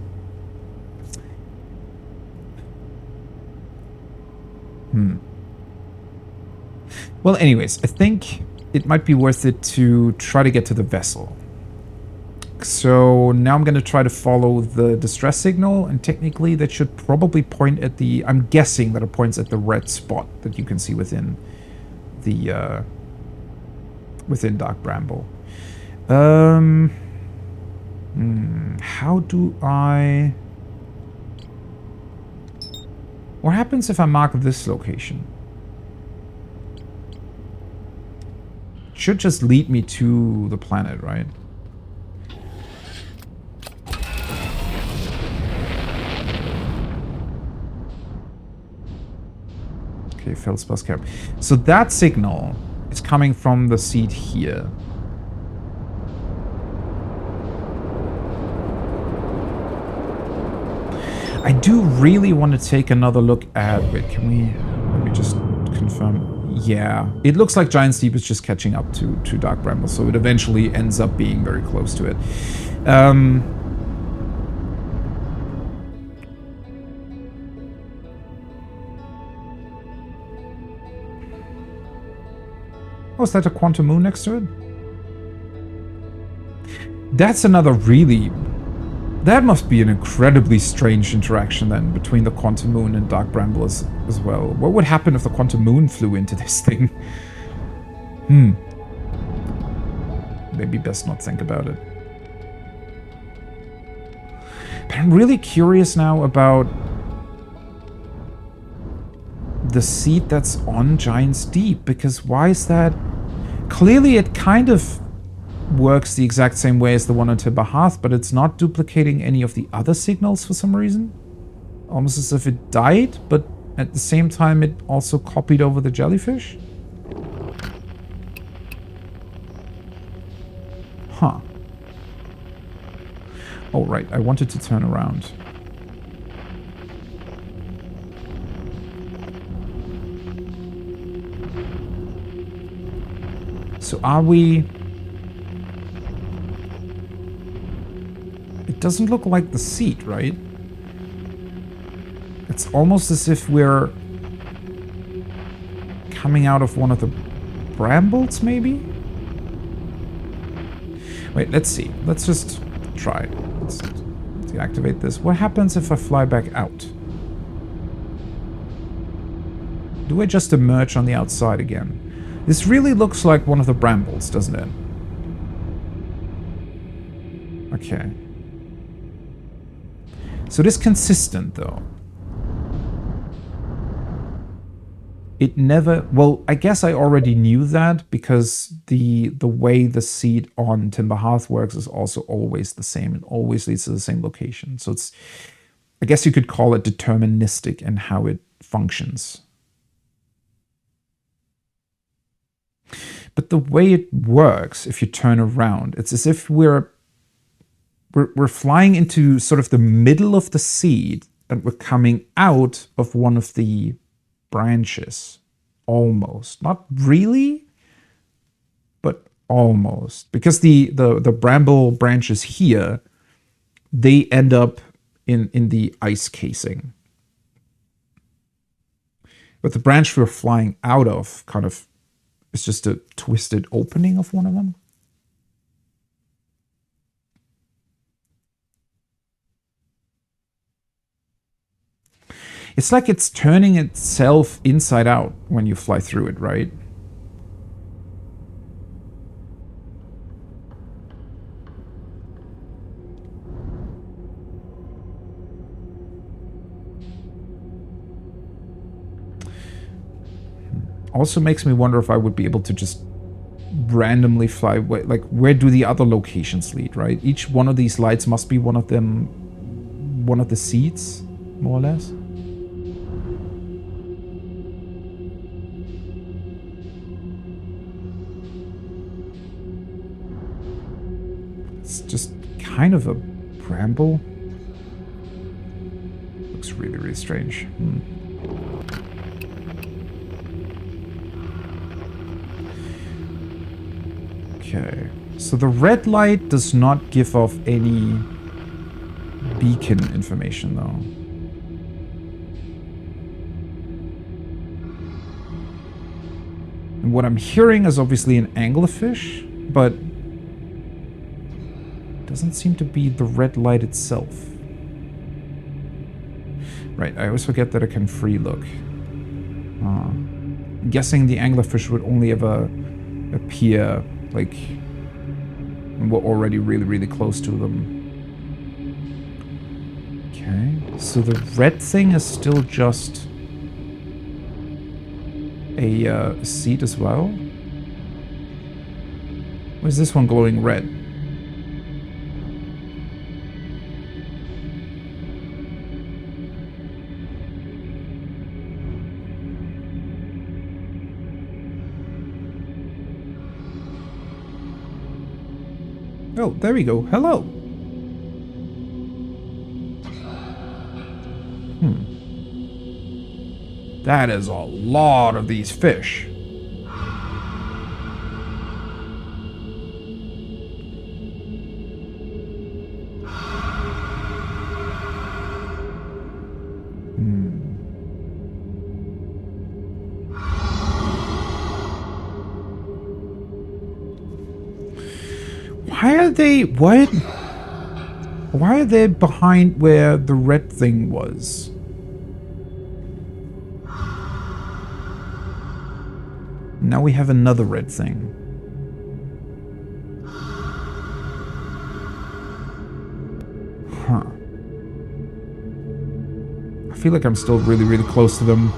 A: Well, anyways, I think it might be worth it to try to get to the vessel. So now I'm going to try to follow the distress signal, and technically that should probably point at the, I'm guessing that it points at the red spot that you can see within the, within Dark Bramble. How do I, what happens if I mark this location? It should just lead me to the planet, right? Okay, Feldspar's cap. So that signal is coming from the seed here. I do really want to take another look at... Wait, can we... Let me just confirm. Yeah. It looks like Giant Steep is just catching up to Dark Bramble, so it eventually ends up being very close to it. Oh, is that a quantum moon next to it? That's another really... That must be an incredibly strange interaction then between the quantum moon and Dark Bramble as well. What would happen if the quantum moon flew into this thing? Maybe best not think about it. But I'm really curious now about the seed that's on Giant's Deep, because why is that? Clearly it kind of works the exact same way as the one on Tibahath, but it's not duplicating any of the other signals for some reason. Almost as if it died, but at the same time it also copied over the jellyfish. Huh. Oh, right, I wanted to turn around. So are we... It doesn't look like the seat, right? It's almost as if we're coming out of one of the brambles, maybe? Wait, let's see. Let's just try. Let's deactivate this. What happens if I fly back out? Do I just emerge on the outside again? This really looks like one of the brambles, doesn't it? Okay. So it is consistent, though. It never... Well, I guess I already knew that, because the way the seed on Timber Hearth works is also always the same. It always leads to the same location. So it's... I guess you could call it deterministic in how it functions. But the way it works, if you turn around, it's as if we're flying into sort of the middle of the seed, and we're coming out of one of the branches. Almost. Not really, but almost. Because the bramble branches here, they end up in the ice casing. But the branch we're flying out of kind of is just a twisted opening of one of them. It's like it's turning itself inside out when you fly through it, right? Also makes me wonder if I would be able to just randomly fly. Like, where do the other locations lead, right? Each one of these lights must be one of them, one of the seeds, more or less. It's just kind of a bramble. Looks really, really strange. Okay, so the red light does not give off any beacon information, though. And what I'm hearing is obviously an anglerfish, but it doesn't seem to be the red light itself. Right, I always forget that I can free look. I'm guessing the anglerfish would only ever appear like when we're already really, really close to them. Okay, so the red thing is still just a seed as well? Why is this one glowing red? Oh, there we go. Hello. That is a lot of these fish. Why are they... what? Why are they behind where the red thing was? Now we have another red thing. Huh. I feel like I'm still really, really close to them.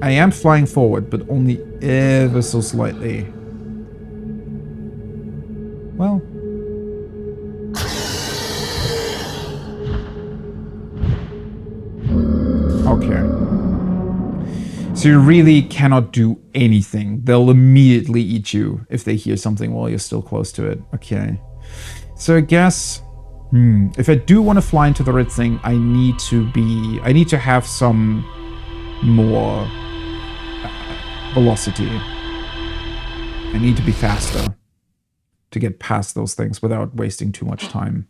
A: I am flying forward, but only ever so slightly. Well. Okay. So you really cannot do anything. They'll immediately eat you if they hear something while you're still close to it. Okay. So I guess... if I do want to fly into the red thing, I need to have some more velocity. I need to be faster to get past those things without wasting too much time.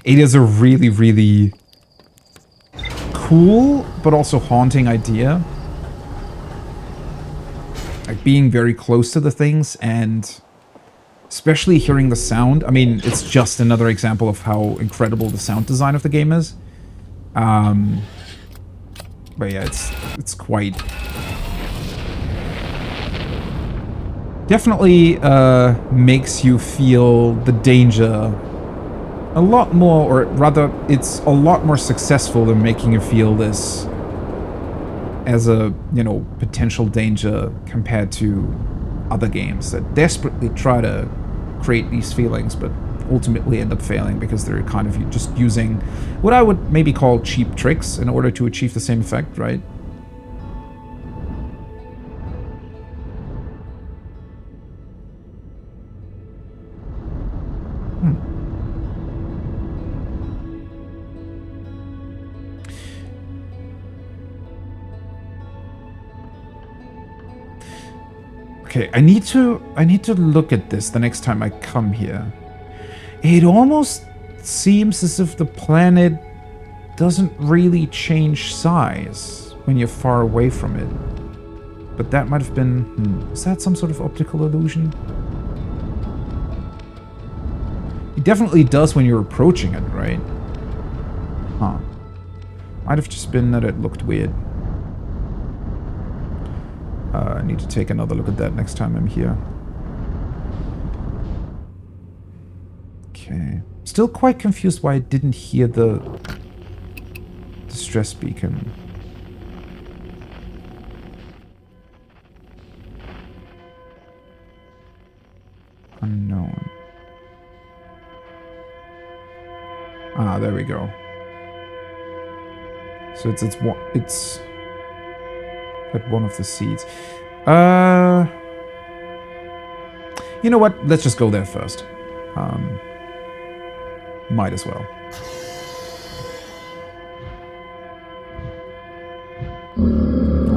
A: It is a really, really cool, but also haunting idea. Like being very close to the things and especially hearing the sound. I mean, it's just another example of how incredible the sound design of the game is. But yeah, it's quite... Definitely makes you feel the danger a lot more, or rather, it's a lot more successful than making you feel this as a, you know, potential danger compared to other games that desperately try to create these feelings, but ultimately end up failing because they're kind of just using what I would maybe call cheap tricks in order to achieve the same effect, right? Okay, I need to look at this the next time I come here. It almost seems as if the planet doesn't really change size when you're far away from it. But that might have been... is that some sort of optical illusion? It definitely does when you're approaching it, right? Huh. Might have just been that it looked weird. I need to take another look at that next time I'm here. Okay. Still quite confused why I didn't hear the distress beacon. Unknown. Ah, there we go. So it's at one of the seats. You know what? Let's just go there first. Might as well.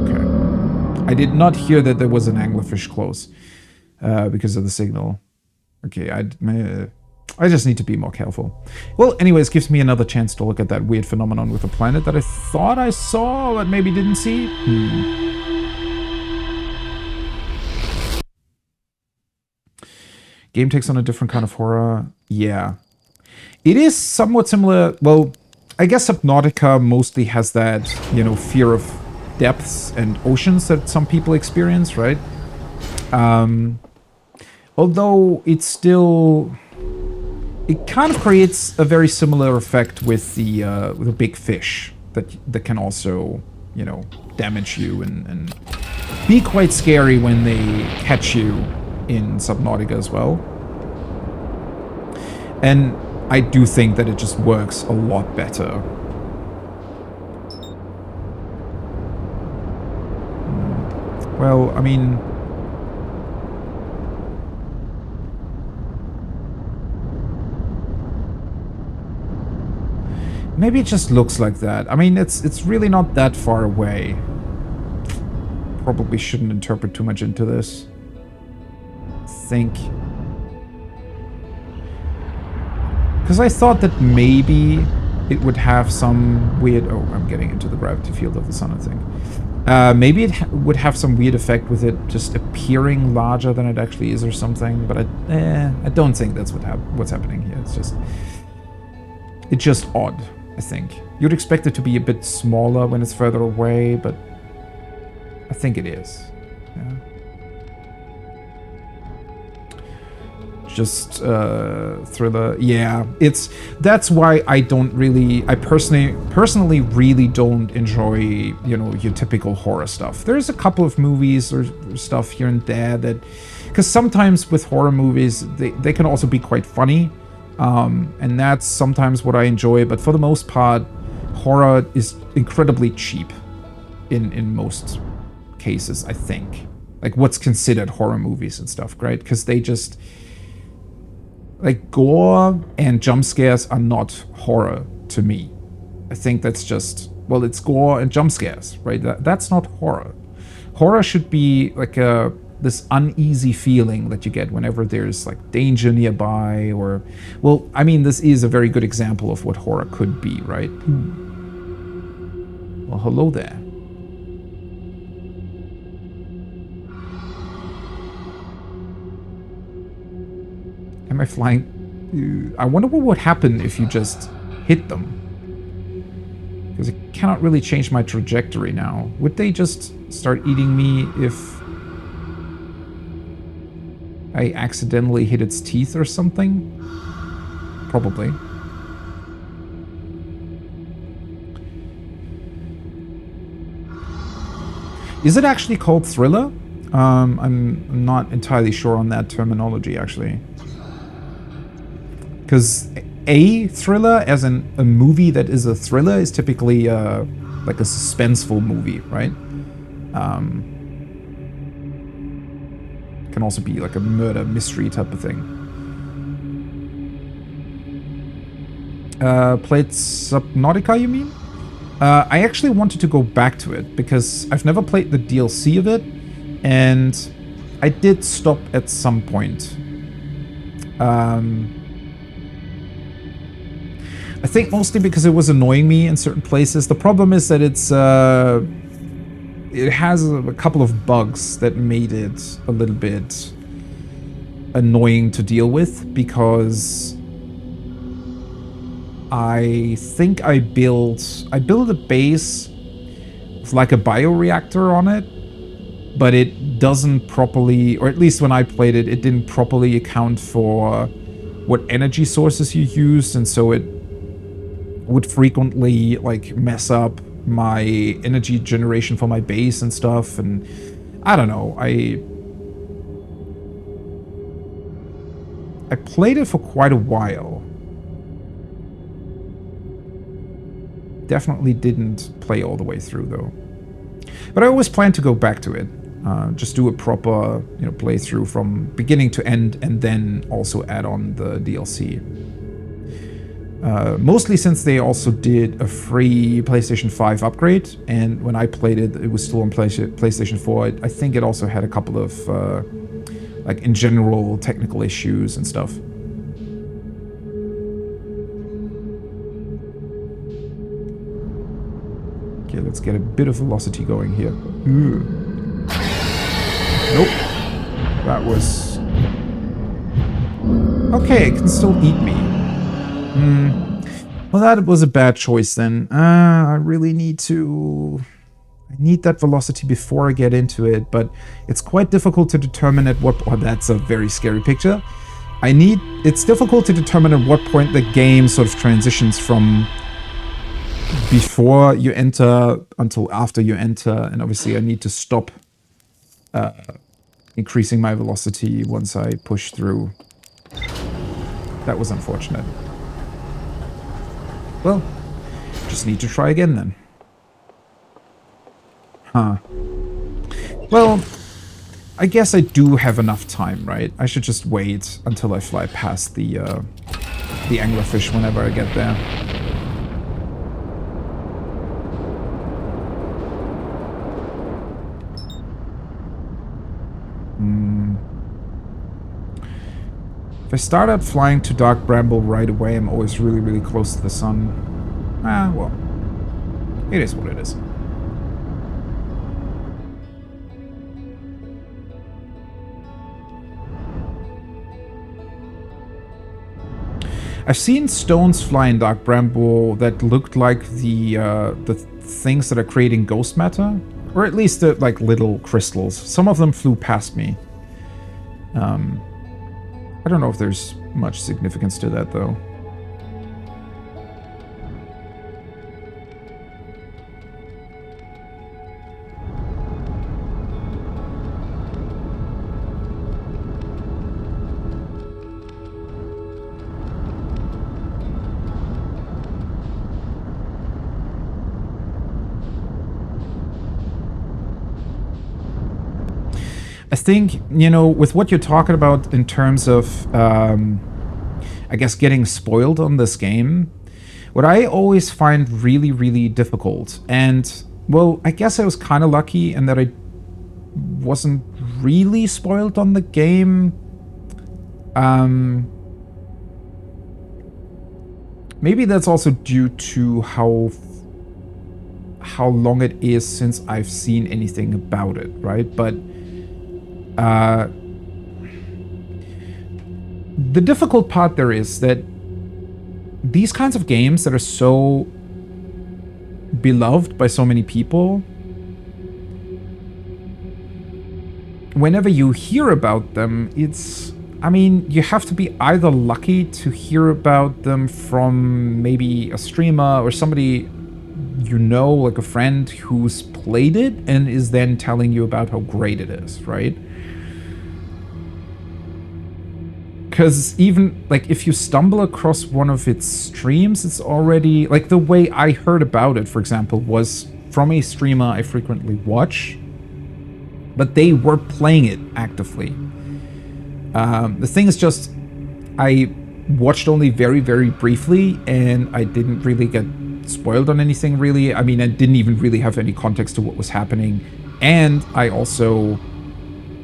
A: Okay. I did not hear that there was an anglerfish close because of the signal. Okay, I just need to be more careful. Well, anyways, gives me another chance to look at that weird phenomenon with the planet that I thought I saw, but maybe didn't see. Game takes on a different kind of horror. Yeah. It is somewhat similar. Well, I guess Subnautica mostly has that, you know, fear of depths and oceans that some people experience, right? Although it's still... It kind of creates a very similar effect with the big fish that can also, you know, damage you and be quite scary when they catch you in Subnautica as well. And I do think that it just works a lot better. Well, I mean... Maybe it just looks like that. I mean, it's really not that far away. Probably shouldn't interpret too much into this. Think. Because I thought that maybe it would have some weird... Oh, I'm getting into the gravity field of the sun, I think. Maybe it would have some weird effect with it just appearing larger than it actually is or something. But I don't think that's what's happening here. It's just odd, I think. You'd expect it to be a bit smaller when it's further away, but I think it is. Yeah. Just thriller. Yeah, that's why I don't really... I personally really don't enjoy, you know, your typical horror stuff. There's a couple of movies or stuff here and there that... Because sometimes with horror movies, they can also be quite funny. And that's sometimes what I enjoy, but for the most part, horror is incredibly cheap in most cases, I think. Like, what's considered horror movies and stuff, right? Because they just... Like, gore and jump scares are not horror to me. I think that's just... Well, it's gore and jump scares, right? That's not horror. Horror should be like a this uneasy feeling that you get whenever there's like danger nearby, or, well, I mean, this is a very good example of what horror could be, right? Well, hello there. Am I flying? I wonder what would happen if you just hit them. Because I cannot really change my trajectory now. Would they just start eating me if I accidentally hit its teeth or something? Probably. Is it actually called Thriller? I'm not entirely sure on that terminology, actually. Because a thriller, as in a movie that is a thriller, is typically like a suspenseful movie, right? Can also be like a murder mystery type of thing. Played Subnautica, you mean? I actually wanted to go back to it because I've never played the DLC of it, and I did stop at some point. I think mostly because it was annoying me in certain places. The problem is that it has a couple of bugs that made it a little bit annoying to deal with, because I think I built a base with like a bioreactor on it, but it doesn't properly, or at least when I played it, it didn't properly account for what energy sources you used, and so it would frequently like mess up my energy generation for my base and stuff, and I don't know, I played it for quite a while. Definitely didn't play all the way through though. But I always plan to go back to it. Just do a proper, playthrough from beginning to end, and then also add on the DLC. Mostly since they also did a free PlayStation 5 upgrade, and when I played it, it was still on PlayStation 4. I think it also had a couple of, like, in general, technical issues and stuff. Okay, let's get a bit of velocity going here. Nope. That was... Okay, it can still eat me. Well, that was a bad choice then. I really need to... I need that velocity before I get into it, but it's quite difficult to determine at what... Oh, that's a very scary picture. It's difficult to determine at what point the game sort of transitions from before you enter until after you enter, and obviously I need to stop increasing my velocity once I push through. That was unfortunate. Well, just need to try again then. Huh. Well, I guess I do have enough time, right? I should just wait until I fly past the anglerfish whenever I get there. If I start out flying to Dark Bramble right away, I'm always really, really close to the sun. Well, it is what it is. I've seen stones fly in Dark Bramble that looked like the things that are creating ghost matter, or at least the like little crystals. Some of them flew past me. I don't know if there's much significance to that, though. I think, with what you're talking about in terms of, I guess, getting spoiled on this game, what I always find really, really difficult, and, well, I guess I was kind of lucky in that I wasn't really spoiled on the game. Maybe that's also due to how long it is since I've seen anything about it, right? But the difficult part there is that these kinds of games that are so beloved by so many people, whenever you hear about them, I mean, you have to be either lucky to hear about them from maybe a streamer or somebody you know, like a friend who's played it and is then telling you about how great it is, right? Because even, like, if you stumble across one of its streams, it's already... Like, the way I heard about it, for example, was from a streamer I frequently watch, but they were playing it actively. The thing is just, I watched only very, very briefly, and I didn't really get spoiled on anything, really. I mean, I didn't even really have any context to what was happening, and I also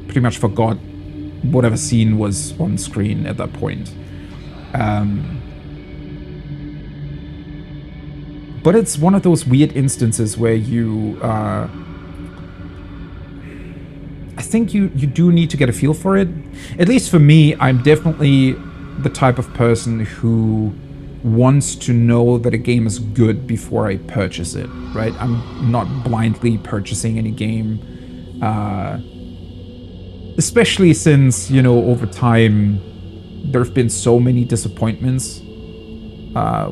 A: pretty much forgot whatever scene was on screen at that point. But it's one of those weird instances where you... I think you do need to get a feel for it. At least for me, I'm definitely the type of person who wants to know that a game is good before I purchase it, right? I'm not blindly purchasing any game. Especially since, you know, over time, there have been so many disappointments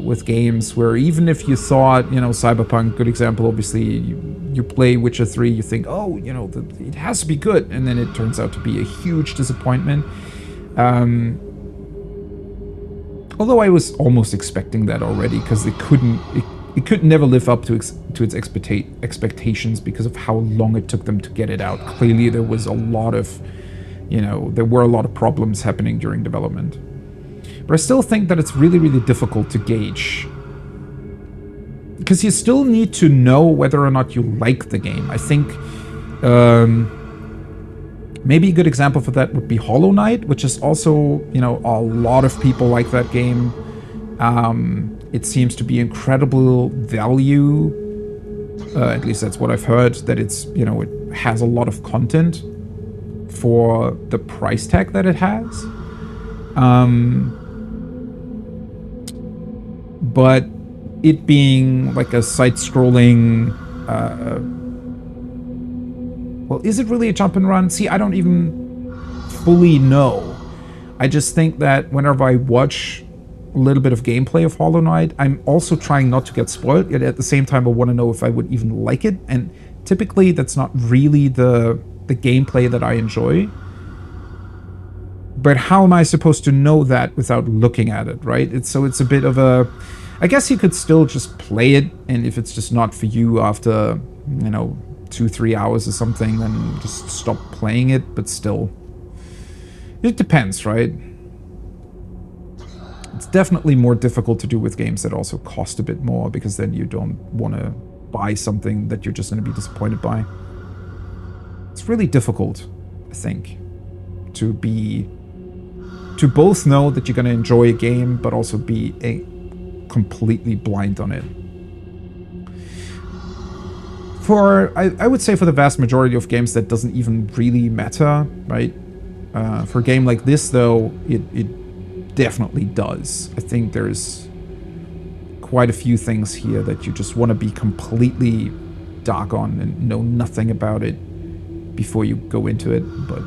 A: with games where even if you thought, you know, Cyberpunk, good example, obviously, you play Witcher 3, you think, oh, you know, it has to be good, and then it turns out to be a huge disappointment. Although I was almost expecting that already, because it could never live up to its expectations because of how long it took them to get it out. Clearly, there was a lot of, you know, there were a lot of problems happening during development. But I still think that it's really, really difficult to gauge. Because you still need to know whether or not you like the game. I think maybe a good example for that would be Hollow Knight, which is also, you know, a lot of people like that game. It seems to be incredible value. At least that's what I've heard, that it's, you know, it has a lot of content for the price tag that it has. But it being like a side-scrolling... well, is it really a jump and run? See, I don't even fully know. I just think that whenever I watch a little bit of gameplay of Hollow Knight, I'm also trying not to get spoiled, yet at the same time I want to know if I would even like it, and typically that's not really the gameplay that I enjoy. But how am I supposed to know that without looking at it, right? It's a bit of a... I guess you could still just play it, and if it's just not for you after, you know, 2-3 hours or something, then just stop playing it, but still. It depends, right? It's definitely more difficult to do with games that also cost a bit more, because then you don't want to buy something that you're just going to be disappointed by. It's really difficult, I think, to both know that you're going to enjoy a game, but also be completely blind on it. I would say for the vast majority of games that doesn't even really matter, right? For a game like this, though, it definitely does. I think there's quite a few things here that you just want to be completely dark on and know nothing about it before you go into it, but...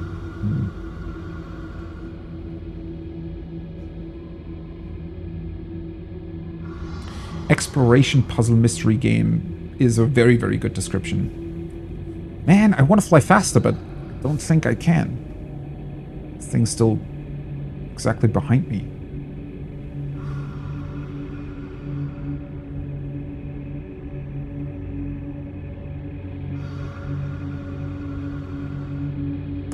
A: Exploration puzzle mystery game is a very, very good description. Man, I want to fly faster, but I don't think I can. This thing's still exactly behind me.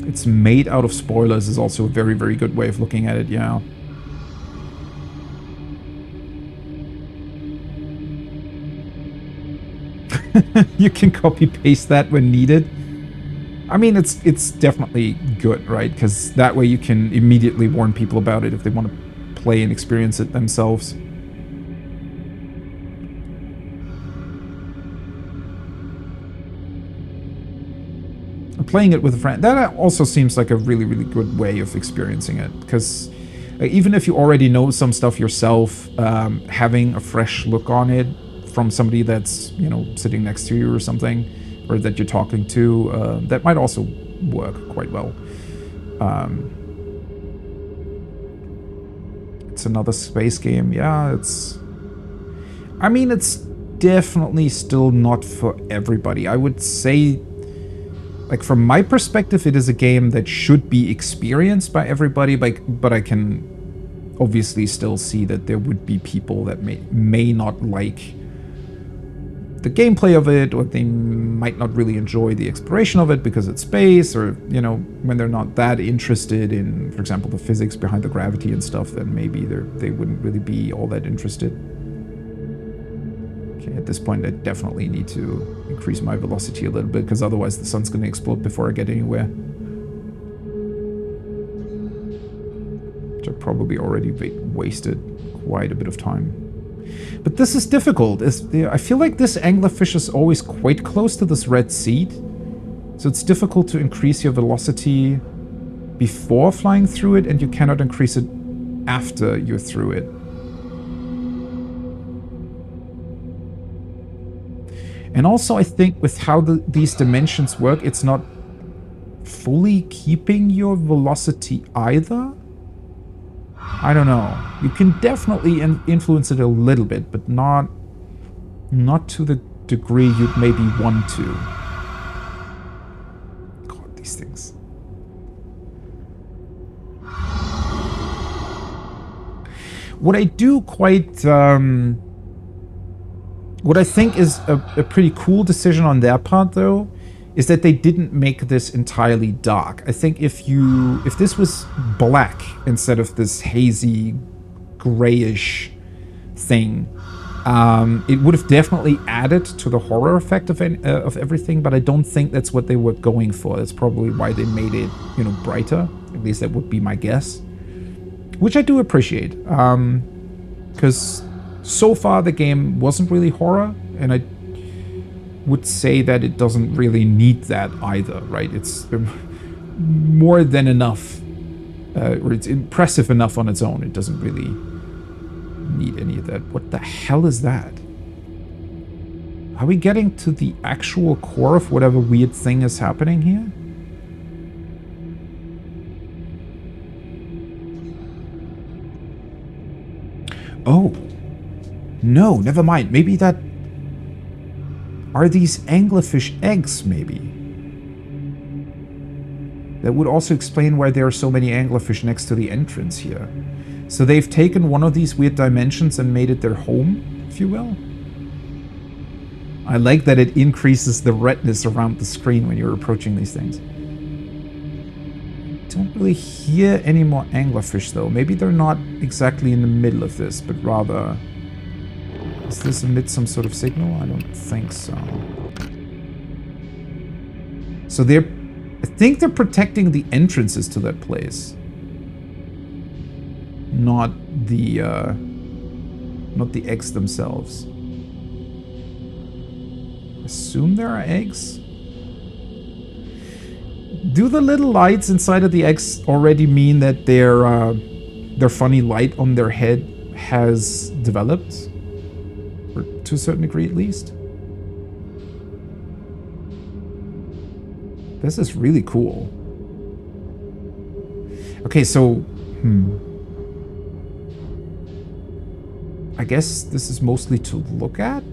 A: It's made out of spoilers is also a very, very good way of looking at it, yeah. You can copy-paste that when needed. I mean, it's definitely good, right? Because that way you can immediately warn people about it if they want to play and experience it themselves. Playing it with a friend, that also seems like a really, really good way of experiencing it. Because even if you already know some stuff yourself, having a fresh look on it from somebody that's, you know, sitting next to you or something, or that you're talking to, that might also work quite well. It's another space game. Yeah, I mean, it's definitely still not for everybody. I would say, like, from my perspective, it is a game that should be experienced by everybody, but I can obviously still see that there would be people that may not like the gameplay of it, or they might not really enjoy the exploration of it because it's space, or, you know, when they're not that interested in, for example, the physics behind the gravity and stuff, then maybe they wouldn't really be all that interested. Okay, at this point I definitely need to increase my velocity a little bit, because otherwise the sun's going to explode before I get anywhere. Which I probably already wasted quite a bit of time. But this is difficult. I feel like this anglerfish is always quite close to this red seed. So it's difficult to increase your velocity before flying through it, and you cannot increase it after you're through it. And also, I think with how these dimensions work, it's not fully keeping your velocity either. I don't know. You can definitely influence it a little bit, but not to the degree you'd maybe want to. God, these things. What I do quite... what I think is a pretty cool decision on their part, though, is that they didn't make this entirely dark. I think if this was black instead of this hazy, grayish thing, it would have definitely added to the horror effect of everything, but I don't think that's what they were going for. That's probably why they made it, you know, brighter. At least that would be my guess. Which I do appreciate, because so far the game wasn't really horror, and I would say that it doesn't really need that either, right? It's more than enough, or it's impressive enough on its own. It doesn't really need any of that. What the hell is that? Are we getting to the actual core of whatever weird thing is happening here? Oh. No, never mind. Maybe that... Are these anglerfish eggs, maybe? That would also explain why there are so many anglerfish next to the entrance here. So they've taken one of these weird dimensions and made it their home, if you will. I like that it increases the redness around the screen when you're approaching these things. Don't really hear any more anglerfish, though. Maybe they're not exactly in the middle of this, but rather... Does this emit some sort of signal? I don't think so. So I think they're protecting the entrances to that place. Not the eggs themselves. Assume there are eggs? Do the little lights inside of the eggs already mean that their funny light on their head has developed? Or to a certain degree, at least. This is really cool. Okay, so... I guess this is mostly to look at?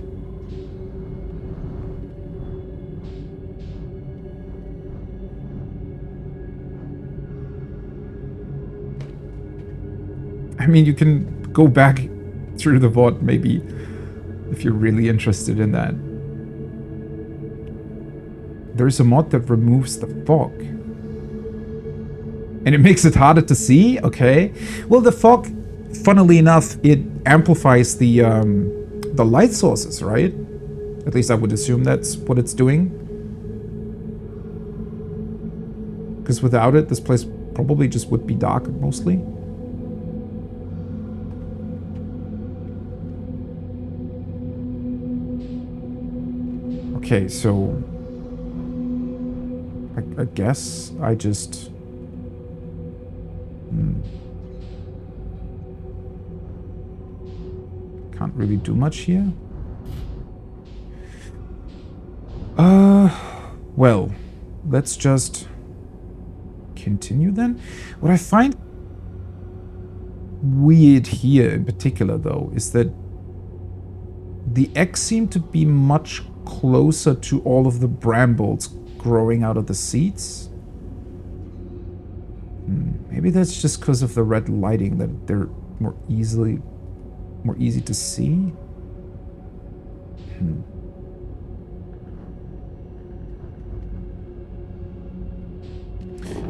A: I mean, you can go back through the VOD, maybe, if you're really interested in that. There's a mod that removes the fog. And it makes it harder to see? Okay. Well, the fog, funnily enough, it amplifies the light sources, right? At least I would assume that's what it's doing. Because without it, this place probably just would be dark mostly. Okay, so I guess I just... Can't really do much here. Well, let's just continue then. What I find weird here in particular, though, is that the X seem to be much closer to all of the brambles growing out of the seeds. Maybe that's just because of the red lighting, that they're more easy to see.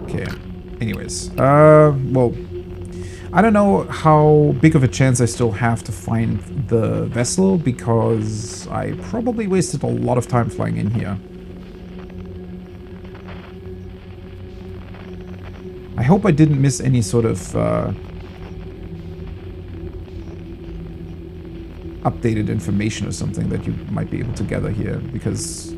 A: Okay. Anyways, well, I don't know how big of a chance I still have to find the vessel, because I probably wasted a lot of time flying in here. I hope I didn't miss any sort of updated information or something that you might be able to gather here, because...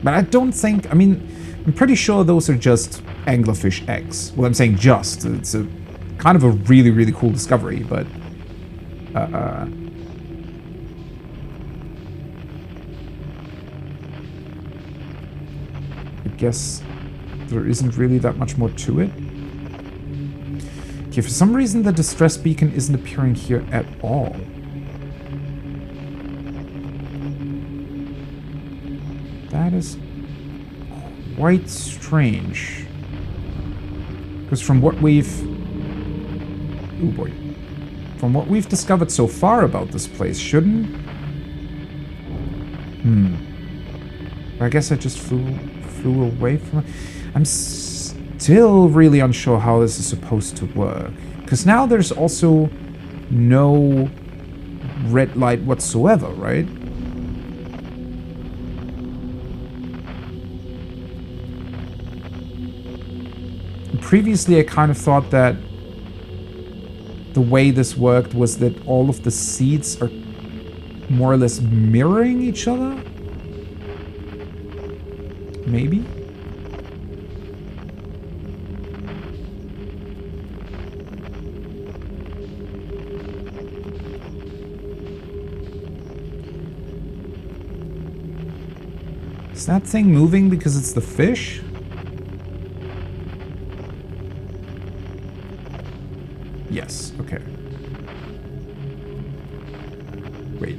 A: But I don't think... I mean, I'm pretty sure those are just Anglerfish X. Well, I'm saying just. It's a kind of a really, really cool discovery, but... I guess there isn't really that much more to it. Okay, for some reason the distress beacon isn't appearing here at all. That is quite strange. Because from what we've... Oh boy. From what we've discovered so far about this place, shouldn't... I guess I just flew away from it. I'm still really unsure how this is supposed to work. Because now there's also no red light whatsoever, right? Previously, I kind of thought that the way this worked was that all of the seeds are more or less mirroring each other. Maybe? Is that thing moving because it's the fish? Yes, okay. Wait.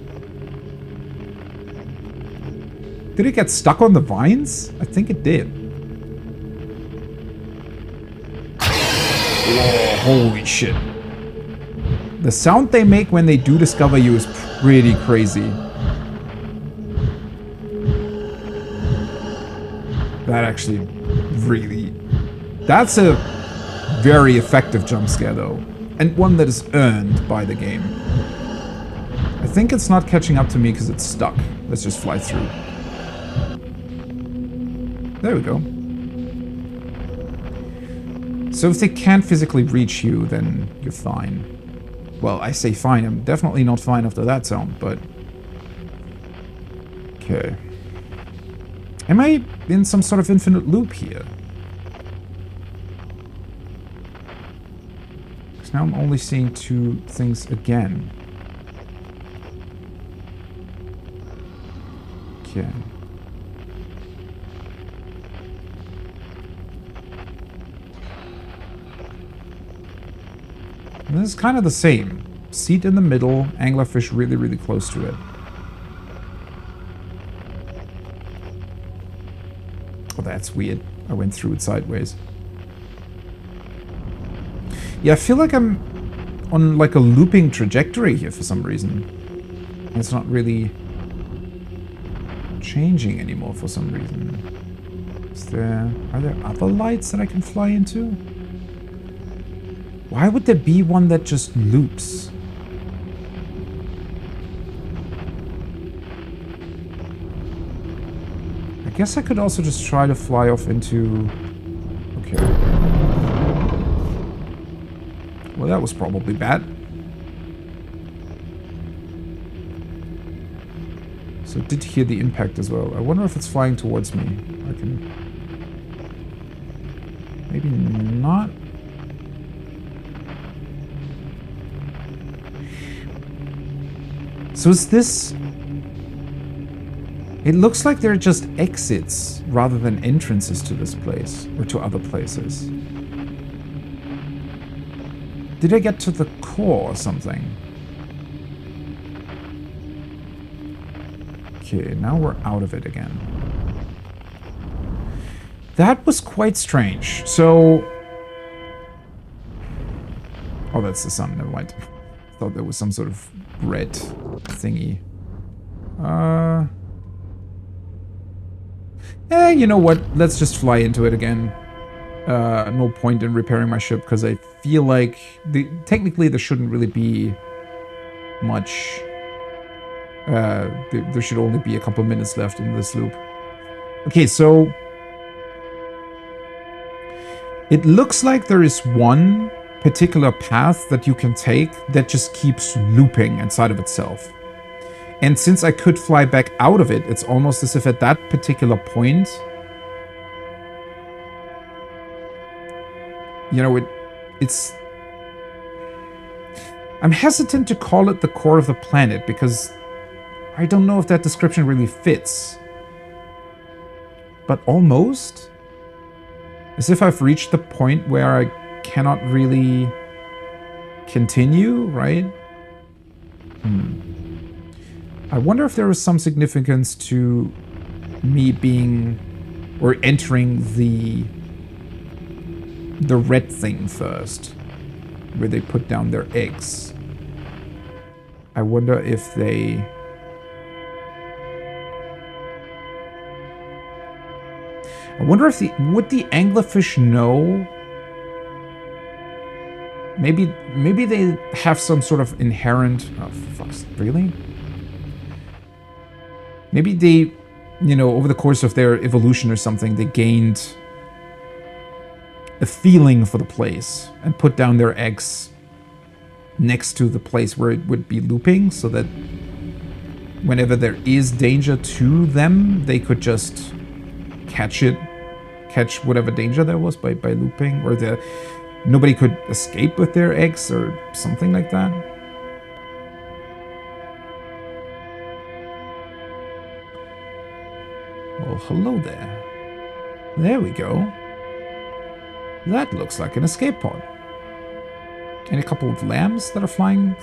A: Did it get stuck on the vines? I think it did. Whoa, holy shit. The sound they make when they do discover you is pretty crazy. That actually really... That's a very effective jump scare though. And one that is earned by the game. I think it's not catching up to me because it's stuck. Let's just fly through. There we go. So if they can't physically reach you, then you're fine. Well, I say fine. I'm definitely not fine after that sound, but... Okay. Am I in some sort of infinite loop here? Because now I'm only seeing two things again. Okay. And this is kind of the same. Seat in the middle, anglerfish really, really close to it. Oh, that's weird. I went through it sideways. Yeah, I feel like I'm on like a looping trajectory here for some reason. And it's not really changing anymore for some reason. Are there other lights that I can fly into? Why would there be one that just loops? I guess I could also just try to fly off into... Okay. Well, that was probably bad. So it did hear the impact as well. I wonder if it's flying towards me. I can... Maybe not. So is this... It looks like they're just exits rather than entrances to this place or to other places. Did I get to the core or something? Okay, now we're out of it again. That was quite strange. So... Oh, that's the sun. Never mind. I thought there was some sort of red thingy. You know what? Let's just fly into it again. No point in repairing my ship, because I feel like... technically, there shouldn't really be much... there should only be a couple minutes left in this loop. Okay, so... It looks like there is one particular path that you can take that just keeps looping inside of itself. And since I could fly back out of it, it's almost as if at that particular point... You know, it's... I'm hesitant to call it the core of the planet, because I don't know if that description really fits. But almost? As if I've reached the point where I cannot really continue, right? I wonder if there is some significance to me being... or entering the red thing first, where they put down their eggs. I wonder if they... I wonder if would the anglerfish know? Maybe they have some sort of inherent... Oh, fuck, really? Maybe they, you know, over the course of their evolution or something, they gained a feeling for the place and put down their eggs next to the place where it would be looping, so that whenever there is danger to them, they could just catch whatever danger there was by looping, or nobody could escape with their eggs or something like that. Well, hello there. There we go. That looks like an escape pod. And a couple of lambs that are flying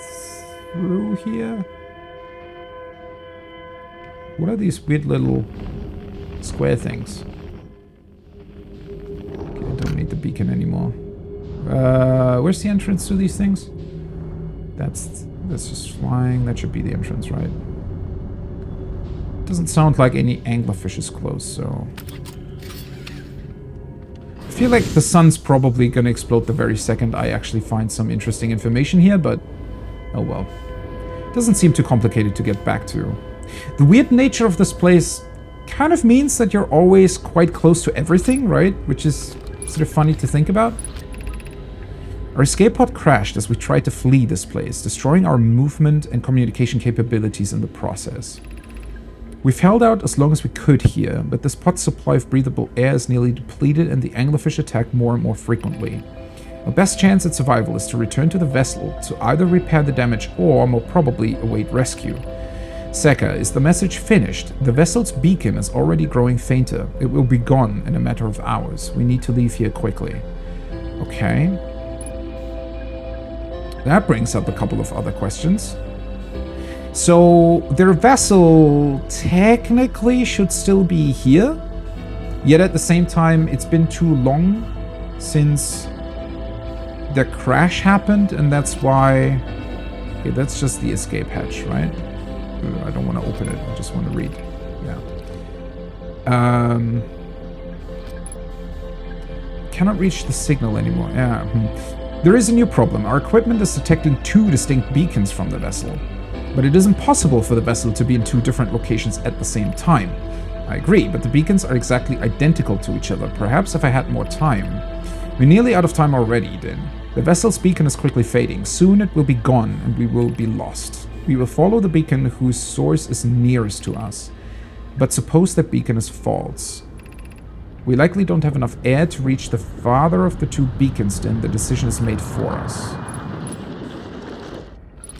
A: through here. What are these weird little square things? Okay, I don't need the beacon anymore. Where's the entrance to these things? That's just flying. That should be the entrance, right? Doesn't sound like any anglerfish is close, so... I feel like the sun's probably gonna explode the very second I actually find some interesting information here, but... oh well. Doesn't seem too complicated to get back to. The weird nature of this place kind of means that you're always quite close to everything, right? Which is sort of funny to think about. Our escape pod crashed as we tried to flee this place, destroying our movement and communication capabilities in the process. We've held out as long as we could here, but this pod's supply of breathable air is nearly depleted and the anglerfish attack more and more frequently. Our best chance at survival is to return to the vessel to either repair the damage or, more probably, await rescue. Seka, is the message finished? The vessel's beacon is already growing fainter. It will be gone in a matter of hours. We need to leave here quickly. Okay. That brings up a couple of other questions. So, their vessel technically should still be here, yet at the same time, it's been too long since the crash happened, and that's why... okay, that's just the escape hatch, right? I don't want to open it, I just want to read. Yeah. Cannot reach the signal anymore. Yeah. There is a new problem. Our equipment is detecting two distinct beacons from the vessel. But it is impossible for the vessel to be in two different locations at the same time. I agree, but the beacons are exactly identical to each other. Perhaps if I had more time. We're nearly out of time already, then. The vessel's beacon is quickly fading. Soon it will be gone, and we will be lost. We will follow the beacon whose source is nearest to us. But suppose that beacon is false. We likely don't have enough air to reach the farther of the two beacons, then the decision is made for us.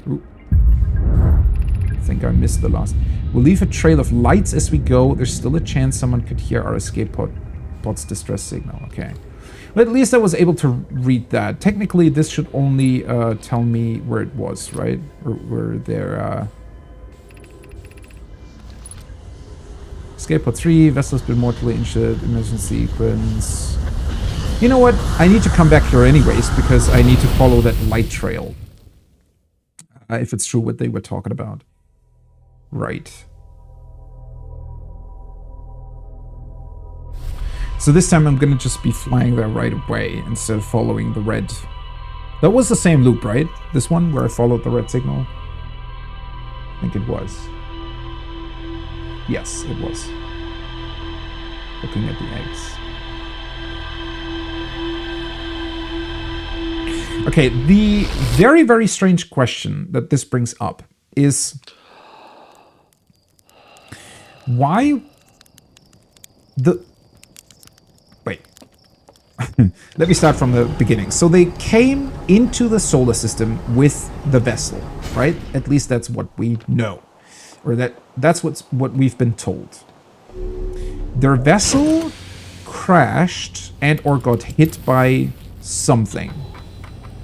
A: Ooh. I think I missed the last. We'll leave a trail of lights as we go. There's still a chance someone could hear our escape pod's distress signal. Okay. But at least I was able to read that. Technically, this should only tell me where it was, right? Or where their... Escape pod 3, vessel's been mortally injured, emergency sequence. You know what? I need to come back here anyways, because I need to follow that light trail. If it's true what they were talking about. Right. So this time I'm gonna just be flying there right away instead of following the red. That was the same loop, right? This one where I followed the red signal? I think it was. Yes, it was. Looking at the eggs. Okay, the very, very strange question that this brings up is why the... Wait. Let me start from the beginning. So they came into the solar system with the vessel, right? At least that's what we know. Or that's what we've been told. Their vessel crashed and or got hit by something.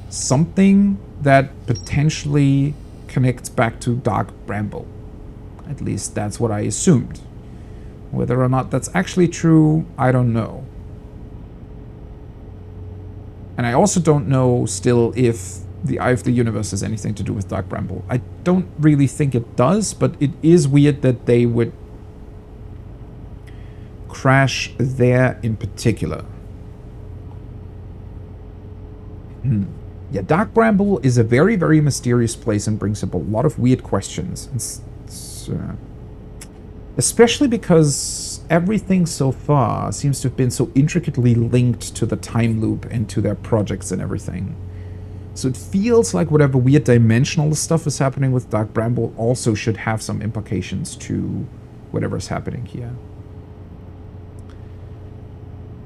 A: Something that potentially connects back to Dark Bramble. At least that's what I assumed. Whether or not that's actually true, I don't know. And I also don't know still if the Eye of the Universe has anything to do with Dark Bramble. I don't really think it does, but it is weird that they would crash there in particular. Yeah, Dark Bramble is a very, very mysterious place and brings up a lot of weird questions. Especially because everything so far seems to have been so intricately linked to the time loop and to their projects and everything. So it feels like whatever weird dimensional stuff is happening with Dark Bramble also should have some implications to whatever's happening here.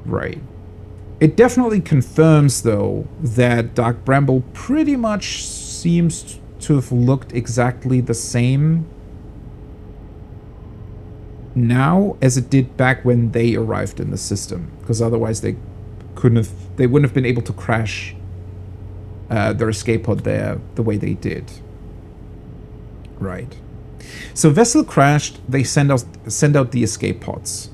A: Right. It definitely confirms, though, that Dark Bramble pretty much seems to have looked exactly the same now as it did back when they arrived in the system. Because otherwise they wouldn't have been able to crash their escape pod there the way they did. Right. So vessel crashed, they send out the escape pods.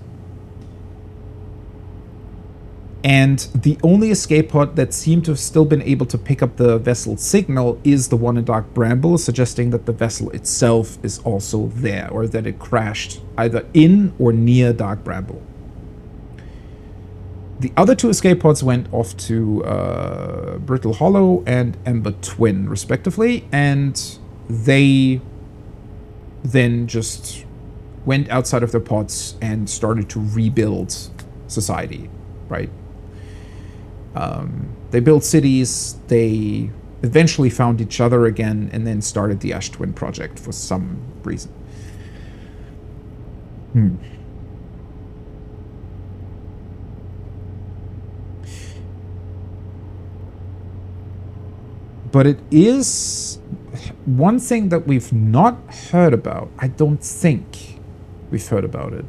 A: And the only escape pod that seemed to have still been able to pick up the vessel's signal is the one in Dark Bramble, suggesting that the vessel itself is also there, or that it crashed either in or near Dark Bramble. The other two escape pods went off to Brittle Hollow and Ember Twin, respectively, and they then just went outside of their pods and started to rebuild society, right? They built cities, they eventually found each other again, and then started the Ash Twin project for some reason. But it is one thing that we've not heard about, I don't think we've heard about it,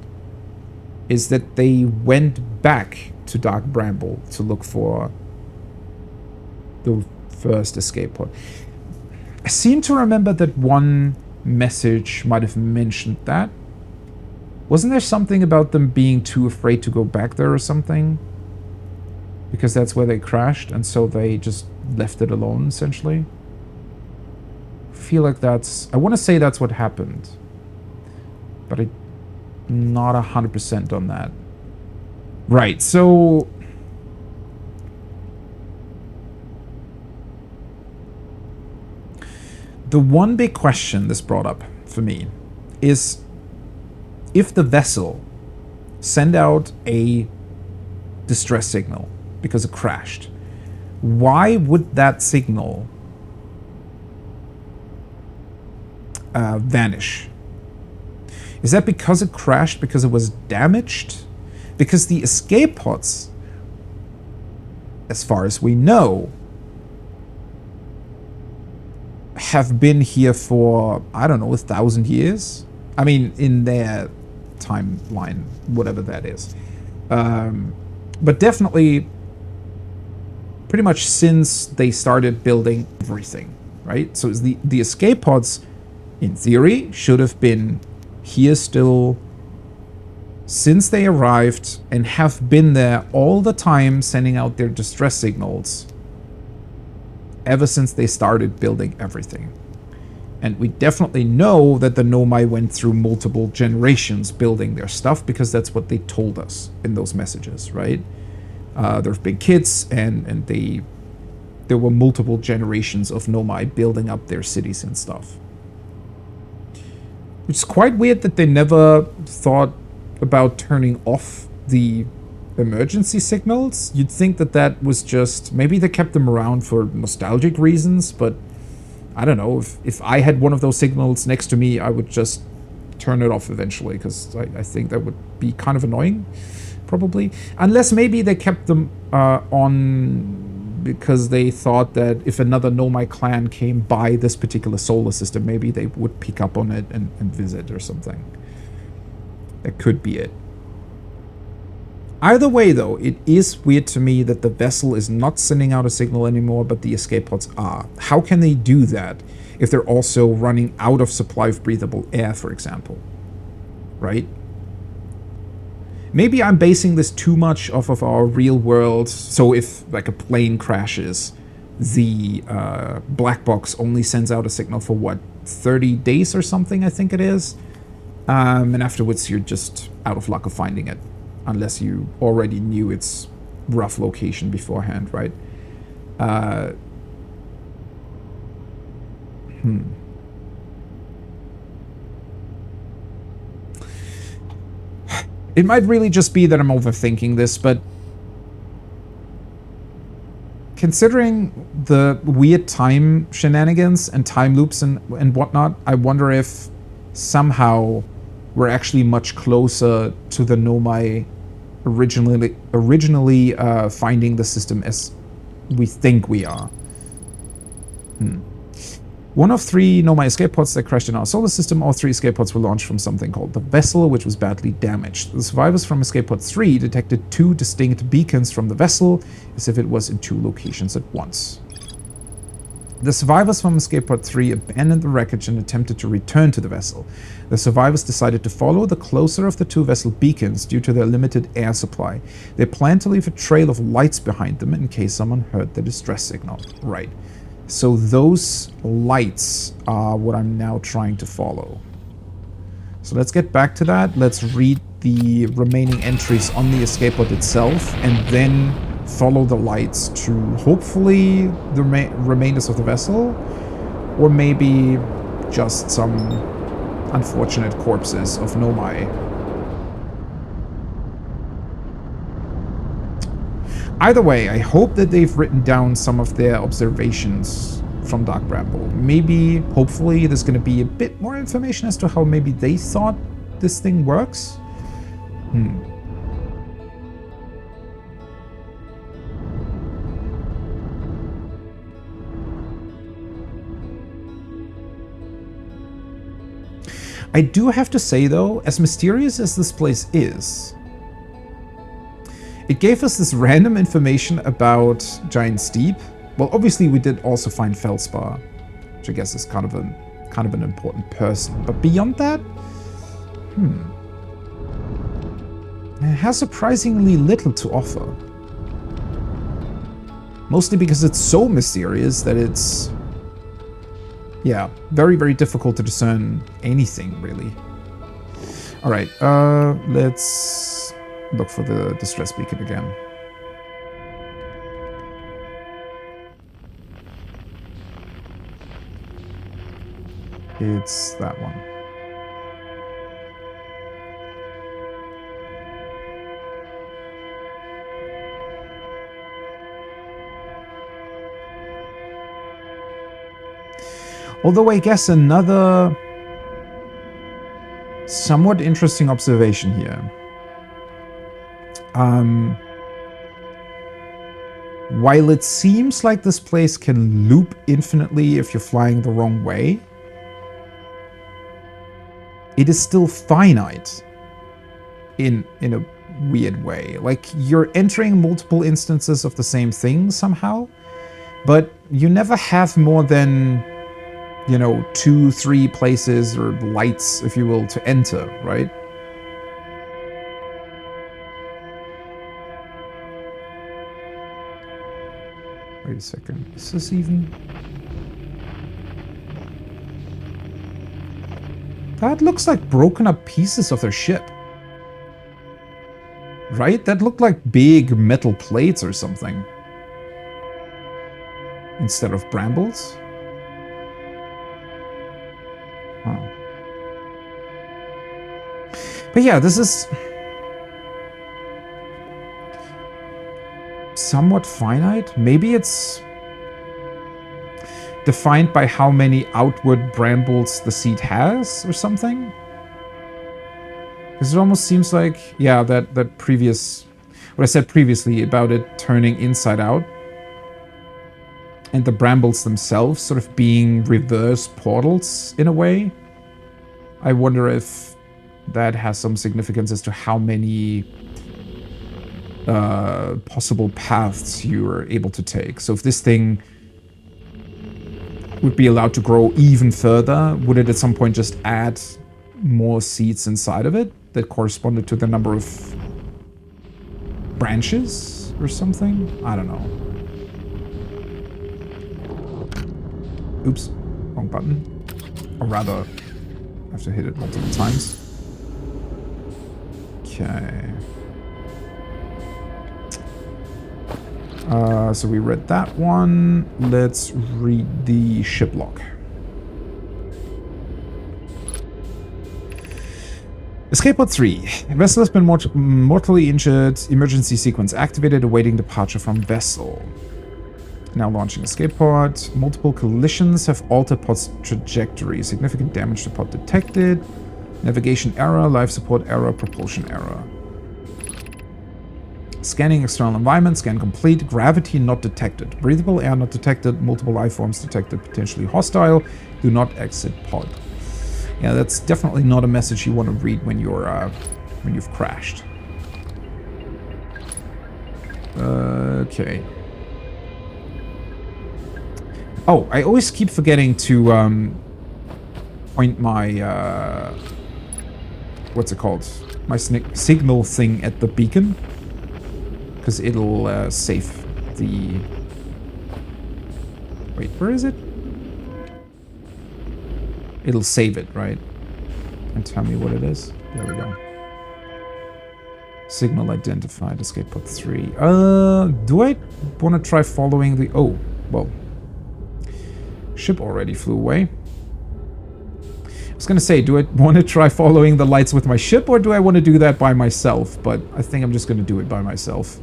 A: is that they went back to Dark Bramble to look for the first escape pod. I seem to remember that one message might have mentioned that. Wasn't there something about them being too afraid to go back there or something? Because that's where they crashed, and so they just left it alone, essentially. I feel like I want to say that's what happened. But I'm not 100% on that. Right, so... the one big question this brought up for me is if the vessel send out a distress signal because it crashed. Why would that signal vanish? Is that because it crashed because it was damaged? Because the escape pods, as far as we know, have been here for, I don't know, 1,000 years? I mean, in their timeline, whatever that is. But definitely, pretty much since they started building everything, right? So the escape pods, in theory, should have been here still since they arrived and have been there all the time sending out their distress signals ever since they started building everything. And we definitely know that the Nomai went through multiple generations building their stuff because that's what they told us in those messages, right? There have been kids and there were multiple generations of Nomai building up their cities and stuff. It's quite weird that they never thought about turning off the emergency signals. You'd think that that was just, maybe they kept them around for nostalgic reasons, but I don't know. If I had one of those signals next to me, I would just turn it off eventually, because I think that would be kind of annoying, probably. Unless maybe they kept them on because they thought that if another Nomai clan came by this particular solar system, maybe they would pick up on it and visit or something. That could be it. Either way, though, it is weird to me that the vessel is not sending out a signal anymore, but the escape pods are. How can they do that if they're also running out of supply of breathable air, for example? Right? Maybe I'm basing this too much off of our real world. So if, like, a plane crashes, the black box only sends out a signal for, what, 30 days or something, I think it is? And afterwards, you're just out of luck of finding it. Unless you already knew its rough location beforehand, right? It might really just be that I'm overthinking this, but considering the weird time shenanigans and time loops and whatnot, I wonder if somehow we're actually much closer to the Nomai originally finding the system as we think we are. One of 3 Nomai escape pods that crashed in our solar system. All 3 escape pods were launched from something called the vessel, which was badly damaged. The survivors from escape pod 3 detected 2 distinct beacons from the vessel, as if it was in 2 locations at once. The survivors from escape pod 3 abandoned the wreckage and attempted to return to the vessel. The survivors decided to follow the closer of the 2 vessel beacons due to their limited air supply. They planned to leave a trail of lights behind them in case someone heard the distress signal. Right. So those lights are what I'm now trying to follow. So let's get back to that. Let's read the remaining entries on the escape pod itself and then follow the lights to hopefully the remainders of the vessel, or maybe just some unfortunate corpses of Nomai. Either way, I hope that they've written down some of their observations from Dark Bramble. Maybe, hopefully, there's going to be a bit more information as to how maybe they thought this thing works. I do have to say, though, as mysterious as this place is, it gave us this random information about Giant Steep. Well, obviously we did also find Feldspar, which I guess is kind of an important person. But beyond that, it has surprisingly little to offer. Mostly because it's so mysterious that it's, yeah, very, very difficult to discern anything, really. All right, let's look for the distress beacon again. It's that one. Although I guess another somewhat interesting observation here. While it seems like this place can loop infinitely if you're flying the wrong way, it is still finite in a weird way. Like, you're entering multiple instances of the same thing somehow, but you never have more than, you know, 2-3 places or lights, if you will, to enter, right? Wait a second, is this even... That looks like broken up pieces of their ship. Right? That looked like big metal plates or something. Instead of brambles. Oh. But yeah, this is... somewhat finite. Maybe it's defined by how many outward brambles the seed has or something. Because it almost seems like, yeah, that previous, what I said previously about it turning inside out and the brambles themselves sort of being reverse portals in a way. I wonder if that has some significance as to how many possible paths you are able to take. So if this thing would be allowed to grow even further, would it at some point just add more seeds inside of it that corresponded to the number of branches or something? I don't know. Oops, wrong button. Or rather, I have to hit it multiple times. Okay. So we read that one. Let's read the ship log. Escape pod 3. Vessel has been mortally injured. Emergency sequence activated, awaiting departure from vessel. Now launching escape pod. Multiple collisions have altered pod's trajectory. Significant damage to pod detected. Navigation error, life support error, propulsion error. Scanning external environment, scan complete, gravity not detected, breathable air not detected, multiple life forms detected, potentially hostile, do not exit pod. Yeah, that's definitely not a message you want to read when you're when you've crashed. Okay. Oh, I always keep forgetting to point my what's it called? My signal thing at the beacon. Because it'll save the... Wait, where is it? It'll save it, right? And tell me what it is. There we go. Signal identified, escape pod 3. Do I want to try following the... Oh, well. Ship already flew away. I was gonna say, do I want to try following the lights with my ship, or do I want to do that by myself? But I think I'm just gonna do it by myself.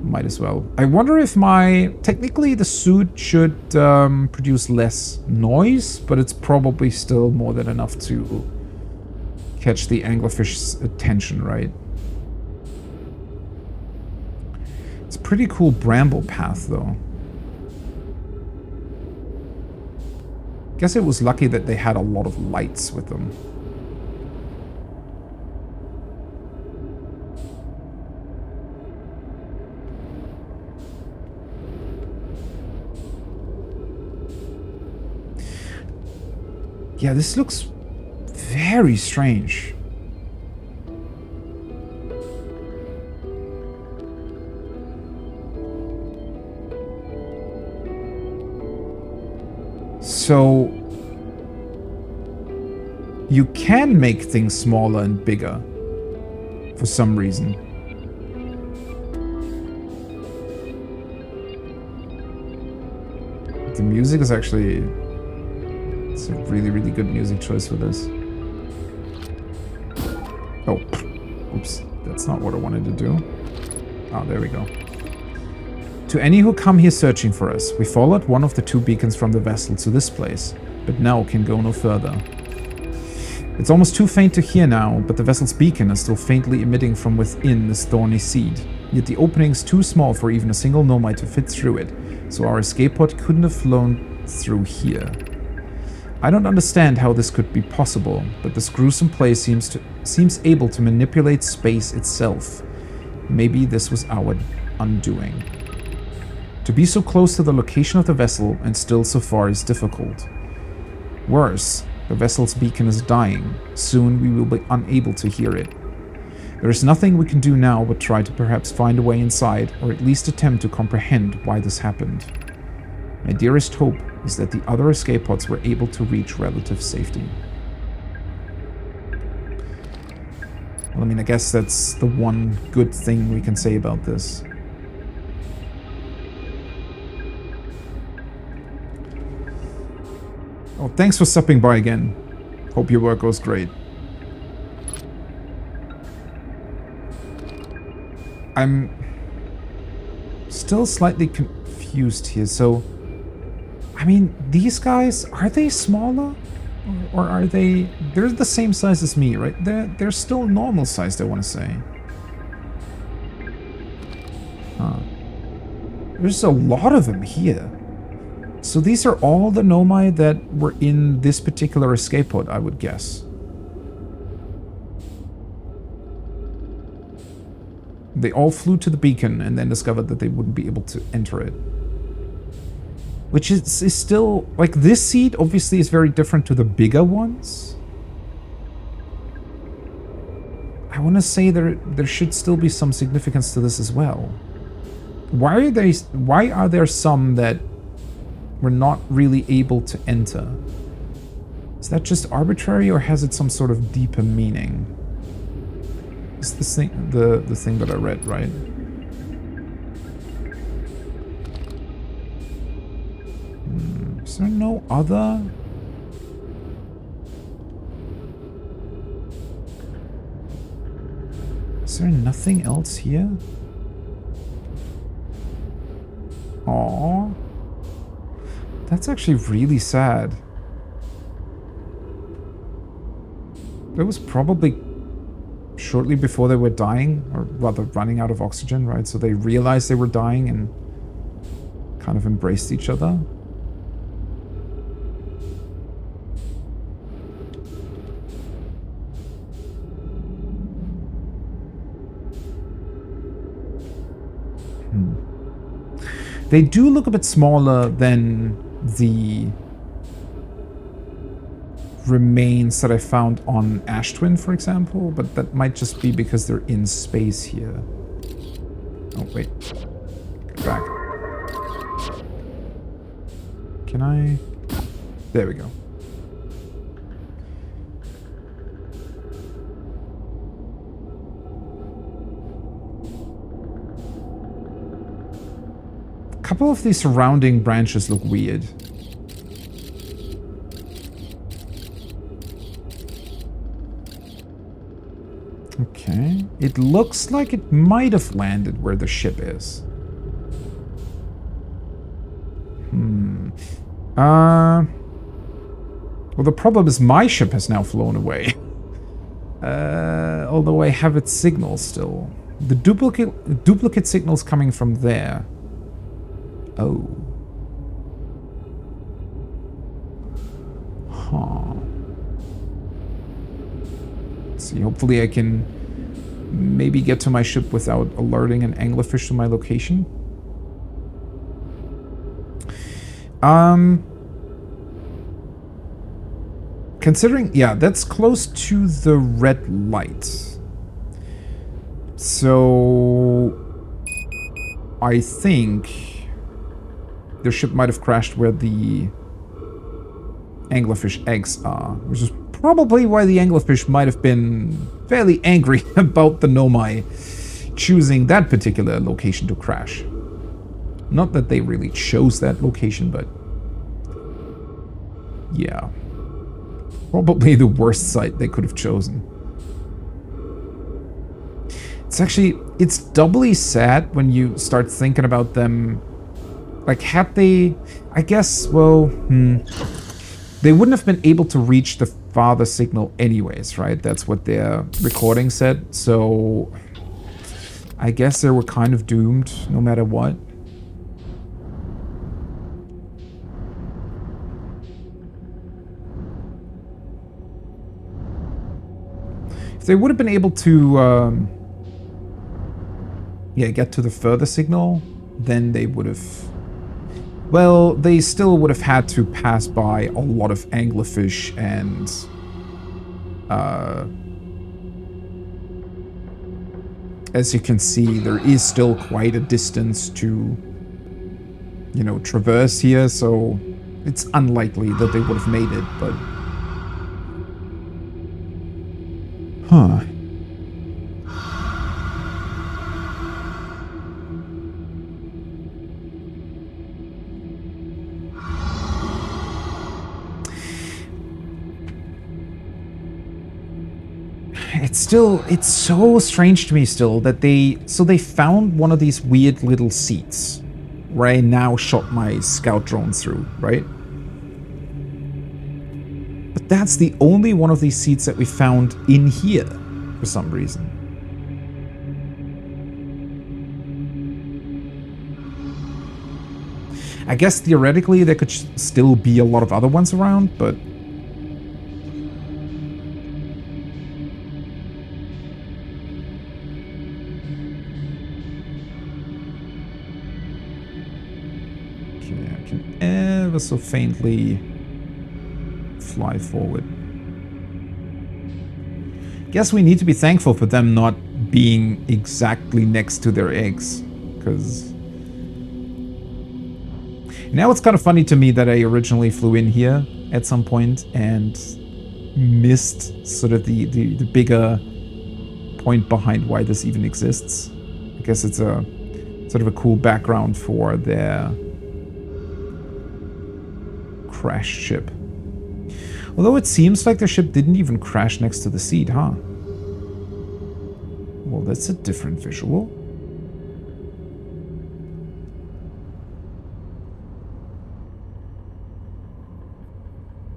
A: Might as well. I wonder if my... Technically, the suit should produce less noise, but it's probably still more than enough to catch the anglerfish's attention, right? It's a pretty cool bramble path, though. Guess it was lucky that they had a lot of lights with them. Yeah, this looks very strange. So you can make things smaller and bigger for some reason. The music is actually... It's a really, really good music choice for this. Oh, oops. That's not what I wanted to do. Oh, there we go. To any who come here searching for us, we followed one of the 2 beacons from the vessel to this place, but now can go no further. It's almost too faint to hear now, but the vessel's beacon is still faintly emitting from within this thorny seed. Yet the opening's too small for even a single nomai to fit through it, so our escape pod couldn't have flown through here. I don't understand how this could be possible, but this gruesome place seems able to manipulate space itself. Maybe this was our undoing. To be so close to the location of the vessel and still so far is difficult. Worse, the vessel's beacon is dying. Soon we will be unable to hear it. There is nothing we can do now but try to perhaps find a way inside, or at least attempt to comprehend why this happened. My dearest hope is that the other escape pods were able to reach relative safety. Well, I mean, I guess that's the one good thing we can say about this. Oh, thanks for stopping by again. Hope your work goes great. I'm still slightly confused here, so... I mean, these guys, are they smaller? Or are they... They're the same size as me, right? They're still normal sized, I want to say. Huh. There's a lot of them here. So these are all the nomai that were in this particular escape pod, I would guess. They all flew to the beacon and then discovered that they wouldn't be able to enter it. Which is still... Like, this seed obviously is very different to the bigger ones. I want to say there should still be some significance to this as well. Why are there some that we're not really able to enter? Is that just arbitrary, or has it some sort of deeper meaning? Is this thing the thing that I read, right? Is there no other? Is there nothing else here? Aww. That's actually really sad. It was probably shortly before they were dying, or rather running out of oxygen, right? So they realized they were dying and kind of embraced each other. They do look a bit smaller than the remains that I found on Ash Twin, for example, but that might just be because they're in space here. Oh, wait. Get back. Can I... There we go. A couple of these surrounding branches look weird. Okay. It looks like it might have landed where the ship is. Well, the problem is my ship has now flown away. Although I have its signal still. The duplicate signal's coming from there. Oh. Huh. Let's see, hopefully I can maybe get to my ship without alerting an anglerfish to my location. Considering, yeah, that's close to the red light. So I think their ship might have crashed where the anglerfish eggs are, which is probably why the anglerfish might have been fairly angry about the nomai choosing that particular location to crash. Not that they really chose that location, but yeah. Probably the worst site they could have chosen. It's doubly sad when you start thinking about them. Like, had they, I guess, well, they wouldn't have been able to reach the father signal anyways, right? That's what their recording said. So I guess they were kind of doomed no matter what. If they would have been able to, yeah, get to the further signal, then they would have... Well, they still would have had to pass by a lot of anglerfish and... as you can see, there is still quite a distance to, you know, traverse here, so it's unlikely that they would have made it, but... Huh. It's so strange to me still that they found one of these weird little seats where I now shot my scout drone through, right? But that's the only one of these seats that we found in here for some reason. I guess theoretically there could still be a lot of other ones around, but... ever so faintly fly forward. Guess we need to be thankful for them not being exactly next to their eggs, because now it's kind of funny to me that I originally flew in here at some point and missed sort of the bigger point behind why this even exists. I guess it's a sort of a cool background for their crashed ship. Although it seems like their ship didn't even crash next to the seat, huh? Well, that's a different visual.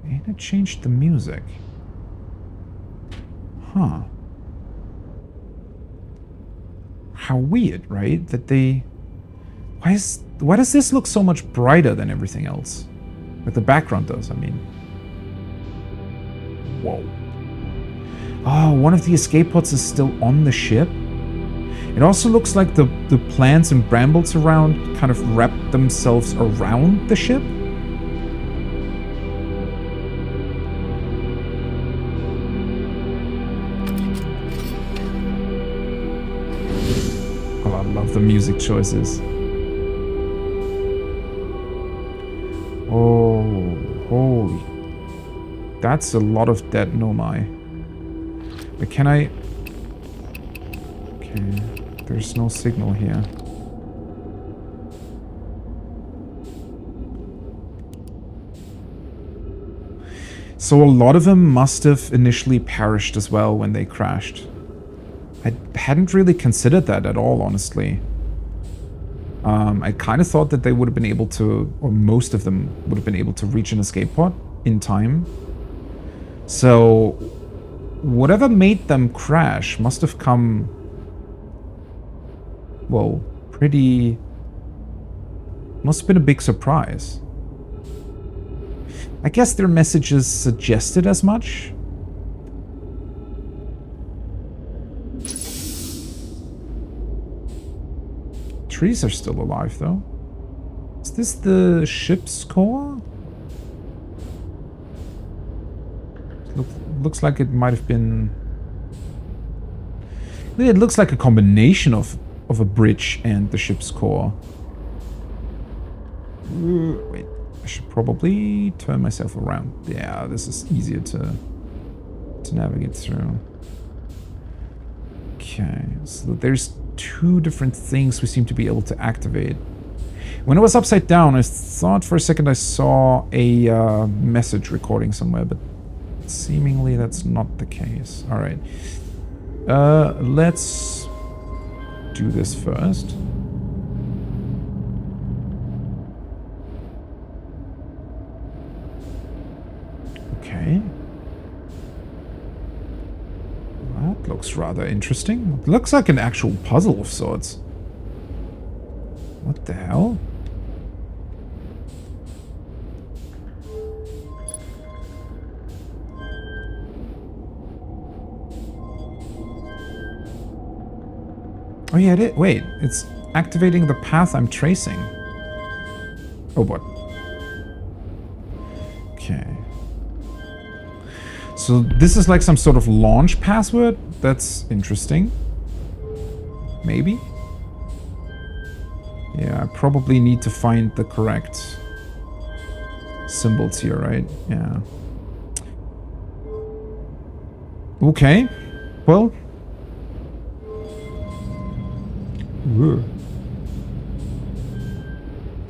A: And it changed the music. Huh. How weird, right? That they... Why does this look so much brighter than everything else? Like the background does, I mean. Whoa. Oh, one of the escape pods is still on the ship. It also looks like the plants and brambles around kind of wrap themselves around the ship. Oh, I love the music choices. Oh, holy. That's a lot of dead nomai. But can I... Okay, there's no signal here. So a lot of them must have initially perished as well when they crashed. I hadn't really considered that at all, honestly. I kind of thought that they would have been able to, or most of them would have been able to reach an escape pod in time. So whatever made them crash must have come, well, pretty... Must have been a big surprise. I guess their messages suggested as much. Trees are still alive, though. Is this the ship's core? Looks like it might have been... It looks like a combination of a bridge and the ship's core. Wait, I should probably turn myself around. Yeah, this is easier to navigate through. Okay, so there's two different things we seem to be able to activate. When I was upside down, I thought for a second I saw a message recording somewhere, but seemingly that's not the case. Alright. Let's do this first. Okay. That looks rather interesting. It looks like an actual puzzle of sorts. What the hell? Oh yeah, wait, it's activating the path I'm tracing. Oh, what? Okay. So this is like some sort of launch password? That's interesting. Maybe? Yeah, I probably need to find the correct symbols here, right? Yeah. Okay. Well. Ooh.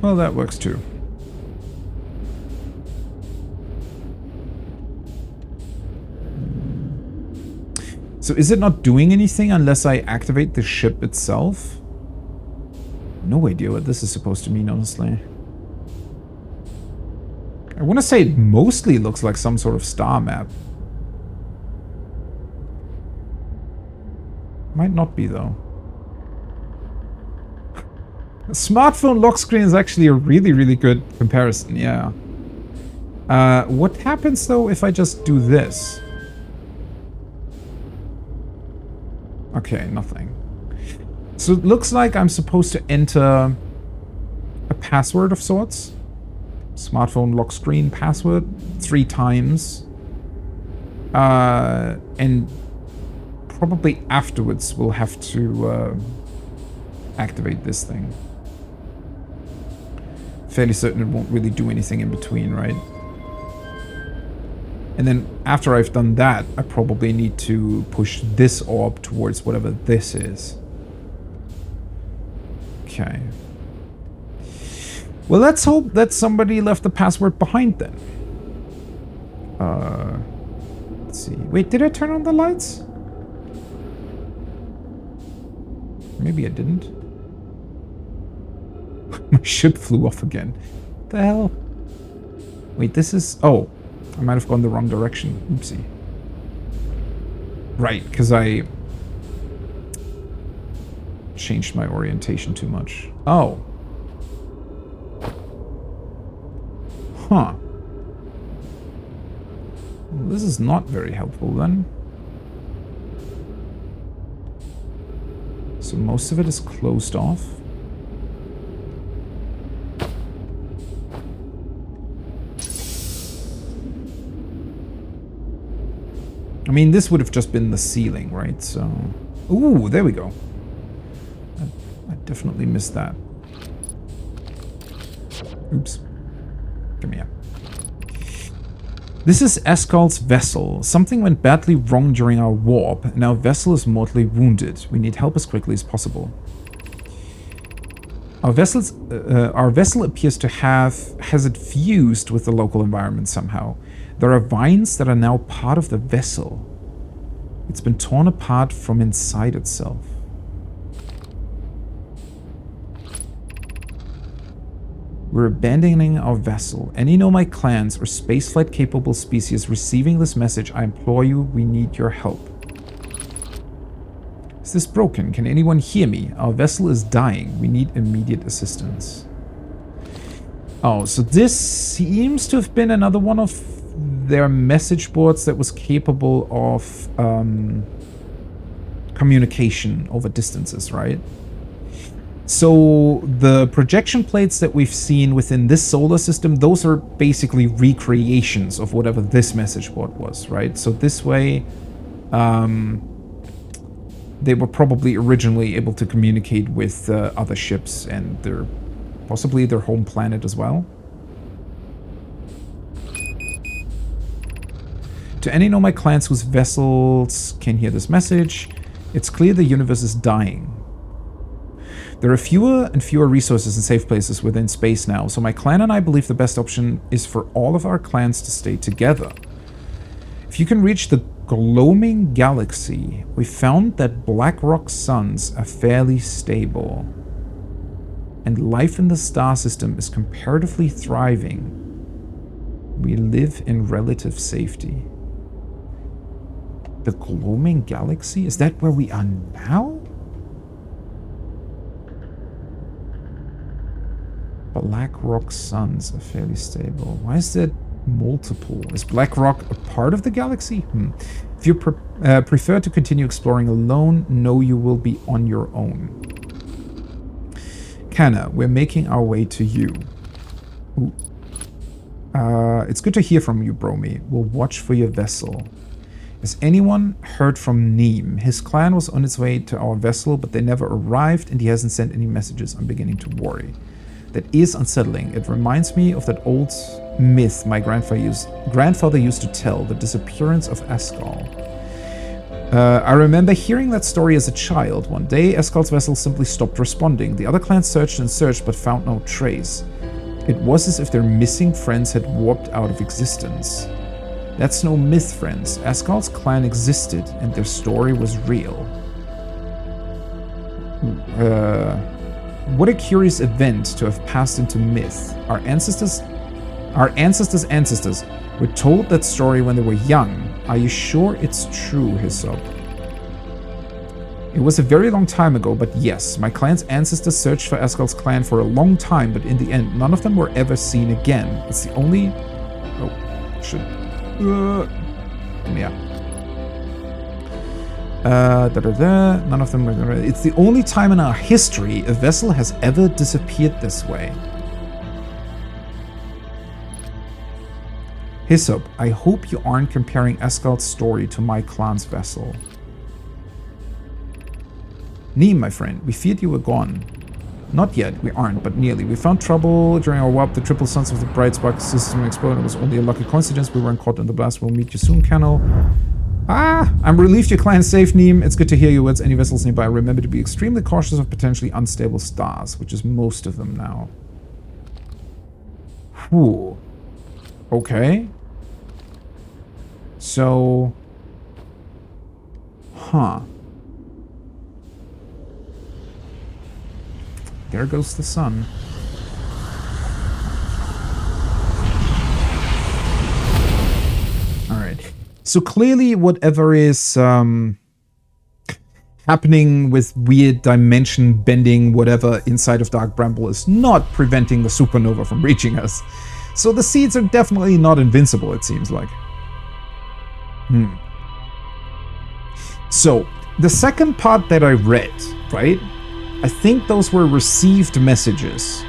A: Well, that works too. So is it not doing anything unless I activate the ship itself? No idea what this is supposed to mean, honestly. I want to say it mostly looks like some sort of star map. Might not be, though. A smartphone lock screen is actually a really, really good comparison, yeah. What happens, though, if I just do this? Okay, nothing. So it looks like I'm supposed to enter a password of sorts. Smartphone lock screen password 3 times. And probably afterwards we'll have to activate this thing. Fairly certain it won't really do anything in between, right? And then after I've done that, I probably need to push this orb towards whatever this is. Okay. Well, let's hope that somebody left the password behind then. Let's see. Wait, did I turn on the lights? Maybe I didn't. My ship flew off again. What the hell? Wait, this is... Oh, I might have gone the wrong direction. Oopsie. Right, because I changed my orientation too much. Oh. Huh. Well, this is not very helpful then. So most of it is closed off. I mean, this would have just been the ceiling, right? So... Ooh, there we go. I definitely missed that. Oops. Come here. This is Eskal's vessel. Something went badly wrong during our warp, and our vessel is mortally wounded. We need help as quickly as possible. Our vessel appears to has it fused with the local environment somehow. There are vines that are now part of the vessel. It's been torn apart from inside itself. We're abandoning our vessel. Any Nomai clans or spaceflight capable species receiving this message, I implore you, we need your help. Is this broken? Can anyone hear me? Our vessel is dying. We need immediate assistance. Oh, so this seems to have been another one of their message boards that was capable of communication over distances, right? So the projection plates that we've seen within this solar system, those are basically recreations of whatever this message board was, right? So this way, they were probably originally able to communicate with other ships and possibly their home planet as well. To any Nomai clans whose vessels can hear this message, it's clear the universe is dying. There are fewer and fewer resources and safe places within space now, so my clan and I believe the best option is for all of our clans to stay together. If you can reach the Gloaming galaxy. We found that black rock suns are fairly stable, and life in the star system is comparatively thriving. We live in relative safety. The gloaming galaxy? Is that where we are now? Black rock suns are fairly stable. Why is that multiple? Is Black Rock a part of the galaxy? If you prefer to continue exploring alone, know you will be on your own. Kanna, we're making our way to you. Ooh. It's good to hear from you, Bromy. We'll watch for your vessel. Has anyone heard from Neem? His clan was on its way to our vessel, but they never arrived, and he hasn't sent any messages. I'm beginning to worry. That is unsettling. It reminds me of that old myth my grandfather used to tell, the disappearance of Escal. I remember hearing that story as a child. One day, Escal's vessel simply stopped responding. The other clans searched and searched, but found no trace. It was as if their missing friends had warped out of existence. That's no myth, friends. Escal's clan existed, and their story was real. What a curious event to have passed into myth. Our ancestors' ancestors were told that story when they were young. Are you sure it's true, Hyssop? It was a very long time ago, but yes, my clan's ancestors searched for Escal's clan for a long time, but in the end, none of them were ever seen again. It's the only... Oh, shit. Yeah. None of them were... It's the only time in our history a vessel has ever disappeared this way. Hyssop, I hope you aren't comparing Escal's story to my clan's vessel. Neem, my friend, we feared you were gone. Not yet, we aren't, but nearly. We found trouble during our warp. The triple suns of the bright spark system exploded. It was only a lucky coincidence. We weren't caught in the blast. We'll meet you soon, Cano. I'm relieved your client's safe, Neem. It's good to hear you. Words. Any vessels nearby, remember to be extremely cautious of potentially unstable stars, which is most of them now. Whew. Okay. So... Huh. There goes the sun. Alright. So clearly whatever is happening with weird dimension bending, whatever, inside of Dark Bramble is not preventing the supernova from reaching us. So the seeds are definitely not invincible, it seems like. So, the second part that I read, right? I think those were received messages.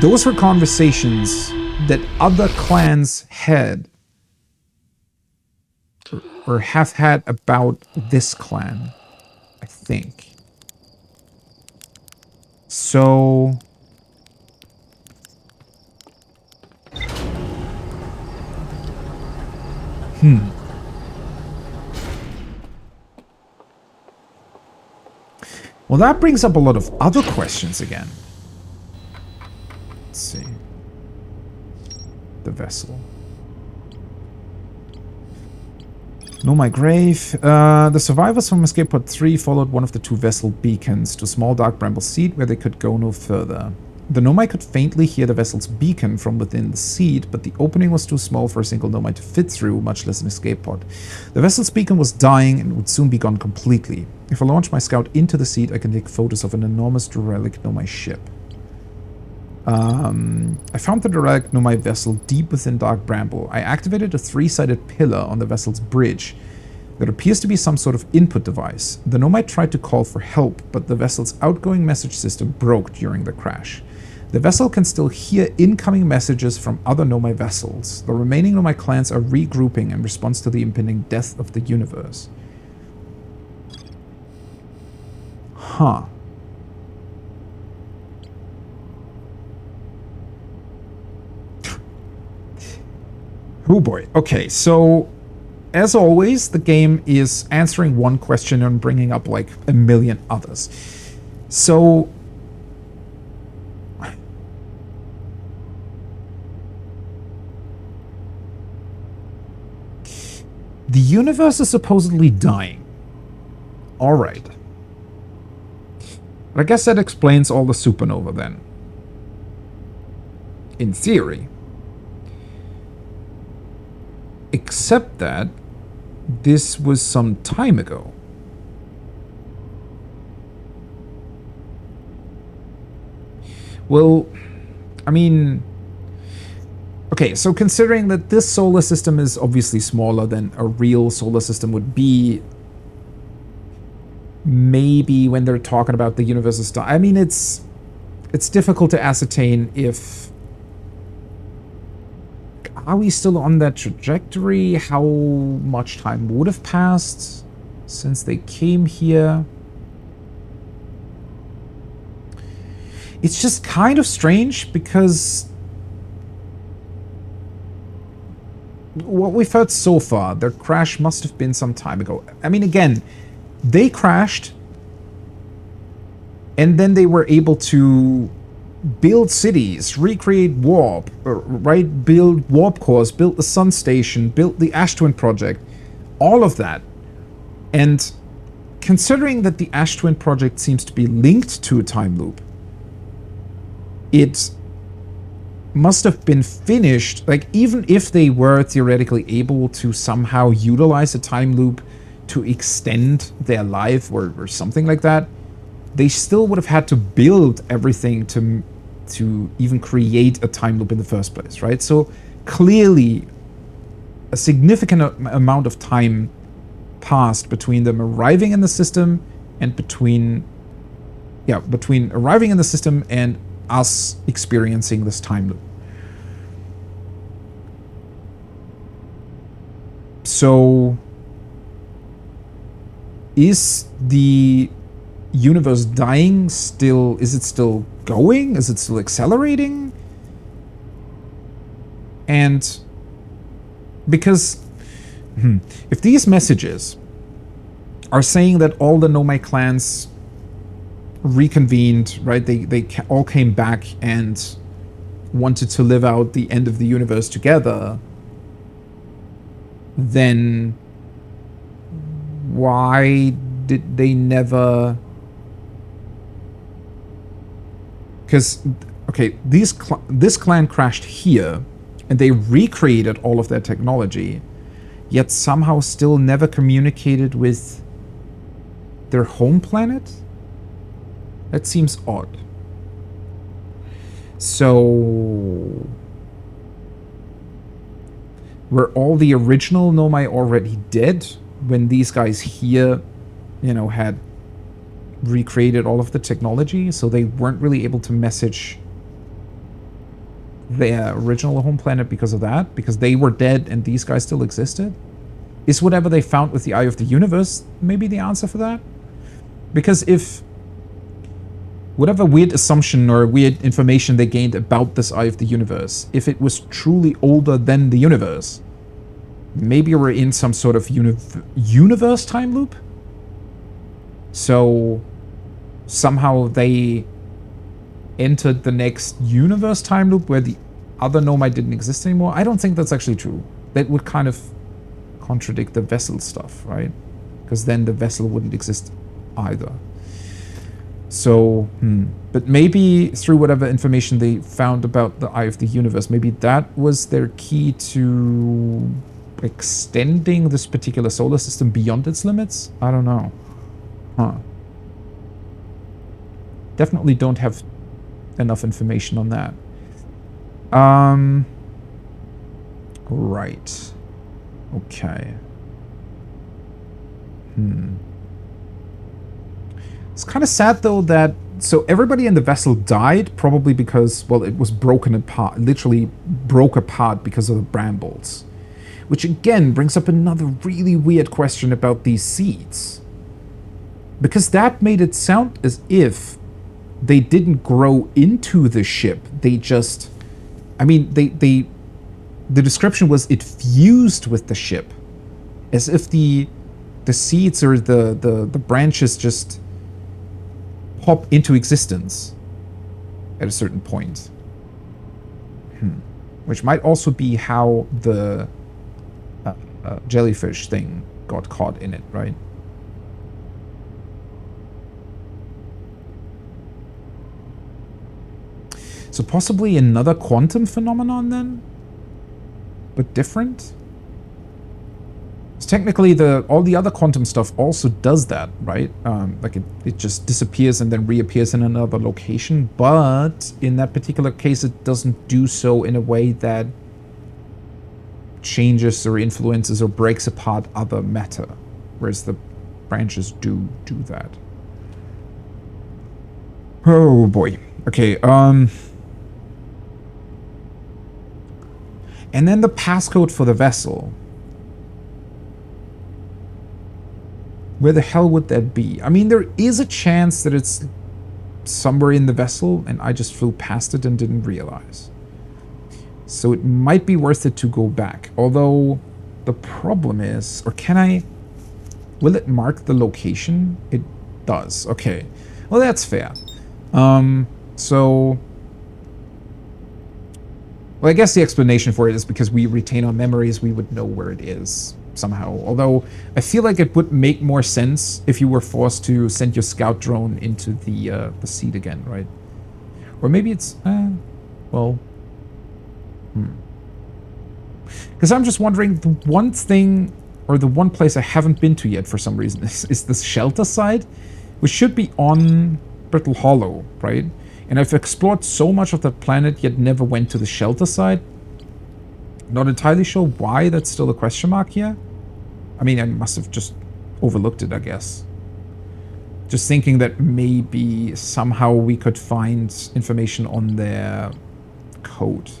A: Those were conversations that other clans had or have had about this clan, I think. So... Well, that brings up a lot of other questions again. Let's see. The vessel. Know my grave. The survivors from Escape Pod 3 followed one of the two vessel beacons to a small Dark Bramble seed where they could go no further. The Nomai could faintly hear the vessel's beacon from within the seed, but the opening was too small for a single Nomai to fit through, much less an escape pod. The vessel's beacon was dying and would soon be gone completely. If I launch my scout into the seed, I can take photos of an enormous derelict Nomai ship. I found the derelict Nomai vessel deep within Dark Bramble. I activated a three-sided pillar on the vessel's bridge. There appears to be some sort of input device. The Nomai tried to call for help, but the vessel's outgoing message system broke during the crash. The vessel can still hear incoming messages from other Nomai vessels. The remaining Nomai clans are regrouping in response to the impending death of the universe. Huh. Oh boy. Okay, so as always, the game is answering one question and bringing up like a million others. So The universe is supposedly dying. Alright. But I guess that explains all the supernova then. In theory. Except that this was some time ago. Well, I mean... Okay, so considering that this solar system is obviously smaller than a real solar system would be, maybe when they're talking about the universe is dying, I mean, it's difficult to ascertain if... Are we still on that trajectory? How much time would have passed since they came here? It's just kind of strange because what we've heard so far, their crash must have been some time ago. I mean, again, they crashed and then they were able to build cities, recreate warp, right? Build warp cores, build the sun station, build the Ash Twin project, all of that. And considering that the Ash Twin project seems to be linked to a time loop, it must have been finished, like even if they were theoretically able to somehow utilize a time loop to extend their life or something like that, they still would have had to build everything to even create a time loop in the first place, right? So clearly a significant amount of time passed between them arriving in the system and between arriving in the system and us experiencing this time loop. So is the universe dying still? Is it still going? Is it still accelerating? And because if these messages are saying that all the Nomai clans reconvened, right? They all came back and wanted to live out the end of the universe together, then why did they never... Because, okay, this clan crashed here, and they recreated all of their technology, yet somehow still never communicated with their home planet? That seems odd. So... were all the original Nomai already dead when these guys here, you know, had recreated all of the technology, so they weren't really able to message their original home planet because of that? Because they were dead and these guys still existed? Is whatever they found with the Eye of the Universe maybe the answer for that? Because if whatever weird assumption or weird information they gained about this Eye of the Universe, if it was truly older than the universe, maybe we're in some sort of universe time loop? So somehow they entered the next universe time loop where the other Nomai didn't exist anymore? I don't think that's actually true. That would kind of contradict the vessel stuff, right? Because then the vessel wouldn't exist either. So, but maybe through whatever information they found about the Eye of the Universe, maybe that was their key to extending this particular solar system beyond its limits? I don't know. Definitely don't have enough information on that. Right. Okay. It's kind of sad though that, so everybody in the vessel died probably because, well, it was broken apart, literally broke apart because of the brambles. Which again brings up another really weird question about these seeds. Because that made it sound as if they didn't grow into the ship. They just, I mean, the description was it fused with the ship. As if the seeds or the branches just pop into existence at a certain point. jellyfish thing got caught in it, right? So possibly another quantum phenomenon then? But different? Because technically all the other quantum stuff also does that, right? Like it just disappears and then reappears in another location, but in that particular case it doesn't do so in a way that changes or influences or breaks apart other matter, whereas the branches do that. Oh boy. Okay, and then the passcode for the vessel. Where the hell would that be? I mean, there is a chance that it's somewhere in the vessel and I just flew past it and didn't realize. So it might be worth it to go back. Although the problem is, or can I... Will it mark the location? It does. Okay. Well, that's fair. So... Well, I guess the explanation for it is because we retain our memories, we would know where it is somehow. Although, I feel like it would make more sense if you were forced to send your scout drone into the seat again, right? Or maybe it's... well... Because I'm just wondering, the one thing, or the one place I haven't been to yet for some reason, is this shelter side, which should be on Brittle Hollow, right? And I've explored so much of that planet, yet never went to the shelter side. Not entirely sure why that's still a question mark here. I mean, I must have just overlooked it, I guess. Just thinking that maybe somehow we could find information on their code.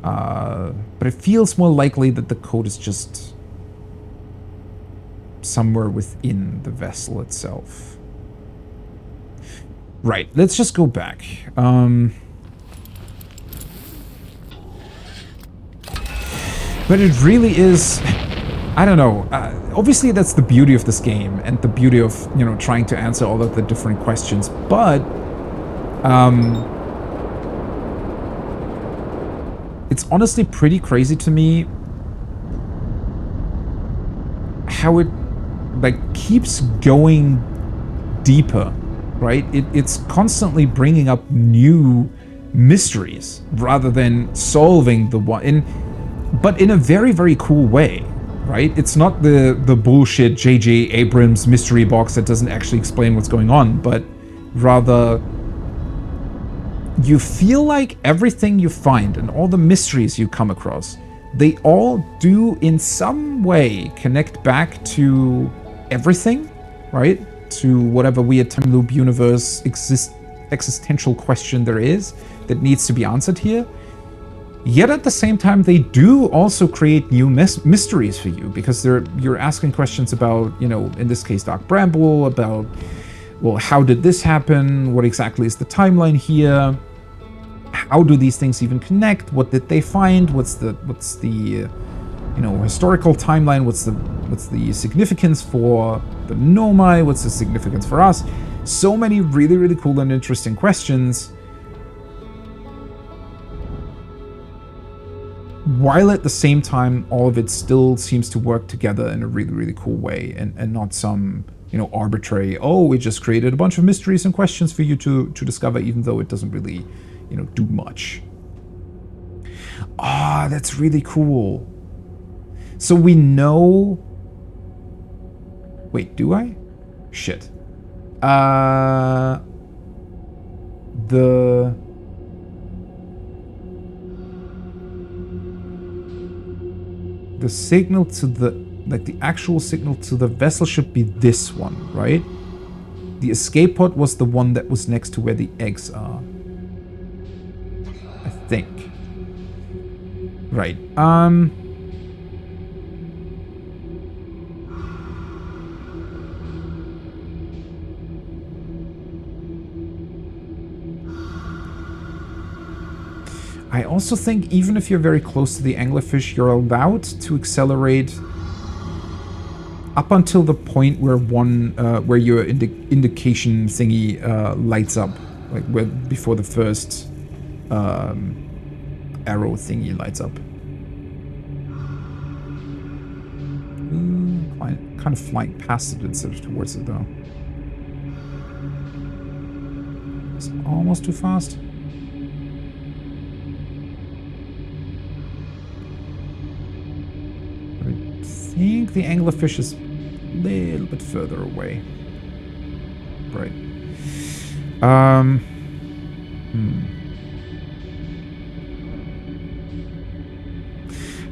A: But it feels more likely that the code is just somewhere within the vessel itself. Right, let's just go back. But it really is... I don't know. Obviously, that's the beauty of this game and the beauty of, you know, trying to answer all of the different questions. But... it's honestly pretty crazy to me how it, like, keeps going deeper. Right? It's constantly bringing up new mysteries rather than solving the one, but in a very, very cool way, right? It's not the bullshit J.J. Abrams mystery box that doesn't actually explain what's going on, but rather you feel like everything you find and all the mysteries you come across, they all do in some way connect back to everything, right? To whatever weird time loop universe existential question there is that needs to be answered here. Yet at the same time, they do also create new mysteries for you, because you're asking questions about, you know, in this case, Dark Bramble, about, well, how did this happen? What exactly is the timeline here? How do these things even connect? What did they find? What's the you know, historical timeline? What's the significance for the Nomai? What's the significance for us? So many really, really cool and interesting questions, while at the same time all of it still seems to work together in a really, really cool way, and not some, you know, arbitrary, oh, we just created a bunch of mysteries and questions for you to discover, even though it doesn't really, you know, do much. Ah, that's really cool. So we know... Wait, do I? Shit. The signal to the... Like, the actual signal to the vessel should be this one, right? The escape pod was the one that was next to where the eggs are. I think. Right. I also think even if you're very close to the anglerfish, you're allowed to accelerate up until the point where where your indication thingy lights up, like before the first arrow thingy lights up. kind of flying past it instead of towards it, though. It's almost too fast. But I think the anglerfish is a little bit further away. Right.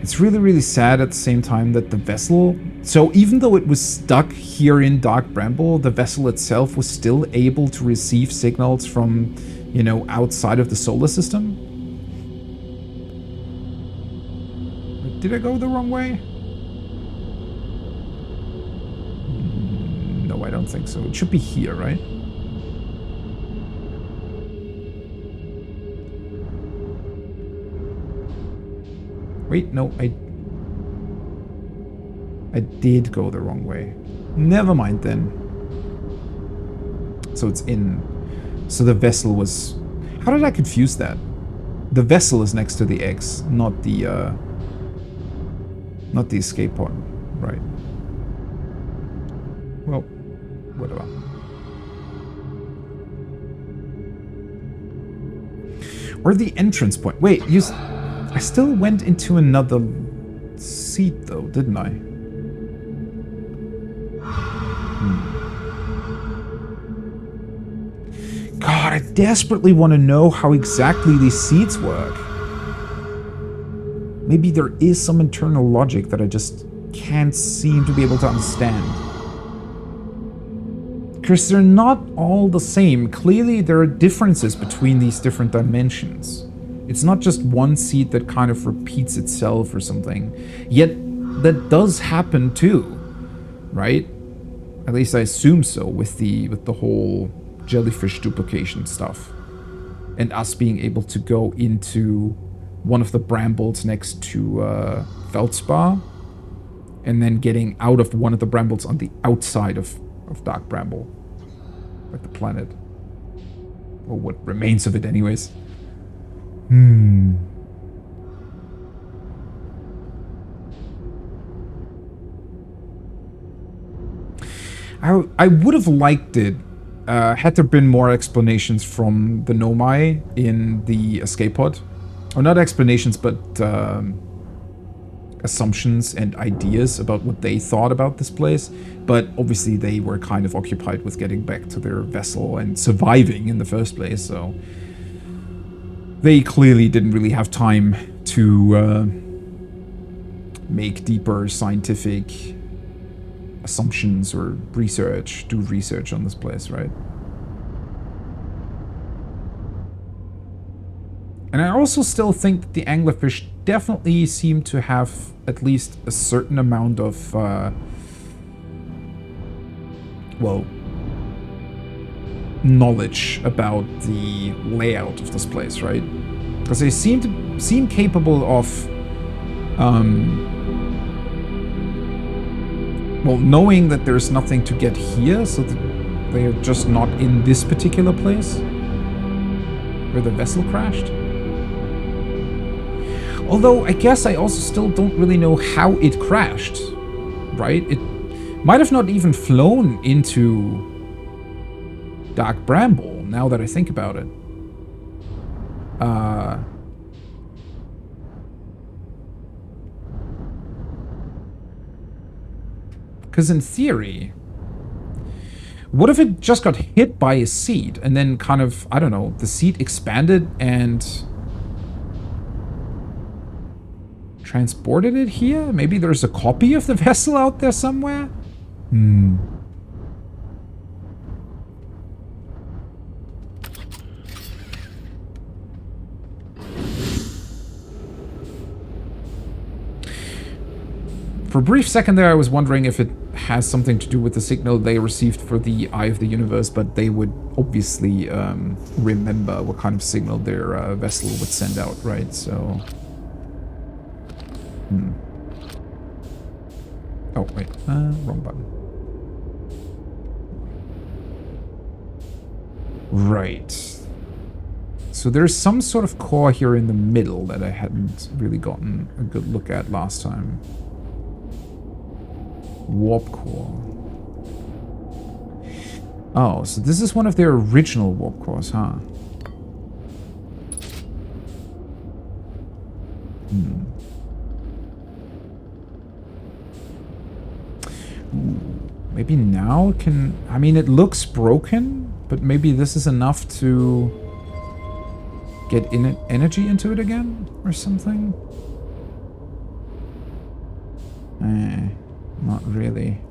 A: It's really, really sad at the same time that the vessel... So even though it was stuck here in Dark Bramble, the vessel itself was still able to receive signals from, you know, outside of the solar system. Did I go the wrong way? No, I don't think so. It should be here, right? Wait, no, I did go the wrong way. Never mind then. So it's in... So the vessel was... How did I confuse that? The vessel is next to the X, not the escape pod. Right. Well, whatever. Or the entrance point. Wait, I still went into another seat, though, didn't I? God, I desperately want to know how exactly these seats work. Maybe there is some internal logic that I just can't seem to be able to understand. Because they're not all the same. Clearly, there are differences between these different dimensions. It's not just one seat that kind of repeats itself or something. Yet, that does happen too, right? At least I assume so with the whole jellyfish duplication stuff. And us being able to go into one of the brambles next to Feldspar. And then getting out of one of the brambles on the outside of Dark Bramble. Like the planet. Or what remains of it anyways. I would have liked it had there been more explanations from the Nomai in the escape pod. Or not explanations, but assumptions and ideas about what they thought about this place. But obviously they were kind of occupied with getting back to their vessel and surviving in the first place, so... They clearly didn't really have time to make deeper scientific assumptions or do research on this place, right? And I also still think that the anglerfish definitely seem to have at least a certain amount of, well, knowledge about the layout of this place, right? Because they seem capable of, well, knowing that there's nothing to get here, so that they are just not in this particular place where the vessel crashed. Although I guess I also still don't really know how it crashed, right? It might have not even flown into Dark Bramble, now that I think about it. Because in theory, what if it just got hit by a seed and then kind of, I don't know, the seed expanded and transported it here? Maybe there's a copy of the vessel out there somewhere? For a brief second there, I was wondering if it has something to do with the signal they received for the Eye of the Universe, but they would obviously remember what kind of signal their vessel would send out, right? So... Oh, wait. Wrong button. Right. So there's some sort of core here in the middle that I hadn't really gotten a good look at last time. Warp core. Oh, so this is one of their original warp cores, huh? Maybe now it can... I mean, it looks broken, but maybe this is enough to get energy into it again or something? Not really.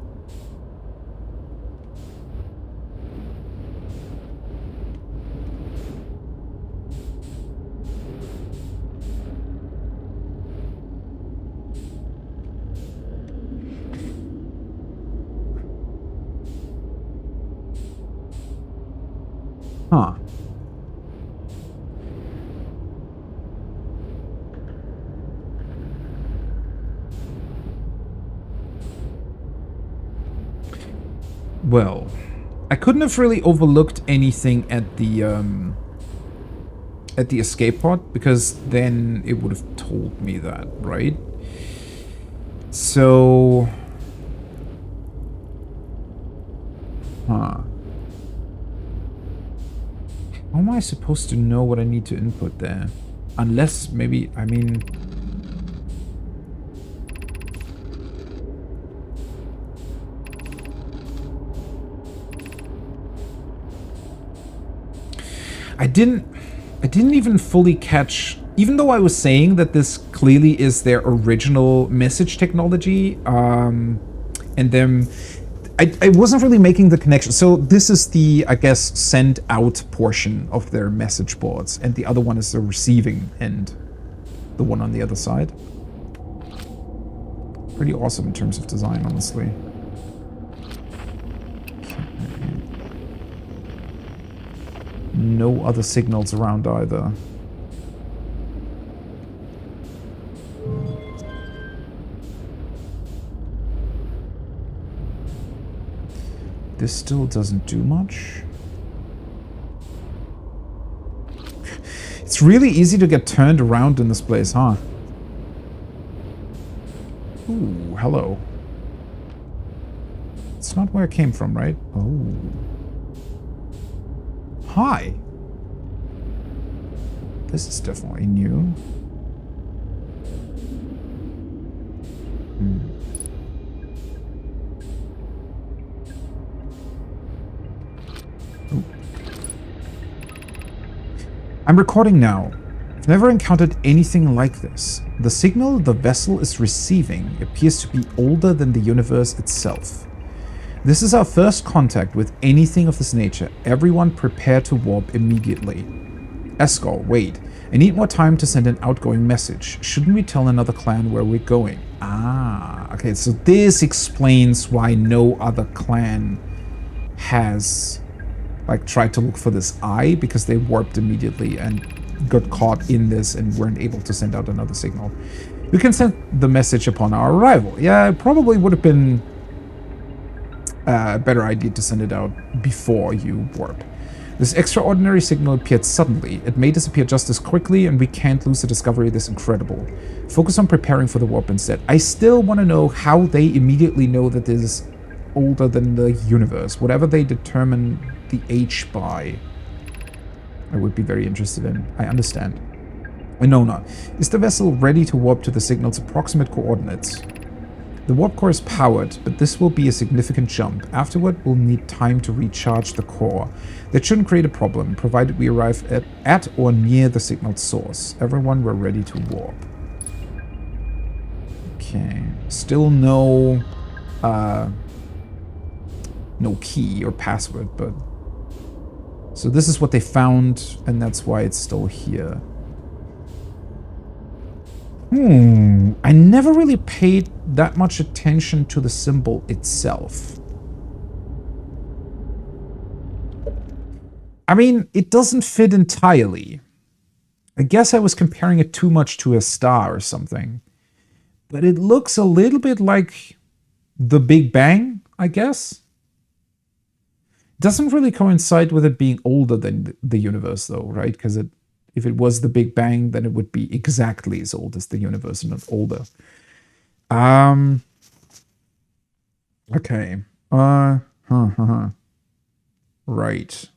A: Huh. Well, I couldn't have really overlooked anything at the escape pod, because then it would have told me that, right? So... Huh. How am I supposed to know what I need to input there? Unless, maybe, I mean... I didn't even fully catch, even though I was saying that this clearly is their original message technology, and then I wasn't really making the connection. So this is the, I guess, send out portion of their message boards, and the other one is the receiving end, the one on the other side. Pretty awesome in terms of design, honestly. No other signals around either. This still doesn't do much. It's really easy to get turned around in this place, huh? Ooh, hello. It's not where I came from, right? Oh. Hi. This is definitely new. Ooh. I'm recording now. I've never encountered anything like this. The signal the vessel is receiving appears to be older than the universe itself. This is our first contact with anything of this nature. Everyone prepare to warp immediately. Escort, wait. I need more time to send an outgoing message. Shouldn't we tell another clan where we're going? Ah, okay, so this explains why no other clan has, like, tried to look for this eye, because they warped immediately and got caught in this and weren't able to send out another signal. We can send the message upon our arrival. Yeah, it probably would have been a better idea to send it out before you warp. This extraordinary signal appeared suddenly. It may disappear just as quickly, and we can't lose the discovery of this incredible. Focus on preparing for the warp instead. I still want to know how they immediately know that this is older than the universe. Whatever they determine the age by, I would be very interested in. I understand. Winona, is the vessel ready to warp to the signal's approximate coordinates? The warp core is powered, but this will be a significant jump. Afterward, we'll need time to recharge the core. That shouldn't create a problem, provided we arrive at or near the signal source. Everyone, we're ready to warp. Okay. Still no key or password, but... So this is what they found, and that's why it's still here. I never really paid that much attention to the symbol itself. I mean, it doesn't fit entirely. I guess I was comparing it too much to a star or something. But it looks a little bit like the Big Bang, I guess. Doesn't really coincide with it being older than the universe, though, right? Because if it was the Big Bang, then it would be exactly as old as the universe and not older. Okay. Right.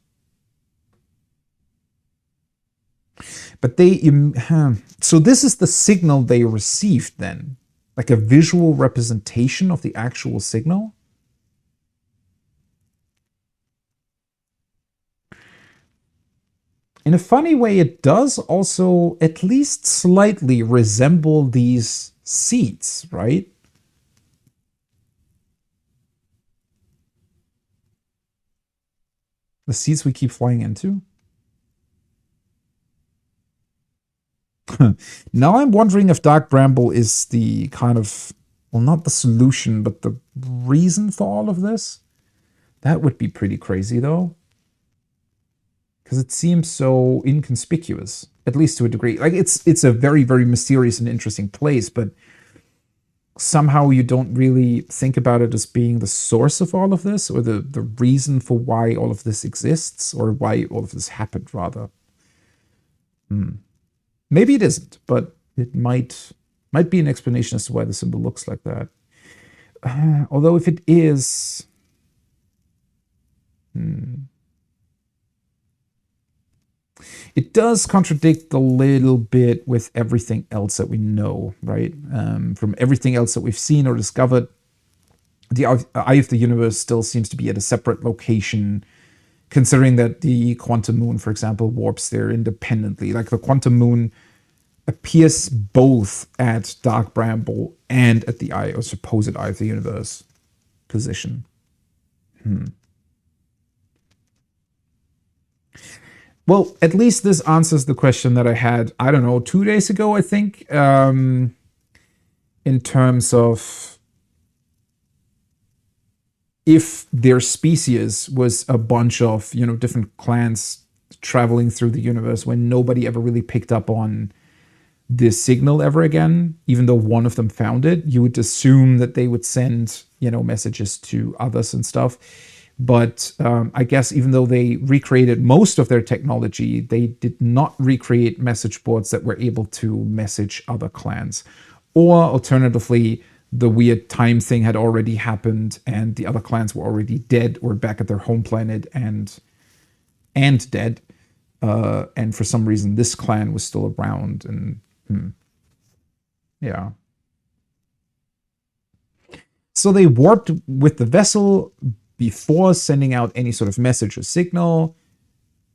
A: But so this is the signal they received then? Like a visual representation of the actual signal? In a funny way, it does also at least slightly resemble these seeds, right? The seeds we keep flying into? Now I'm wondering if Dark Bramble is the kind of, well, not the solution, but the reason for all of this. That would be pretty crazy, though. Because it seems so inconspicuous, at least to a degree. Like, it's a very, very mysterious and interesting place, but somehow you don't really think about it as being the source of all of this, or the reason for why all of this exists, or why all of this happened, rather. Maybe it isn't, but it might be an explanation as to why the symbol looks like that. Although if it is... It does contradict a little bit with everything else that we know, right? From everything else that we've seen or discovered, the Eye of the Universe still seems to be at a separate location, considering that the Quantum Moon, for example, warps there independently. Like the Quantum Moon appears both at Dark Bramble and at the Eye, or supposed Eye of the Universe position. Well, at least this answers the question that I had, I don't know, 2 days ago, I think, in terms of if their species was a bunch of, different clans traveling through the universe when nobody ever really picked up on this signal ever again, even though one of them found it, you would assume that they would send, messages to others and stuff. But I guess even though they recreated most of their technology, they did not recreate message boards that were able to message other clans. Or alternatively, the weird time thing had already happened and the other clans were already dead or back at their home planet and dead. And for some reason, this clan was still around. And yeah. So they warped with the vessel before sending out any sort of message or signal,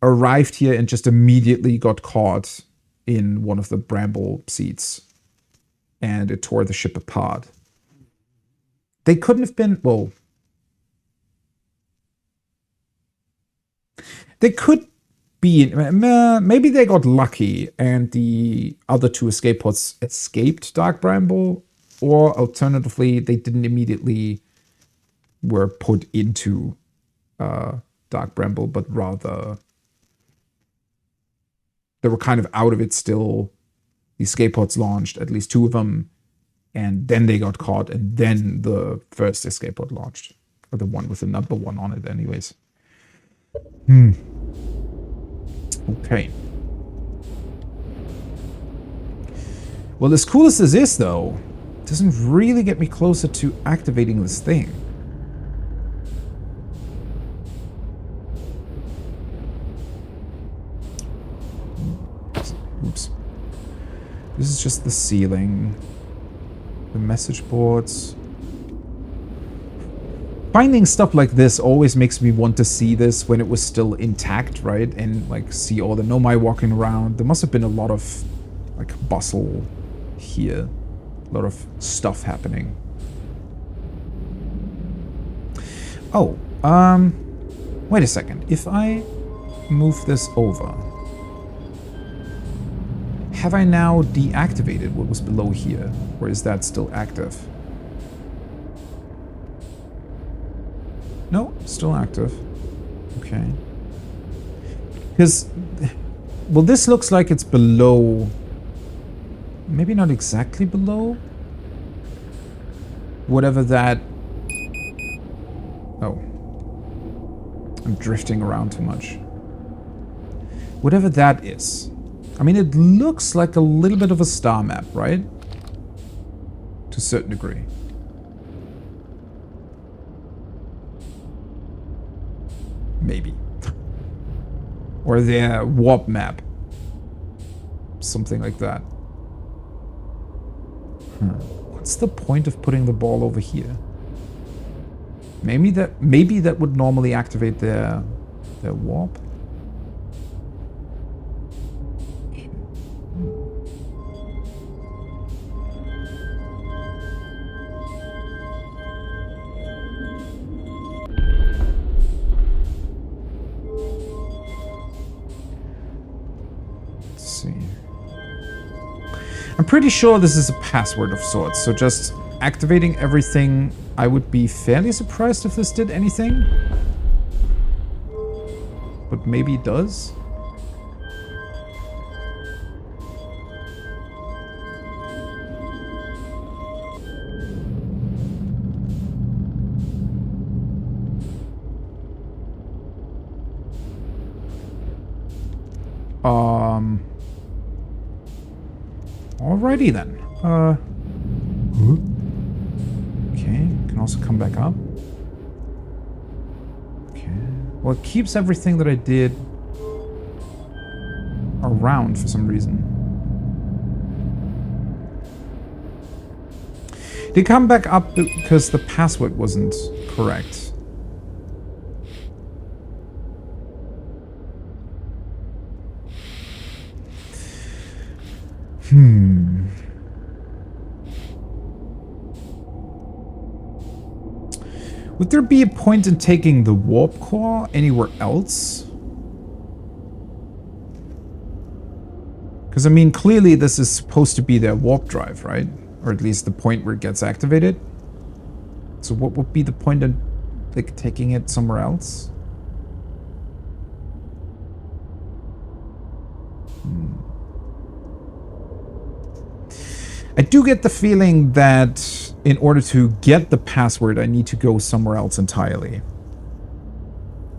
A: arrived here and just immediately got caught in one of the Bramble seeds. And it tore the ship apart. They couldn't have been, well, they could be, maybe they got lucky and the other two escape pods escaped Dark Bramble, or alternatively, they didn't immediately were put into Dark Bramble, but rather they were kind of out of it still. The escape pods launched, at least 2 of them, and then they got caught, and then the first escape pod launched. Or the one with the number 1 on it anyways. Okay. Well, as cool as this is, though, it doesn't really get me closer to activating this thing. Oops. This is just the ceiling. The message boards. Finding stuff like this always makes me want to see this when it was still intact, right? And like see all the Nomai walking around. There must have been a lot of like bustle here. A lot of stuff happening. Oh, wait a second. If I move this over, have I now deactivated what was below here? Or is that still active? No, still active. Okay. Because, well, this looks like it's below. Maybe not exactly below. Whatever that. Oh. I'm drifting around too much. Whatever that is. I mean, it looks like a little bit of a star map, right? To a certain degree. Maybe. Or their warp map. Something like that. What's the point of putting the ball over here? Maybe that would normally activate their warp. I'm pretty sure this is a password of sorts, so just activating everything, I would be fairly surprised if this did anything. But maybe it does. Alrighty then. Okay, can also come back up. Okay. Well, it keeps everything that I did around for some reason. They come back up because the password wasn't correct. Would there be a point in taking the warp core anywhere else? Because, I mean, clearly this is supposed to be their warp drive, right? Or at least the point where it gets activated. So what would be the point in, like, taking it somewhere else? I do get the feeling that in order to get the password, I need to go somewhere else entirely.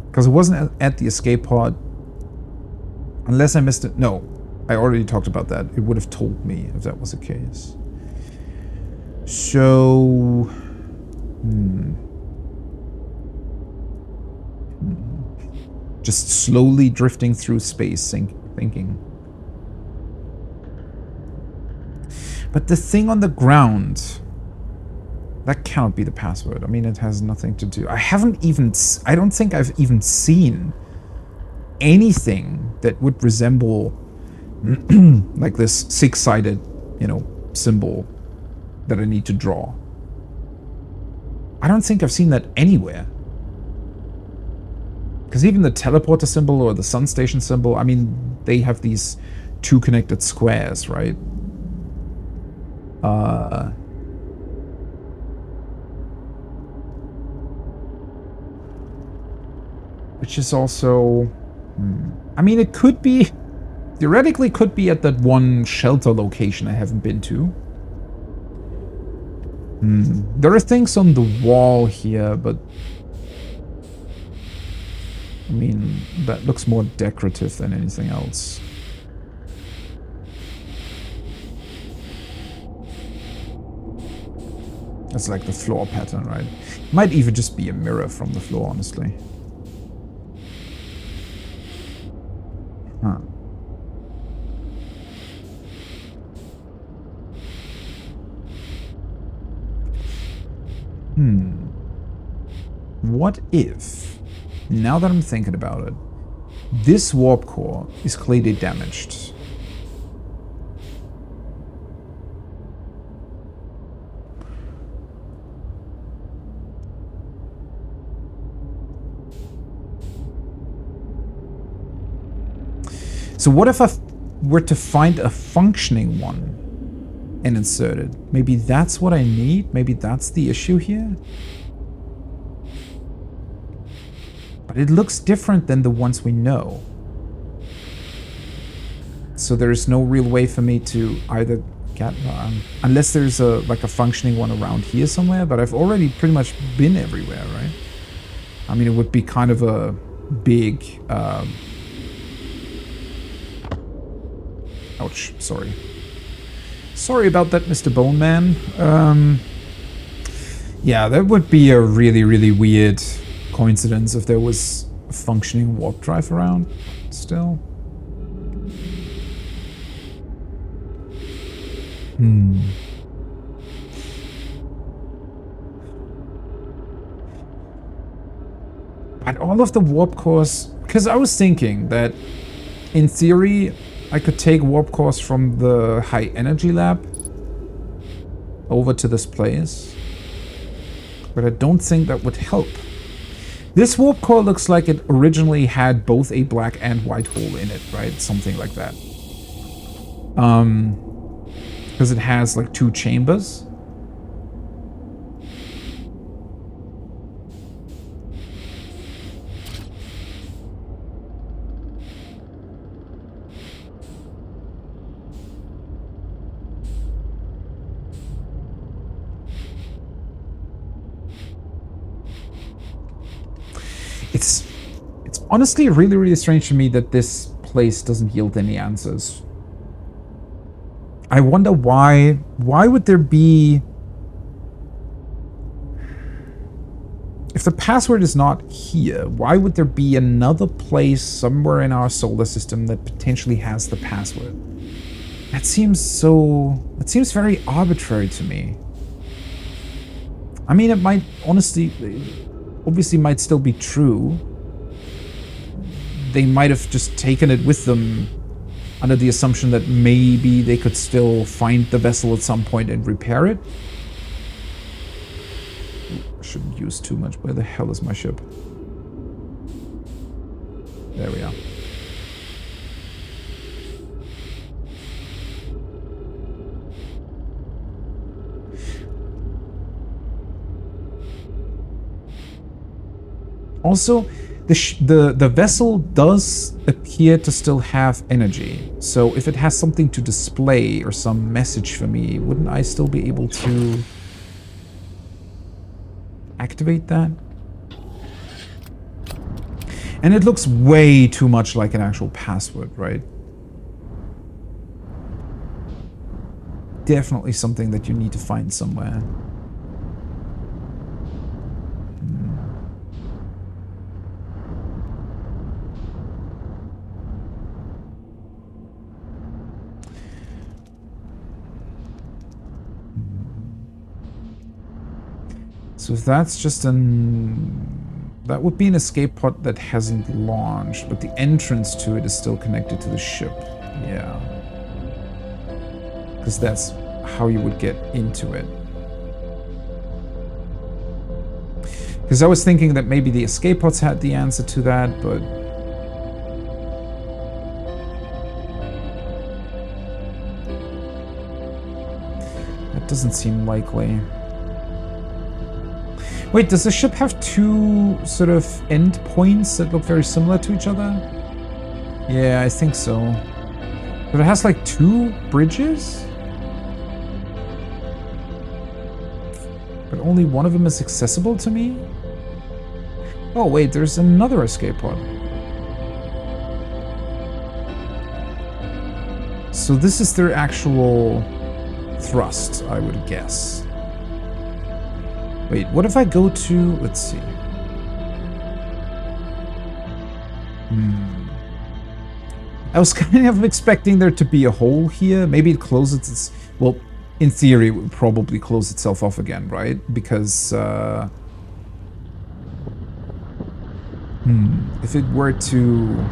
A: Because it wasn't at the escape pod. Unless I missed it. No, I already talked about that. It would have told me if that was the case. So... Just slowly drifting through space, thinking. But the thing on the ground, that cannot be the password. I mean, it has nothing to do. I don't think I've even seen anything that would resemble like this six-sided, you know, symbol that I need to draw. I don't think I've seen that anywhere. Because even the teleporter symbol or the sun station symbol, I mean, they have these two connected squares, right? Which is also... I mean, it could be... Theoretically could be at that one shelter location I haven't been to. There are things on the wall here, but... I mean, that looks more decorative than anything else. That's like the floor pattern, right? Might even just be a mirror from the floor, honestly. Huh. What if, now that I'm thinking about it, this warp core is clearly damaged? So what if I were to find a functioning one and insert it? Maybe that's what I need? Maybe that's the issue here? But it looks different than the ones we know. So there's no real way for me to either get... unless there's like a functioning one around here somewhere, but I've already pretty much been everywhere, right? I mean, it would be kind of a big... ouch, sorry. Sorry about that, Mr. Bone Man. Yeah, that would be a really, really weird coincidence if there was a functioning warp drive around still. But all of the warp cores, because I was thinking that in theory I could take warp cores from the high energy lab over to this place, but I don't think that would help. This warp core looks like it originally had both a black and white hole in it, right? Something like that. Because it has like 2 chambers. It's honestly really, really strange to me that this place doesn't yield any answers. I wonder why. Why would there be... If the password is not here, why would there be another place somewhere in our solar system that potentially has the password? That seems so... It seems very arbitrary to me. I mean, it might honestly... Obviously might still be true. They might have just taken it with them under the assumption that maybe they could still find the vessel at some point and repair it. I shouldn't use too much. Where the hell is my ship? There we are. Also, the vessel does appear to still have energy. So if it has something to display or some message for me, wouldn't I still be able to activate that? And it looks way too much like an actual password, right? Definitely something that you need to find somewhere. So if that's just that would be an escape pod that hasn't launched, but the entrance to it is still connected to the ship. Yeah. Because that's how you would get into it. Because I was thinking that maybe the escape pods had the answer to that, but... that doesn't seem likely. Wait, does the ship have 2 sort of end points that look very similar to each other? Yeah, I think so. But it has like 2 bridges? But only one of them is accessible to me? Oh wait, there's another escape pod. So this is their actual thrust, I would guess. Wait, what if I go to... let's see. I was kind of expecting there to be a hole here. Maybe it closes its... well, in theory, it would probably close itself off again, right? Because... if it were to...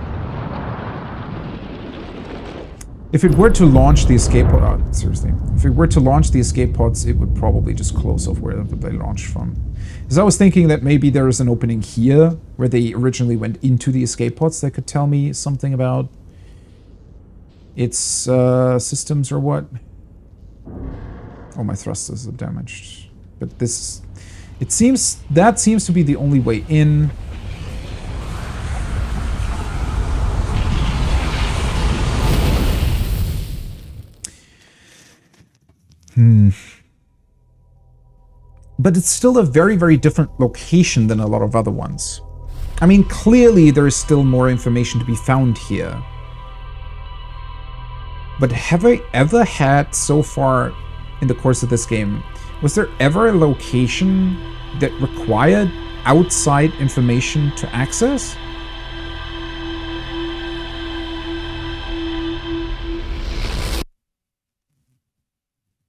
A: if it were to launch the escape pod... oh, seriously. If it were to launch the escape pods, it would probably just close off wherever they launched from. Because I was thinking that maybe there is an opening here where they originally went into the escape pods that could tell me something about its systems or what. Oh, my thrusters are damaged. But this... it seems... that seems to be the only way in. But it's still a very, very different location than a lot of other ones. I mean, clearly there is still more information to be found here. But have I ever had, so far in the course of this game, was there ever a location that required outside information to access?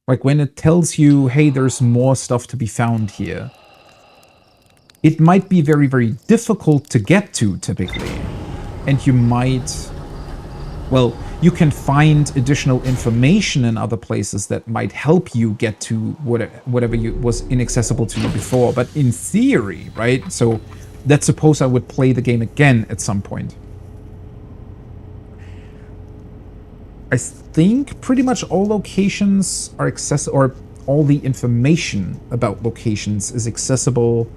A: Like when it tells you, hey, there's more stuff to be found here, it might be very, very difficult to get to typically. And you might, well, you can find additional information in other places that might help you get to whatever was inaccessible to you before. But in theory, right? So let's suppose I would play the game again at some point. I think pretty much all locations are accessible, or all the information about locations is accessible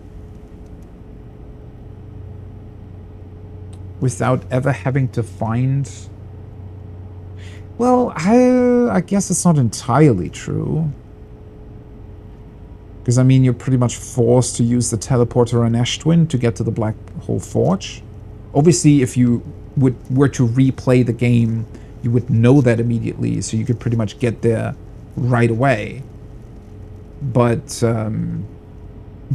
A: without ever having to find... Well, I guess it's not entirely true. Because, I mean, you're pretty much forced to use the teleporter on Ash Twin to get to the Black Hole Forge. Obviously, if you were to replay the game, you would know that immediately, so you could pretty much get there right away. But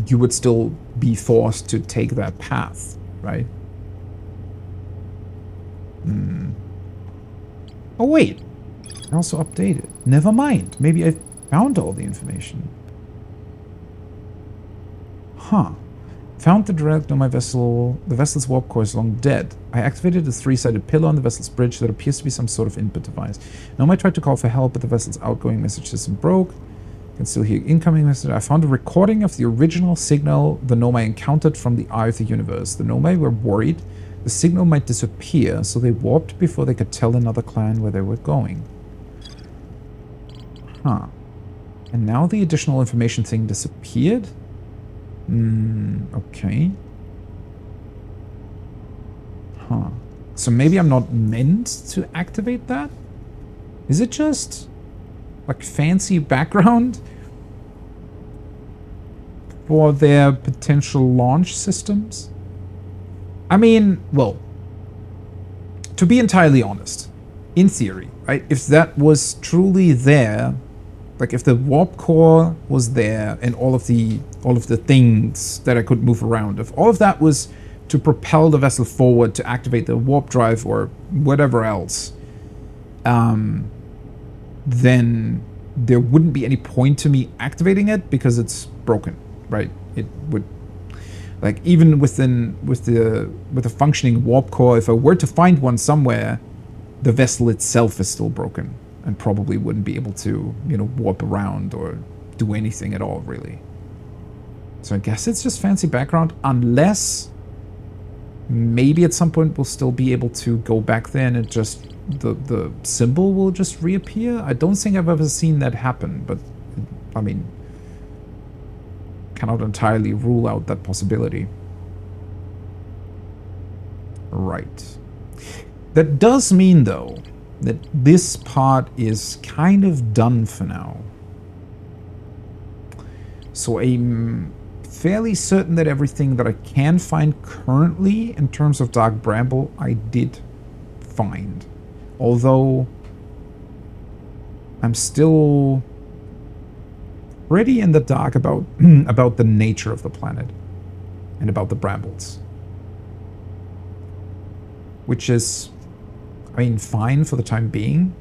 A: you would still be forced to take that path, right? Oh, wait. I also updated. Never mind. Maybe I found all the information. Huh. Found the direct on my vessel. The vessel's warp core is long dead. I activated a 3-sided pillar on the vessel's bridge that appears to be some sort of input device. Nomai tried to call for help, but the vessel's outgoing message system broke. You can still hear incoming message. I found a recording of the original signal the Nomai encountered from the Eye of the Universe. The Nomai were worried the signal might disappear, so they warped before they could tell another clan where they were going. Huh. And now the additional information thing disappeared? Okay. Huh. So maybe I'm not meant to activate that? Is it just like fancy background for their potential launch systems? I mean, well, to be entirely honest, in theory, right, if that was truly there, like if the warp core was there and all of the things that I could move around, if all of that was to propel the vessel forward to activate the warp drive or whatever else, then there wouldn't be any point to me activating it because it's broken, right? It would, like, even with a functioning warp core, if I were to find one somewhere, the vessel itself is still broken and probably wouldn't be able to, you know, warp around or do anything at all, really. So I guess it's just fancy background, unless maybe at some point we'll still be able to go back there and it just, the symbol will just reappear. I don't think I've ever seen that happen, but I mean, cannot entirely rule out that possibility. Right. That does mean, though, that this part is kind of done for now. So I'm fairly certain that everything that I can find currently in terms of Dark Bramble, I did find. Although I'm still pretty in the dark about about the nature of the planet and about the Brambles. Which is, I mean, fine for the time being.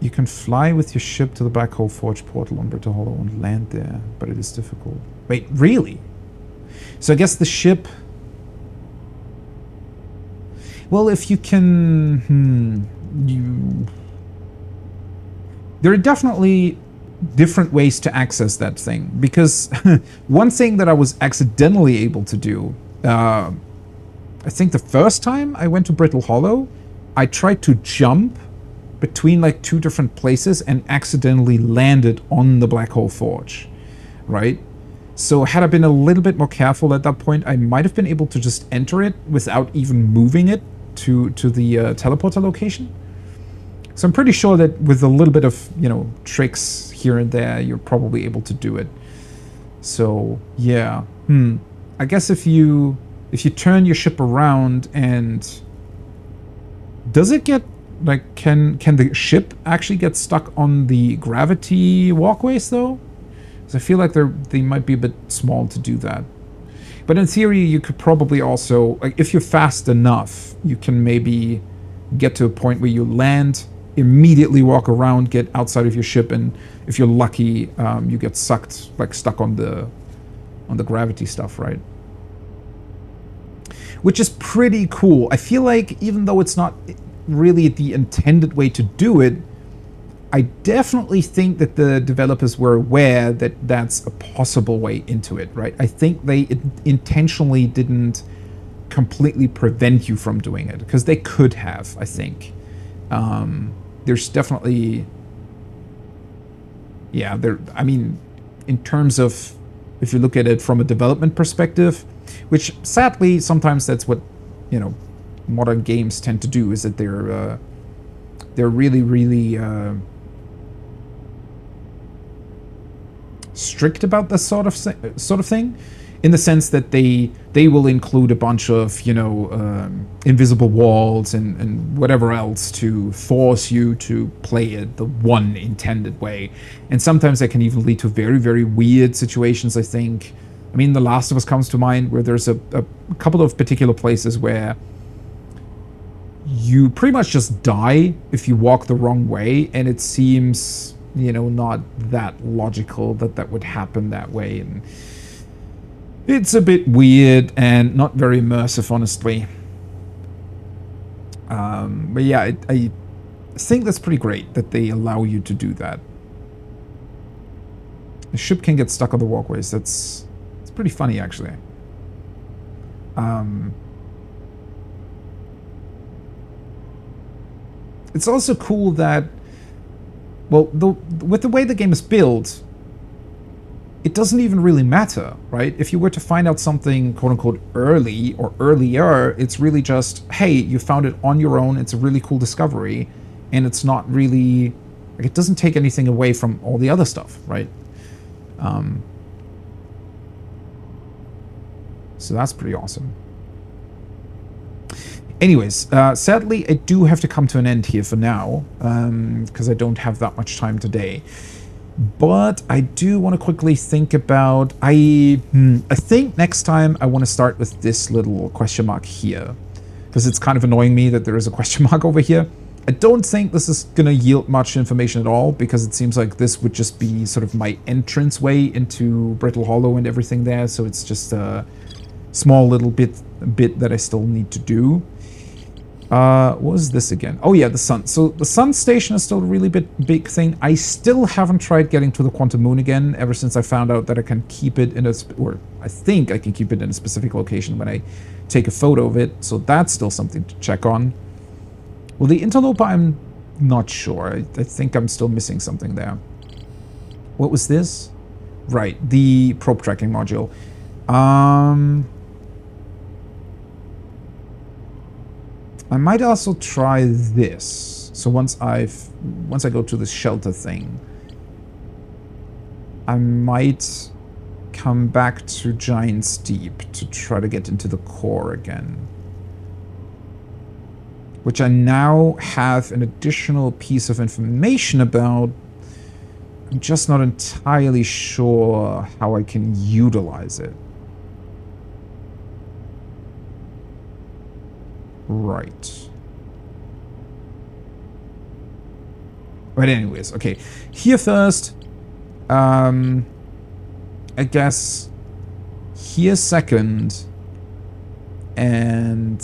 A: You can fly with your ship to the Black Hole Forge portal on Brittle Hollow and land there, but it is difficult. Wait, really? So I guess the ship... Well, if you can... There are definitely different ways to access that thing, because one thing that I was accidentally able to do, I think the first time I went to Brittle Hollow, I tried to jump between like two different places and accidentally landed on the Black Hole Forge, right? So had I been a little bit more careful at that point, I might have been able to just enter it without even moving it to the teleporter location. So I'm pretty sure that with a little bit of, you know, tricks here and there, you're probably able to do it. So yeah, I guess if you turn your ship around and does it get like, can the ship actually get stuck on the gravity walkways though? Because I feel like they might be a bit small to do that. But in theory, you could probably also, like, if you're fast enough, you can maybe get to a point where you land, immediately walk around, get outside of your ship, and if you're lucky, you get sucked, like stuck on the gravity stuff, right? Which is pretty cool. I feel like even though it's not really the intended way to do it, I definitely think that the developers were aware that that's a possible way into it, right? I think they intentionally didn't completely prevent you from doing it, because they could have, I think. There's definitely... Yeah, I mean, in terms of, if you look at it from a development perspective, which sadly, sometimes that's what, you know, modern games tend to do, is that they're really, really strict about this sort of thing, in the sense that they will include a bunch of, you know, invisible walls and whatever else to force you to play it the one intended way. And sometimes that can even lead to very, very weird situations, I think. I mean, The Last of Us comes to mind, where there's a couple of particular places where you pretty much just die if you walk the wrong way, and it seems, you know, not that logical that that would happen that way, and it's a bit weird and not very immersive, honestly. But yeah, I think that's pretty great that they allow you to do that. The ship can get stuck on the walkways. It's pretty funny, actually. It's also cool that, well, with the way the game is built, it doesn't even really matter, right? If you were to find out something, quote-unquote, early or earlier, it's really just, hey, you found it on your own, it's a really cool discovery, and it's not really... like, it doesn't take anything away from all the other stuff, right? So that's pretty awesome. Anyways, sadly, I do have to come to an end here for now, because I don't have that much time today. But I do want to quickly think about... I think next time I want to start with this little question mark here, because it's kind of annoying me that there is a question mark over here. I don't think this is going to yield much information at all, because it seems like this would just be sort of my entrance way into Brittle Hollow and everything there, so it's just a small little bit that I still need to do. What was this again? Oh yeah, the sun. So the sun station is still a really big thing. I still haven't tried getting to the Quantum Moon again, ever since I found out that I can keep it in a... or I think I can keep it in a specific location when I take a photo of it, so that's still something to check on. Well, the interloper, I'm not sure. I think I'm still missing something there. What was this? Right, the probe tracking module. I might also try this. So once I go to this shelter thing, I might come back to Giant's Deep to try to get into the core again. Which I now have an additional piece of information about. I'm just not entirely sure how I can utilize it. Right. But anyways, okay. Here first. I guess here second. And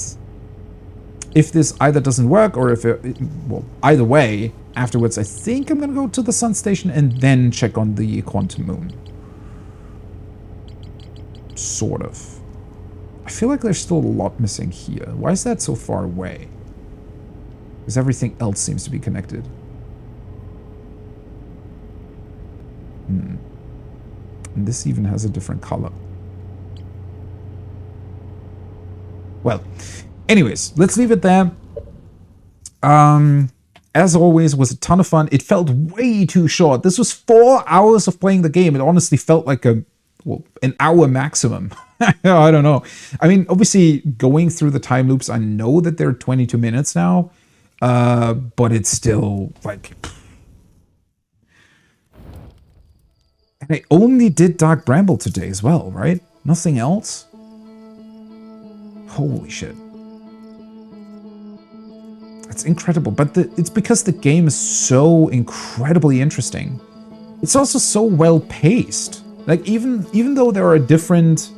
A: if this either doesn't work, or if it, well, either way, afterwards I think I'm gonna go to the sun station and then check on the Quantum Moon. Sort of. I feel like there's still a lot missing here. Why is that so far away? Because everything else seems to be connected. And this even has a different color. Well, anyways, let's leave it there. As always, was a ton of fun. It felt way too short. This was 4 hours of playing the game. It honestly felt like an hour maximum. I don't know. I mean, obviously, going through the time loops, I know that they're 22 minutes now, but it's still like... And I only did Dark Bramble today as well, right? Nothing else? Holy shit. It's incredible, but it's because the game is so incredibly interesting. It's also so well paced. Like even though there are different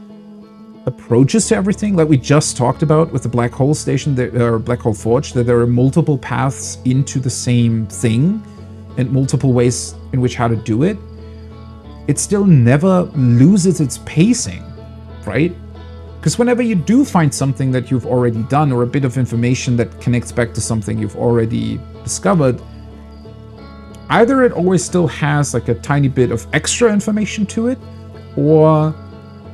A: approaches to everything, like we just talked about with the Black Hole Station, or Black Hole Forge, that there are multiple paths into the same thing and multiple ways in which how to do it, it still never loses its pacing, right? Because whenever you do find something that you've already done, or a bit of information that connects back to something you've already discovered, either it always still has like a tiny bit of extra information to it, or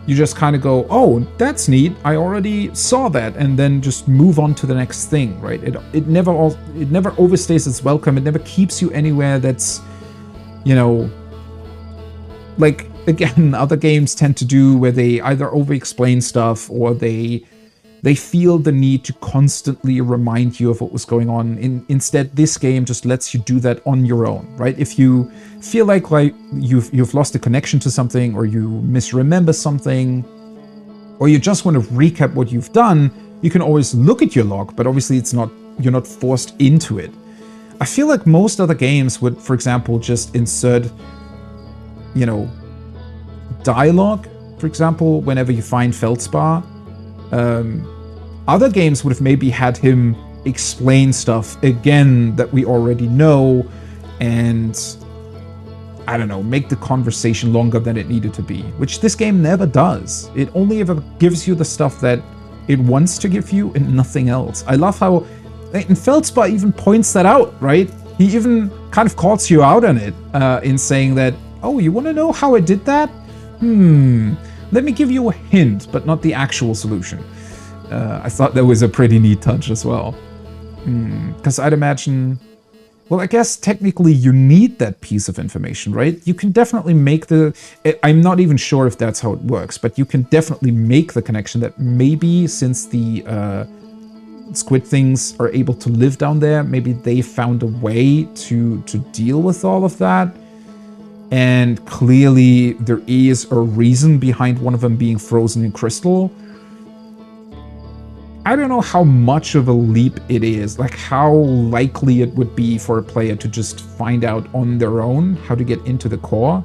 A: you just kind of go, oh, that's neat, I already saw that, and then just move on to the next thing, right? It never overstays its welcome. It never keeps you anywhere that's, you know, like, again, other games tend to do where they either over-explain stuff or they feel the need to constantly remind you of what was going on. Instead, this game just lets you do that on your own, right? If you feel like you've lost a connection to something, or you misremember something, or you just want to recap what you've done, you can always look at your log, but obviously you're not forced into it. I feel like most other games would, for example, just insert, you know, dialogue, for example, whenever you find Feldspar. Other games would have maybe had him explain stuff again that we already know, and I don't know, make the conversation longer than it needed to be, which this game never does. It only ever gives you the stuff that it wants to give you and nothing else. I love how, and Feldspar even points that out, right? He even kind of calls you out on it, in saying that, oh, you want to know how I did that? Let me give you a hint, but not the actual solution. I thought that was a pretty neat touch as well. Because I'd imagine, well, I guess technically you need that piece of information, right? You can definitely make I'm not even sure if that's how it works, but you can definitely make the connection that maybe since the squid things are able to live down there, maybe they found a way to deal with all of that. And clearly there is a reason behind one of them being frozen in crystal. I don't know how much of a leap it is, like how likely it would be for a player to just find out on their own how to get into the core.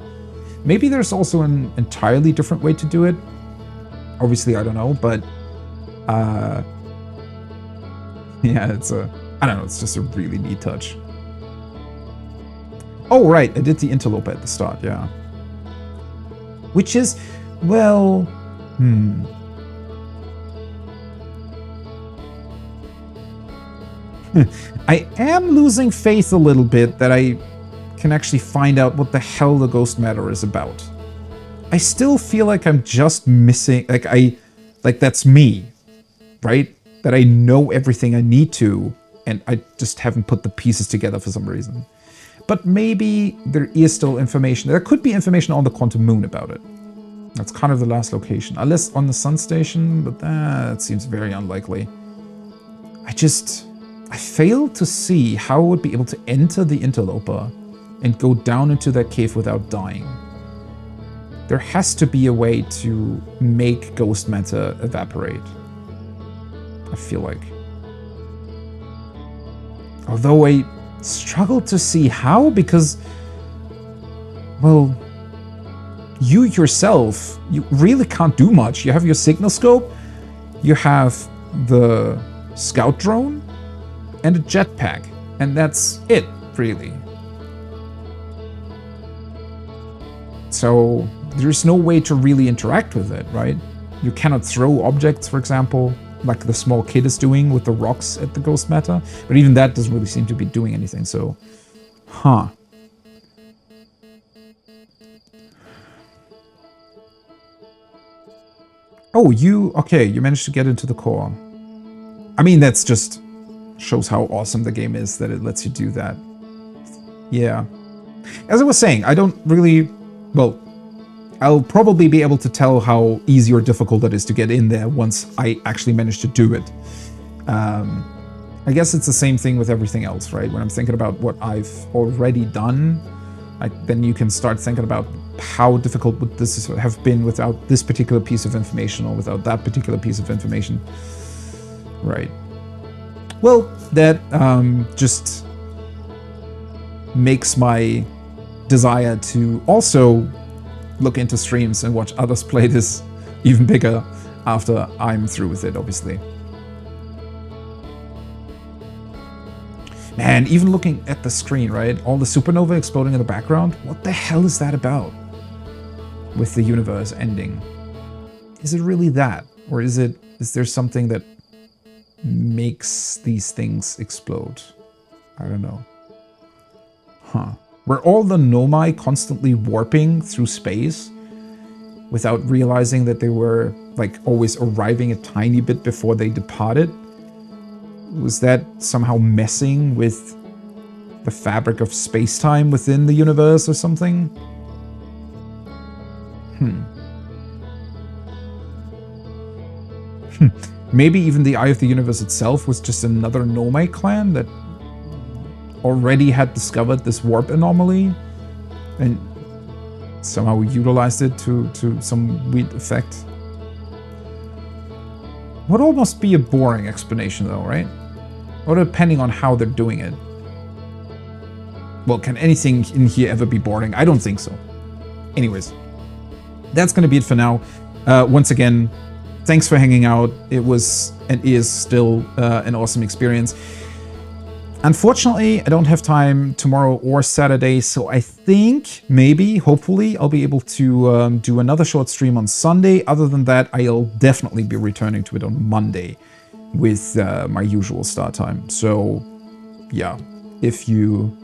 A: Maybe there's also an entirely different way to do it. Obviously, I don't know, but yeah, I don't know, it's just a really neat touch. Oh, right, I did the interloper at the start, yeah. Which is, well, I am losing faith a little bit that I can actually find out what the hell the ghost matter is about. I still feel like I'm just missing, like that's me, right? That I know everything I need to, and I just haven't put the pieces together for some reason. But maybe there is still information. There could be information on the Quantum Moon about it. That's kind of the last location. Unless on the Sun Station, but that seems very unlikely. I fail to see how I would be able to enter the interloper and go down into that cave without dying. There has to be a way to make ghost matter evaporate. I feel like. Although I struggle to see how, because, well, you yourself, you really can't do much. You have your signal scope, you have the scout drone, and a jetpack, and that's it, really. So there's no way to really interact with it, right? You cannot throw objects, for example, like the small kid is doing with the rocks at the ghost matter, but even that doesn't really seem to be doing anything, so, huh. Oh, you managed to get into the core. I mean, that's just shows how awesome the game is that it lets you do that. Yeah. As I was saying, I don't really, well, I'll probably be able to tell how easy or difficult it is to get in there once I actually manage to do it. I guess it's the same thing with everything else, right? When I'm thinking about what I've already done, then you can start thinking about how difficult would this have been without this particular piece of information or without that particular piece of information. Right. Well, that just makes my desire to also look into streams and watch others play this even bigger after I'm through with it, obviously. Man, even looking at the screen, right? All the supernova exploding in the background. What the hell is that about? With the universe ending. Is it really that? Or is there something that makes these things explode? I don't know. Huh. Were all the Nomai constantly warping through space without realizing that they were like always arriving a tiny bit before they departed? Was that somehow messing with the fabric of space-time within the universe or something? Maybe even the Eye of the Universe itself was just another Nomai clan that already had discovered this warp anomaly and somehow utilized it to some weird effect. Would almost be a boring explanation though, right? Or depending on how they're doing it. Well, can anything in here ever be boring? I don't think so. Anyways, that's gonna be it for now. Once again, thanks for hanging out. It was and is still an awesome experience. Unfortunately, I don't have time tomorrow or Saturday, so I think, maybe, hopefully, I'll be able to do another short stream on Sunday. Other than that, I'll definitely be returning to it on Monday with my usual start time. So, yeah, if you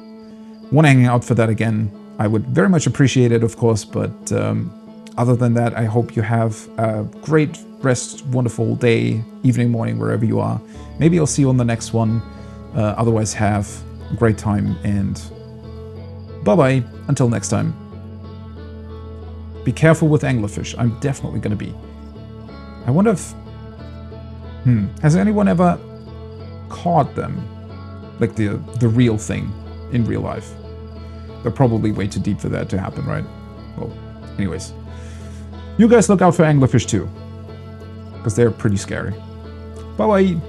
A: want to hang out for that again, I would very much appreciate it, of course, but other than that, I hope you have a great rest, wonderful day, evening, morning, wherever you are. Maybe I'll see you on the next one. Otherwise, have a great time, and bye-bye until next time. Be careful with anglerfish. I'm definitely going to be. I wonder if... has anyone ever caught them? Like the real thing in real life? They're probably way too deep for that to happen, right? Well, anyways. You guys look out for anglerfish too, because they're pretty scary. Bye-bye!